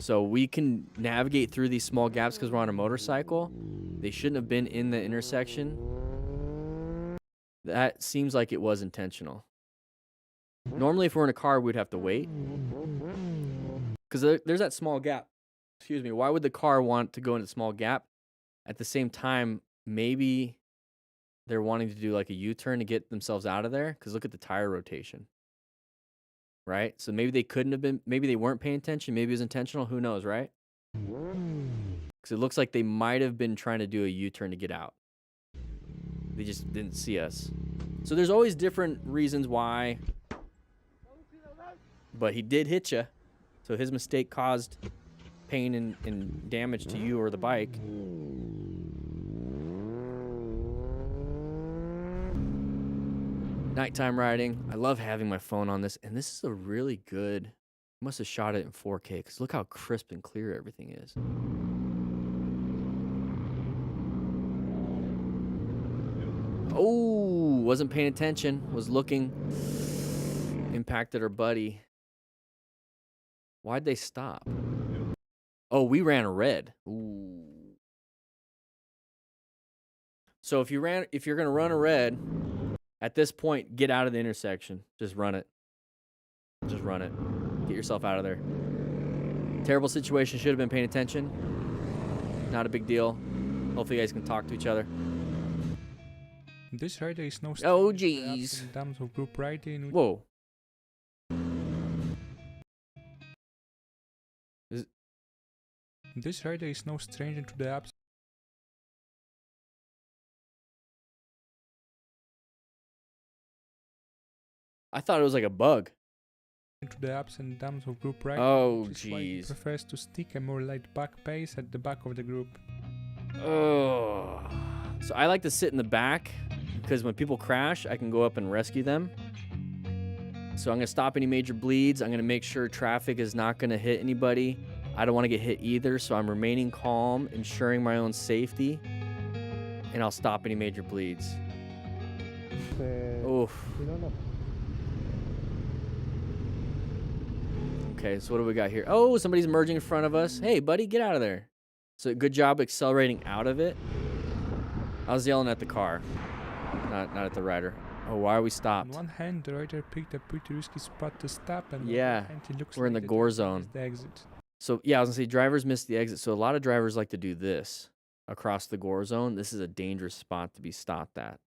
Speaker 1: So we can navigate through these small gaps because we're on a motorcycle. They shouldn't have been in the intersection. That seems like it was intentional. Normally, if we're in a car, we'd have to wait. Because there's that small gap. Excuse me. Why would the car want to go into a small gap? At the same time, maybe they're wanting to do like a U-turn to get themselves out of there. Because look at the tire rotation. Right? So maybe they couldn't have been, maybe they weren't paying attention. Maybe it was intentional. Who knows, right? Because it looks like they might have been trying to do a U-turn to get out. They just didn't see us. So there's always different reasons why. But he did hit you. So his mistake caused pain and damage to you or the bike. Nighttime riding. I love having my phone on this. And this is a really good... I must have shot it in 4K because look how crisp and clear everything is. Oh, wasn't paying attention. Was looking. Impacted our buddy. Why'd they stop? Oh, we ran a red. Ooh. So if you're gonna run a red, at this point, get out of the intersection. Just run it. Just run it. Get yourself out of there. Terrible situation. Should have been paying attention. Not a big deal. Hopefully you guys can talk to each other.
Speaker 3: This rider is no
Speaker 1: Oh,
Speaker 3: stranger to the
Speaker 1: jeez.
Speaker 3: ups and downs of group riding.
Speaker 1: Whoa.
Speaker 3: This rider is no stranger to the ups.
Speaker 1: I thought it was like a bug.
Speaker 3: To the ups and downs of group riding.
Speaker 1: Oh,
Speaker 3: which is why he
Speaker 1: jeez.
Speaker 3: prefers to stick a more laid back pace at the back of the group.
Speaker 1: Oh. So I like to sit in the back because when people crash, I can go up and rescue them. So I'm going to stop any major bleeds. I'm going to make sure traffic is not going to hit anybody. I don't want to get hit either, so I'm remaining calm, ensuring my own safety, and I'll stop any major bleeds. Oof. Okay, so what do we got here? Oh, somebody's merging in front of us. Hey, buddy, get out of there. So good job accelerating out of it. I was yelling at the car, not at the rider. Oh, why are we stopped?
Speaker 3: On one hand, the rider picked a pretty risky spot to stop, and
Speaker 1: Yeah,
Speaker 3: on the other hand, he looks
Speaker 1: we're in
Speaker 3: like
Speaker 1: the
Speaker 3: the
Speaker 1: gore
Speaker 3: driver
Speaker 1: zone.
Speaker 3: missed the exit.
Speaker 1: So yeah, I was gonna say drivers miss the exit. So a lot of drivers like to do this across the gore zone. This is a dangerous spot to be stopped at.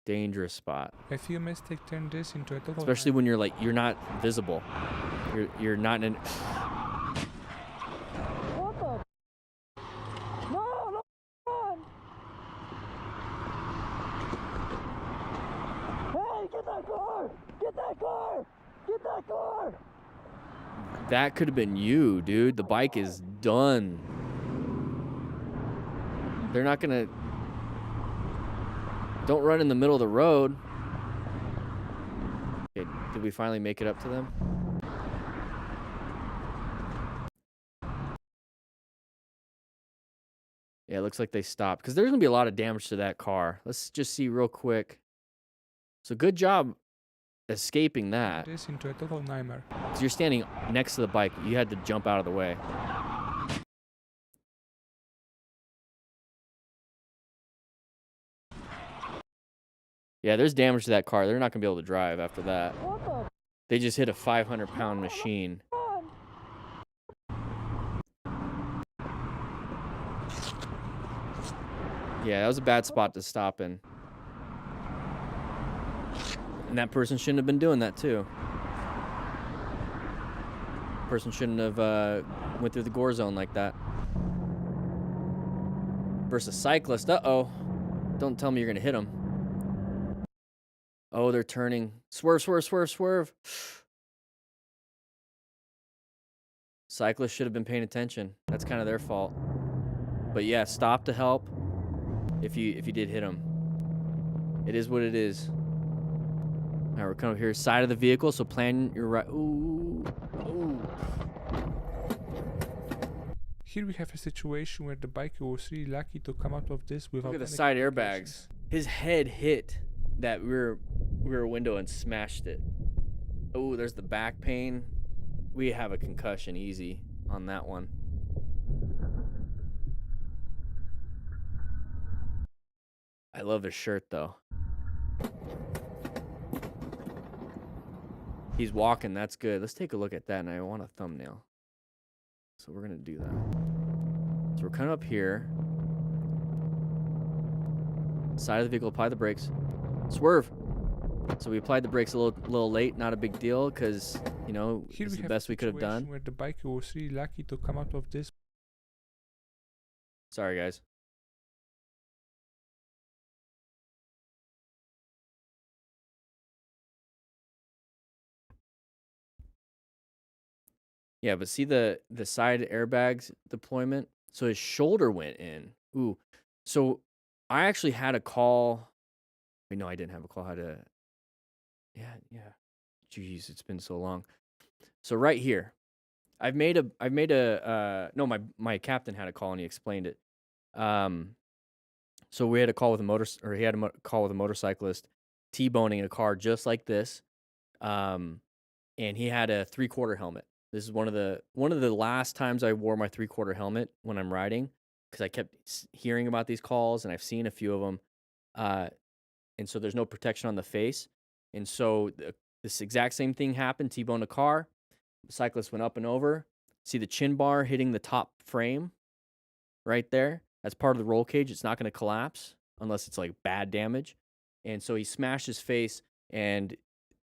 Speaker 1: Dangerous spot.
Speaker 3: A few mistakes turned this into a total.
Speaker 1: Especially when you're not visible. You're not in.
Speaker 4: What the? No, run! Hey, get that car! Get that car! Get that car!
Speaker 1: That could have been you, dude. The bike is done. They're not gonna. Don't run in the middle of the road. Okay, did we finally make it up to them? Yeah, it looks like they stopped. Because there's going to be a lot of damage to that car. Let's just see real quick. So good job escaping that.
Speaker 3: This into a total nightmare.
Speaker 1: Because you're standing next to the bike. You had to jump out of the way. Yeah, there's damage to that car. They're not going to be able to drive after that. They just hit a 500-pound machine. Yeah, that was a bad spot to stop in. And that person shouldn't have been doing that too. Person shouldn't have went through the gore zone like that. Versus cyclist. Uh-oh. Don't tell me you're going to hit them. Oh, they're turning. Swerve, swerve, swerve, swerve. Cyclists should have been paying attention. That's kind of their fault. But yeah, stop to help if you did hit them. It is what it is. All right, we're coming up here, side of the vehicle, so plan your right. Ooh, ooh.
Speaker 3: Here we have a situation where the biker was really lucky to come out of this without.
Speaker 1: Look at the
Speaker 3: any
Speaker 1: side
Speaker 3: complications.
Speaker 1: airbags. His head hit that rear window and smashed it. Oh, there's the back pain. We have a concussion easy on that one. I love his shirt though. He's walking, that's good. Let's take a look at that, and I want a thumbnail. So we're gonna do that. So we're coming up here. Side of the vehicle, apply the brakes. Swerve. So we applied the brakes a little late, not a big deal, because, you know,
Speaker 3: Here
Speaker 1: it's
Speaker 3: we
Speaker 1: the
Speaker 3: have
Speaker 1: best
Speaker 3: a
Speaker 1: we could have done.
Speaker 3: situation where the biker was really lucky to come out of this.
Speaker 1: Sorry, guys. Yeah, but see the side airbags deployment? So his shoulder went in. Ooh. So I actually had a call. Wait, no, I didn't have a call. I had a... Yeah. Jeez, it's been so long. So right here, I've made a no, my captain had a call and he explained it. So we had a call with he had a call with a motorcyclist T-boning a car just like this. And he had a 3/4 helmet. This is one of the last times I wore my 3/4 helmet when I'm riding, because I kept hearing about these calls and I've seen a few of them. And so there's no protection on the face. And so this exact same thing happened. T-boned a car. The cyclist went up and over. See the chin bar hitting the top frame right there? That's part of the roll cage. It's not going to collapse. unless it's like bad damage. And so he smashed his face, and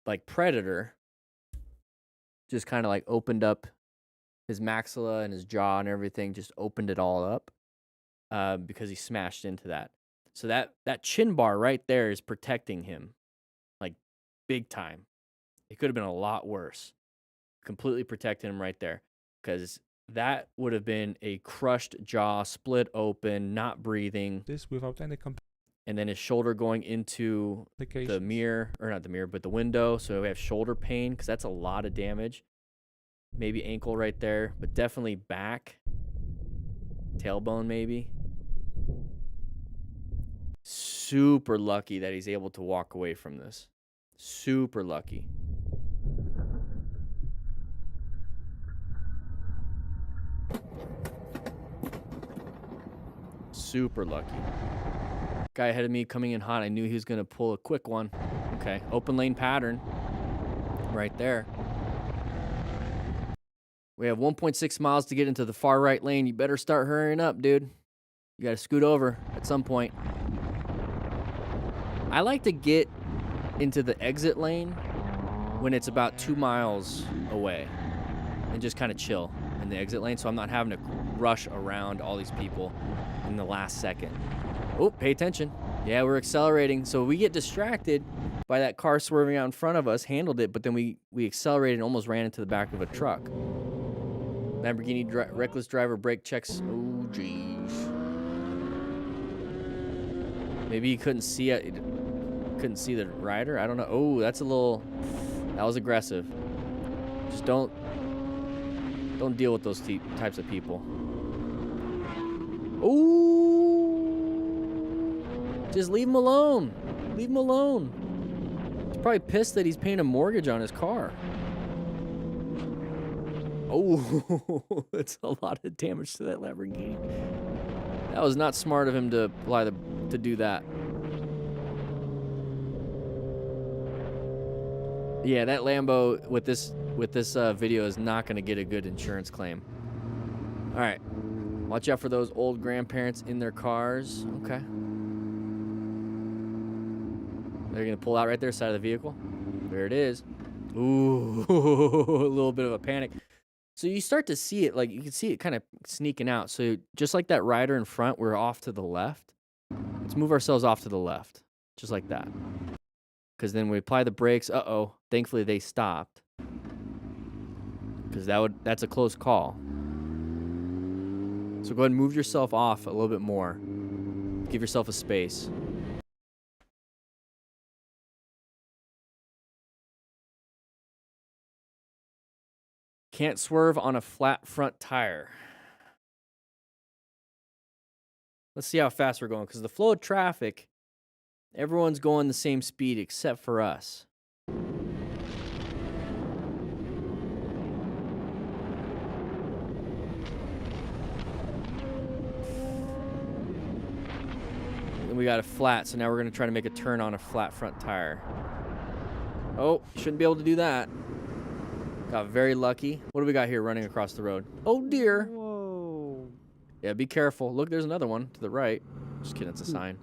Speaker 1: like Predator just kind of like opened up his maxilla and his jaw and everything, just opened it all up because he smashed into that. So that chin bar right there is protecting him like big time. It could have been a lot worse. Completely protecting him right there, because that would have been a crushed jaw, split open, not breathing.
Speaker 3: This without any
Speaker 1: and then his shoulder going into the mirror, or not the mirror, but the window. So we have shoulder pain, because that's a lot of damage. Maybe ankle right there, but definitely back, tailbone maybe. Super lucky that he's able to walk away from this. Super lucky. Super lucky. Guy ahead of me coming in hot. I knew he was going to pull a quick one. Okay, open lane pattern right there. We have 1.6 miles to get into the far right lane. You better start hurrying up, dude. You got to scoot over at some point. I like to get into the exit lane when it's about 2 miles away and just kind of chill in the exit lane, so I'm not having to rush around all these people in the last second. Oh, pay attention. Yeah, we're accelerating. So we get distracted by that car swerving out in front of us, handled it, but then we accelerated and almost ran into the back of a truck. Lamborghini reckless driver brake checks. Oh, jeez. Maybe he couldn't see it. Couldn't see the rider. I don't know. Oh, that was aggressive. Just don't deal with those types of people. Ooh. Just leave him alone. Leave him alone. He's probably pissed that he's paying a mortgage on his car. Oh, that's a lot of damage to that Lamborghini. That was not smart of him to do that. Yeah, that Lambo with this video is not going to get a good insurance claim. All right. Watch out for those old grandparents in their cars. Okay. They're going to pull out right there, side of the vehicle. There it is. Ooh, a little bit of a panic. So you start to see it, like you can see it kind of sneaking out. So just like that rider in front, we're off to the left. Let's move ourselves off to the left, just like that. Because then we apply the brakes. Uh-oh. Thankfully, they stopped. Because that's a close call. So go ahead and move yourself off a little bit more. Give yourself a space. Can't swerve on a flat front tire. Let's see how fast we're going, because the flow of traffic, everyone's going the same speed except for us. And we got a flat, so now we're going to try to make a turn on a flat front tire. Oh, shouldn't be able to do that. Got very lucky. What do we got here running across the road? Oh, dear.
Speaker 5: Whoa.
Speaker 1: Yeah, be careful. Look, there's another one to the right. Just kidding, it's a sign.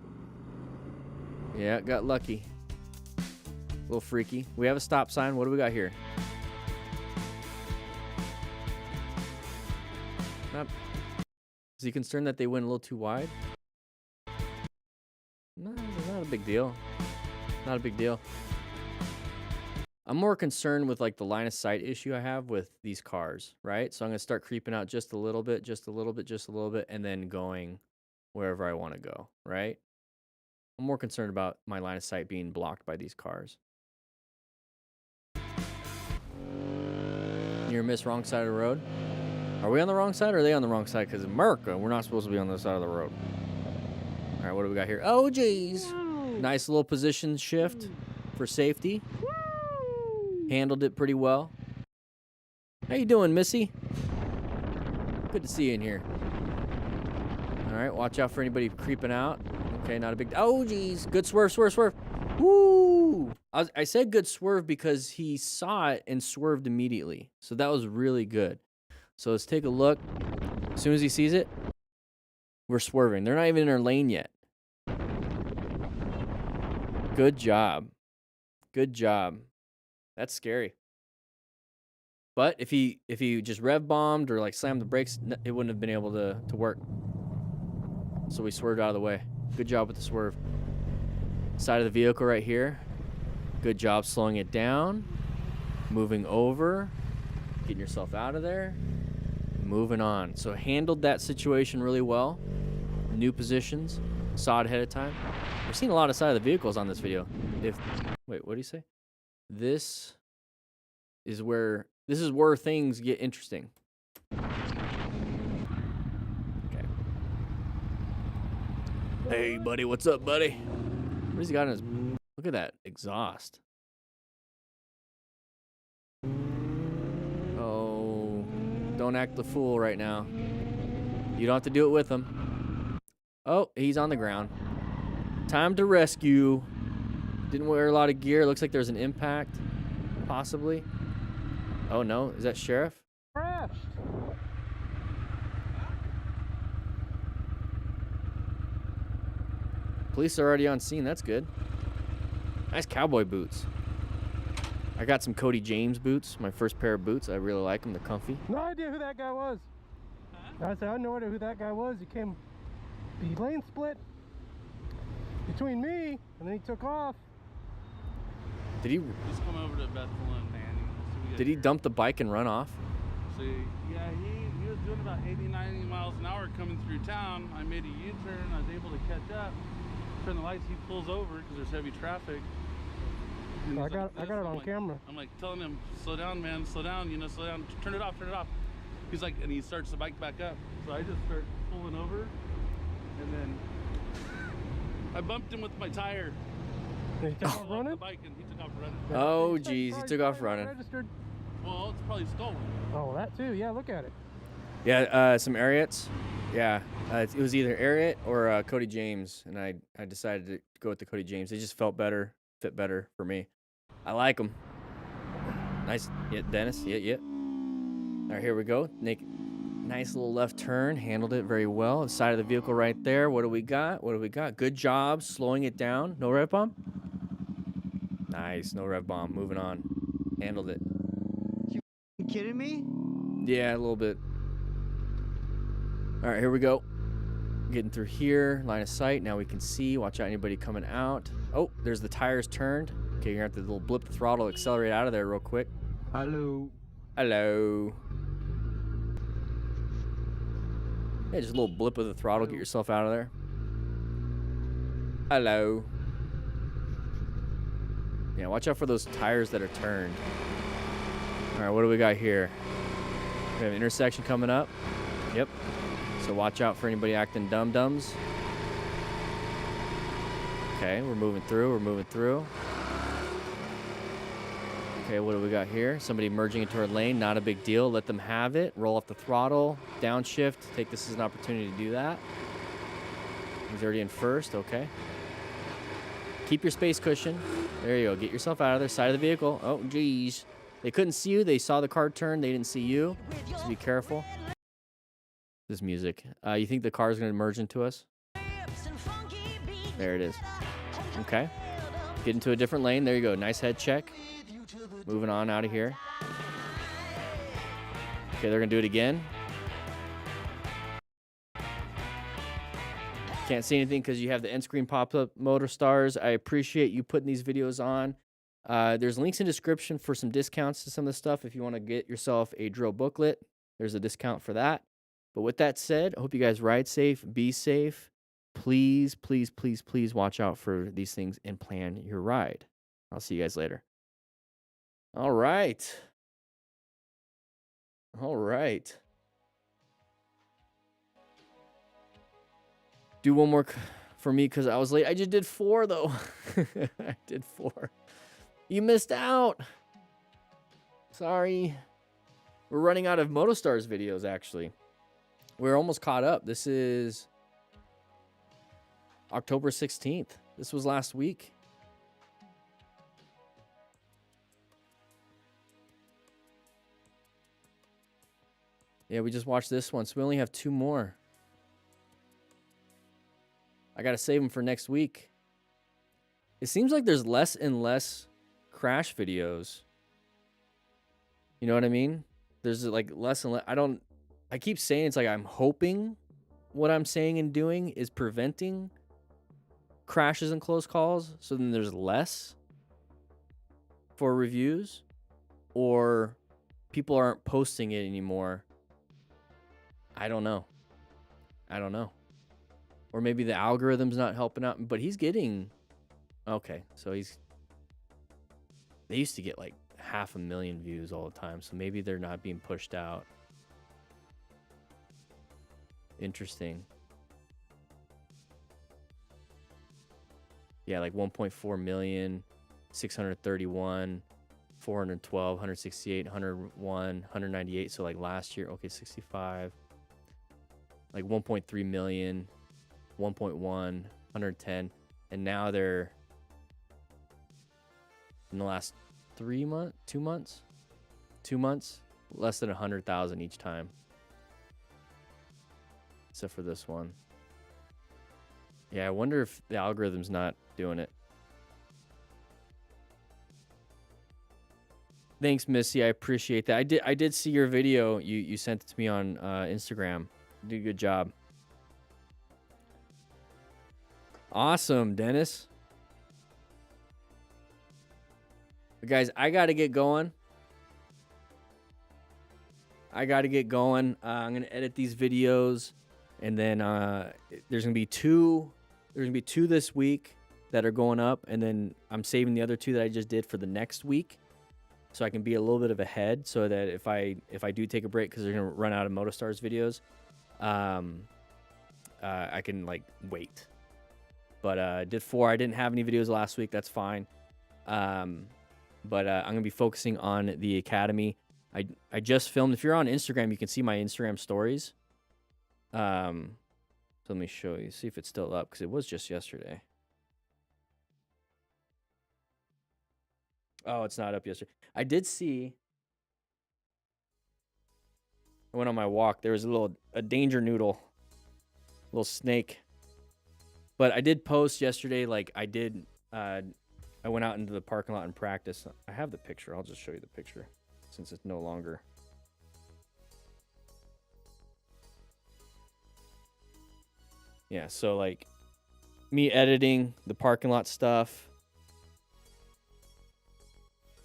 Speaker 1: Yeah, got lucky. A little freaky. We have a stop sign. What do we got here? Is he concerned that they went a little too wide? No, not a big deal. Not a big deal. I'm more concerned with like the line of sight issue I have with these cars, right? So I'm going to start creeping out just a little bit, just a little bit, just a little bit, and then going wherever I want to go, right? I'm more concerned about my line of sight being blocked by these cars. Near miss, wrong side of the road. Are we on the wrong side, or are they on the wrong side? Because America, we're not supposed to be on this side of the road. All right, what do we got here? Oh, geez. Nice little position shift for safety. Handled it pretty well. How you doing, Missy? Good to see you in here. All right, watch out for anybody creeping out. Okay, not a big... Oh, geez. Good swerve, swerve, swerve. Woo! I said good swerve because he saw it and swerved immediately. So that was really good. So let's take a look. As soon as he sees it, we're swerving. They're not even in our lane yet. Good job. Good job. That's scary. But if he just rev bombed or like slammed the brakes, it wouldn't have been able to work. So we swerved out of the way. Good job with the swerve. Side of the vehicle right here. Good job slowing it down. Moving over. Getting yourself out of there. Moving on. So handled that situation really well. New positions. Saw it ahead of time. We've seen a lot of side of the vehicles on this video. Wait, what do you say? This is where things get interesting. Okay. Hey, buddy, what's up, buddy? What has he got in his... Look at that exhaust. Oh, don't act the fool right now. You don't have to do it with him. Oh, he's on the ground. Time to rescue. Didn't wear a lot of gear. Looks like there's an impact, possibly. Oh no, is that sheriff?
Speaker 5: Crashed.
Speaker 1: Police are already on scene. That's good. Nice cowboy boots. I got some Cody James boots. My first pair of boots. I really like them. They're comfy.
Speaker 5: No idea who that guy was. I said I had no idea who that guy was. He lane split between me, and then he took off.
Speaker 1: Did he?
Speaker 15: He's coming over to Bethlehem, man.
Speaker 1: Did he dump the bike and run off?
Speaker 15: See, yeah, he was doing about 80, 90 miles an hour coming through town. I made a U-turn. I was able to catch up. Turn the lights. He pulls over because there's heavy traffic.
Speaker 5: I got it on camera.
Speaker 15: I'm like telling him, slow down, man, slow down. You know, slow down. Turn it off. Turn it off. He's like, and he starts the bike back up. So I just start pulling over, and then I bumped him with my tire.
Speaker 5: He took off running?
Speaker 15: The bike and he took off running.
Speaker 1: Oh, geez, he took off running.
Speaker 5: Registered.
Speaker 15: Well, it's probably stolen.
Speaker 5: Oh, that too. Yeah, look at it.
Speaker 1: Yeah, some Ariats. Yeah, it was either Ariat or Cody James, and I decided to go with the Cody James. They just felt better, fit better for me. I like them. Nice, yeah, Dennis. Yeah. All right, here we go. Nice little left turn. Handled it very well. The side of the vehicle right there. What do we got? Good job slowing it down. No rev bomb? Nice. No rev bomb. Moving on. Handled it.
Speaker 16: You kidding me?
Speaker 1: Yeah, a little bit. All right, here we go. Getting through here. Line of sight. Now we can see. Watch out, anybody coming out. Oh, there's the tires turned. Okay, you're going to have to little blip the throttle, accelerate out of there real quick.
Speaker 16: Hello.
Speaker 1: Hello. Yeah, just a little blip of the throttle. Get yourself out of there. Hello. Yeah, watch out for those tires that are turned. All right, what do we got here? We have an intersection coming up. Yep. So watch out for anybody acting dum-dums. Okay, we're moving through. Okay, what do we got here? Somebody merging into our lane, not a big deal. Let them have it. Roll off the throttle, downshift. Take this as an opportunity to do that. He's already in first, okay. Keep your space cushion. There you go. Get yourself out of there. Side of the vehicle. Oh, geez. They couldn't see you. They saw the car turn. They didn't see you. So be careful. This music. You think the car is going to merge into us? There it is. Okay. Get into a different lane. There you go. Nice head check. Moving on out of here. Okay, they're going to do it again. Can't see anything because you have the end screen pop-up. Motostars, I appreciate you putting these videos on. There's links in description for some discounts to some of the stuff. If you want to get yourself a drill booklet, there's a discount for that. But with that said, I hope you guys ride safe, be safe. Please, please, please, please watch out for these things and plan your ride. I'll see you guys later. All right. Do one more for me because I was late. I just did 4, though. I did 4. You missed out. Sorry. We're running out of Motostars videos, actually. We're almost caught up. This is October 16th. This was last week. Yeah, we just watched this one, so we only have 2 more. I got to save them for next week. It seems like there's less and less crash videos. You know what I mean? There's like less and less. I keep saying it's like I'm hoping what I'm saying and doing is preventing crashes and close calls. So then there's less for reviews, or people aren't posting it anymore. I don't know. Or maybe the algorithm's not helping out, but he's getting, okay. So they used to get like 500,000 views all the time. So maybe they're not being pushed out. Interesting. Yeah, like 1.4 million, 631, 412, 168, 101, 198. So like last year, okay, 65. Like 1.3 million, 1.1, 110. And now they're, in the last 2 months, less than 100,000 each time. Except for this one. Yeah, I wonder if the algorithm's not doing it. Thanks, Missy. I appreciate that. I did see your video. You sent it to me on Instagram. You did a good job. Awesome, Dennis. But guys, I got to get going. I'm going to edit these videos, and then there's going to be two this week that are going up, and then I'm saving the other 2 that I just did for the next week, so I can be a little bit of ahead, so that if I do take a break because they're going to run out of Motostars videos, I can like wait. But I did 4. I didn't have any videos last week. That's fine. But I'm going to be focusing on the Academy. I just filmed. If you're on Instagram, you can see my Instagram stories. So let me show you. See if it's still up, because it was just yesterday. Oh, it's not up yesterday. I did see. I went on my walk. There was a danger noodle, little snake. But I did post yesterday. Like I did. I went out into the parking lot and practiced. I have the picture. I'll just show you the picture, since it's no longer. Yeah, so like me editing the parking lot stuff,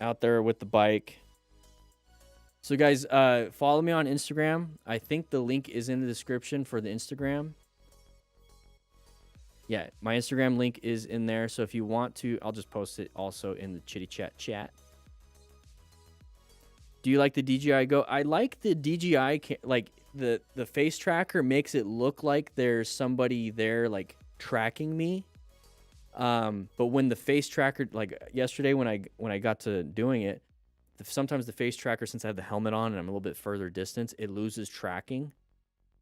Speaker 1: out there with the bike. So guys, follow me on Instagram. I think the link is in the description for the Instagram. Yeah, my Instagram link is in there. So if you want to, I'll just post it also in the Chitty Chat. Do you like the DJI Go? I like the DJI, like the face tracker makes it look like there's somebody there like tracking me. But when the face tracker, like yesterday when I got to doing it, sometimes the face tracker, since I have the helmet on and I'm a little bit further distance, it loses tracking.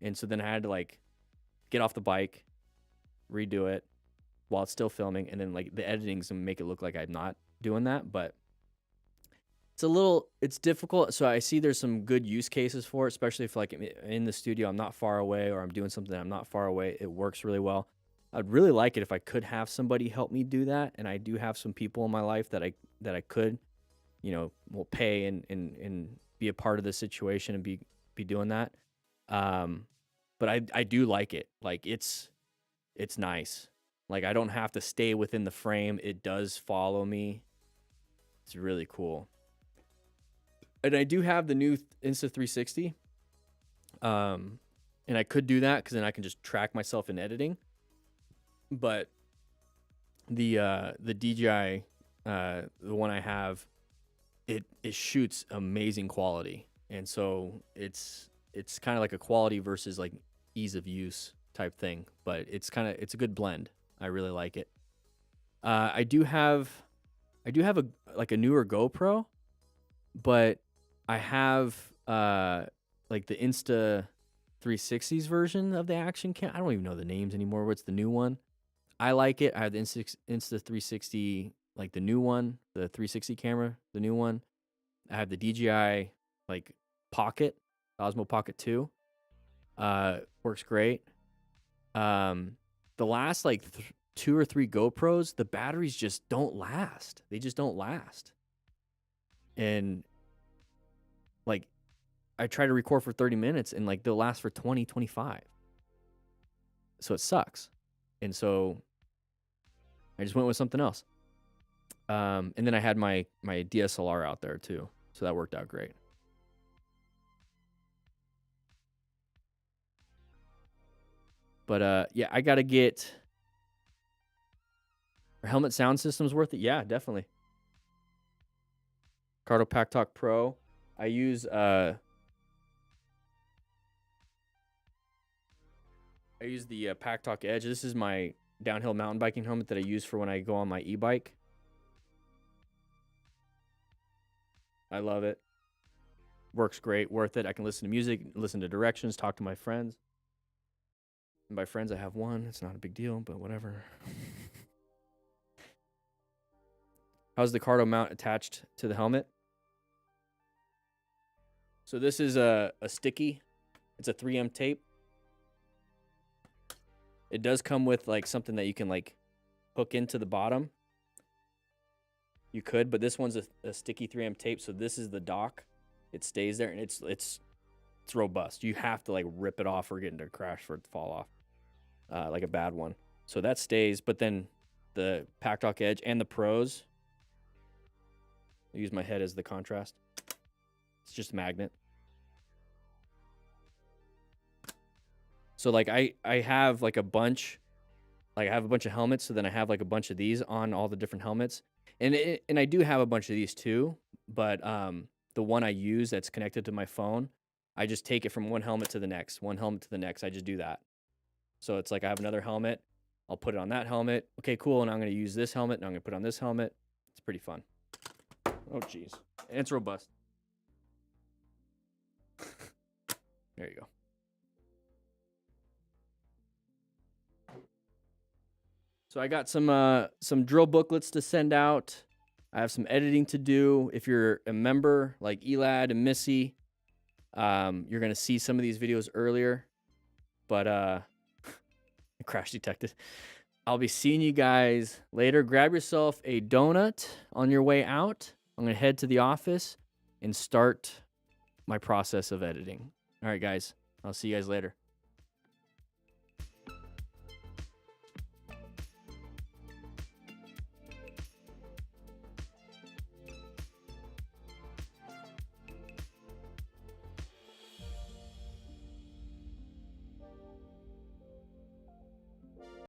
Speaker 1: And so then I had to like get off the bike, redo it while it's still filming, and then like the editing's gonna make it look like I'm not doing that. But it's difficult. So I see there's some good use cases for it, especially if like in the studio I'm not far away, or I'm doing something I'm not far away. It works really well. I'd really like it if I could have somebody help me do that, and I do have some people in my life that I could, will pay and be a part of the situation and be doing that. But I do like it. Like it's nice. Like I don't have to stay within the frame. It does follow me. It's really cool. And I do have the new Insta360. And I could do that because then I can just track myself in editing. But the DJI, the one I have, it shoots amazing quality. And so it's kind of like a quality versus like ease of use type thing, but it's a good blend. I really like it. I do have a newer GoPro, but I have like the Insta360's version of the action cam. I don't even know the names anymore. What's the new one? I like it. I have the Insta360, like the new one, the 360 camera, the new one. I have the DJI like Pocket, Osmo Pocket 2. Works great. The last like 2 or 3 GoPros, the batteries just don't last. They just don't last. And like I try to record for 30 minutes and like they'll last for 20, 25. So it sucks. And so I just went with something else. And then I had my DSLR out there too. So that worked out great. But yeah, I got to get... Are helmet sound systems worth it? Yeah, definitely. Cardo Pack Talk Pro. I use the Pack Talk Edge. This is my downhill mountain biking helmet that I use for when I go on my e-bike. I love it. Works great, worth it. I can listen to music, listen to directions, talk to my friends. And by friends, I have one. It's not a big deal, but whatever. How's the Cardo mount attached to the helmet? So this is a sticky. It's a 3M tape. It does come with like something that you can like hook into the bottom. You could, but this one's a sticky 3M tape. So this is the dock. It stays there, and it's robust. You have to like rip it off or get into a crash for it to fall off, like a bad one. So that stays. But then the Pack Talk Edge and the Pros. I use my head as the contrast. It's just a magnet. So like I have like a bunch, like I have a bunch of helmets. So then I have like a bunch of these on all the different helmets. And I do have a bunch of these too, but the one I use that's connected to my phone, I just take it from one helmet to the next, one helmet to the next. I just do that. So it's like I have another helmet. I'll put it on that helmet. Okay, cool. And I'm going to use this helmet. And I'm going to put it on this helmet. It's pretty fun. Oh, geez. And it's robust. There you go. So I got some drill booklets to send out. I have some editing to do. If you're a member like Elad and Missy, you're going to see some of these videos earlier. But crash detected. I'll be seeing you guys later. Grab yourself a donut on your way out. I'm going to head to the office and start my process of editing. All right, guys. I'll see you guys later.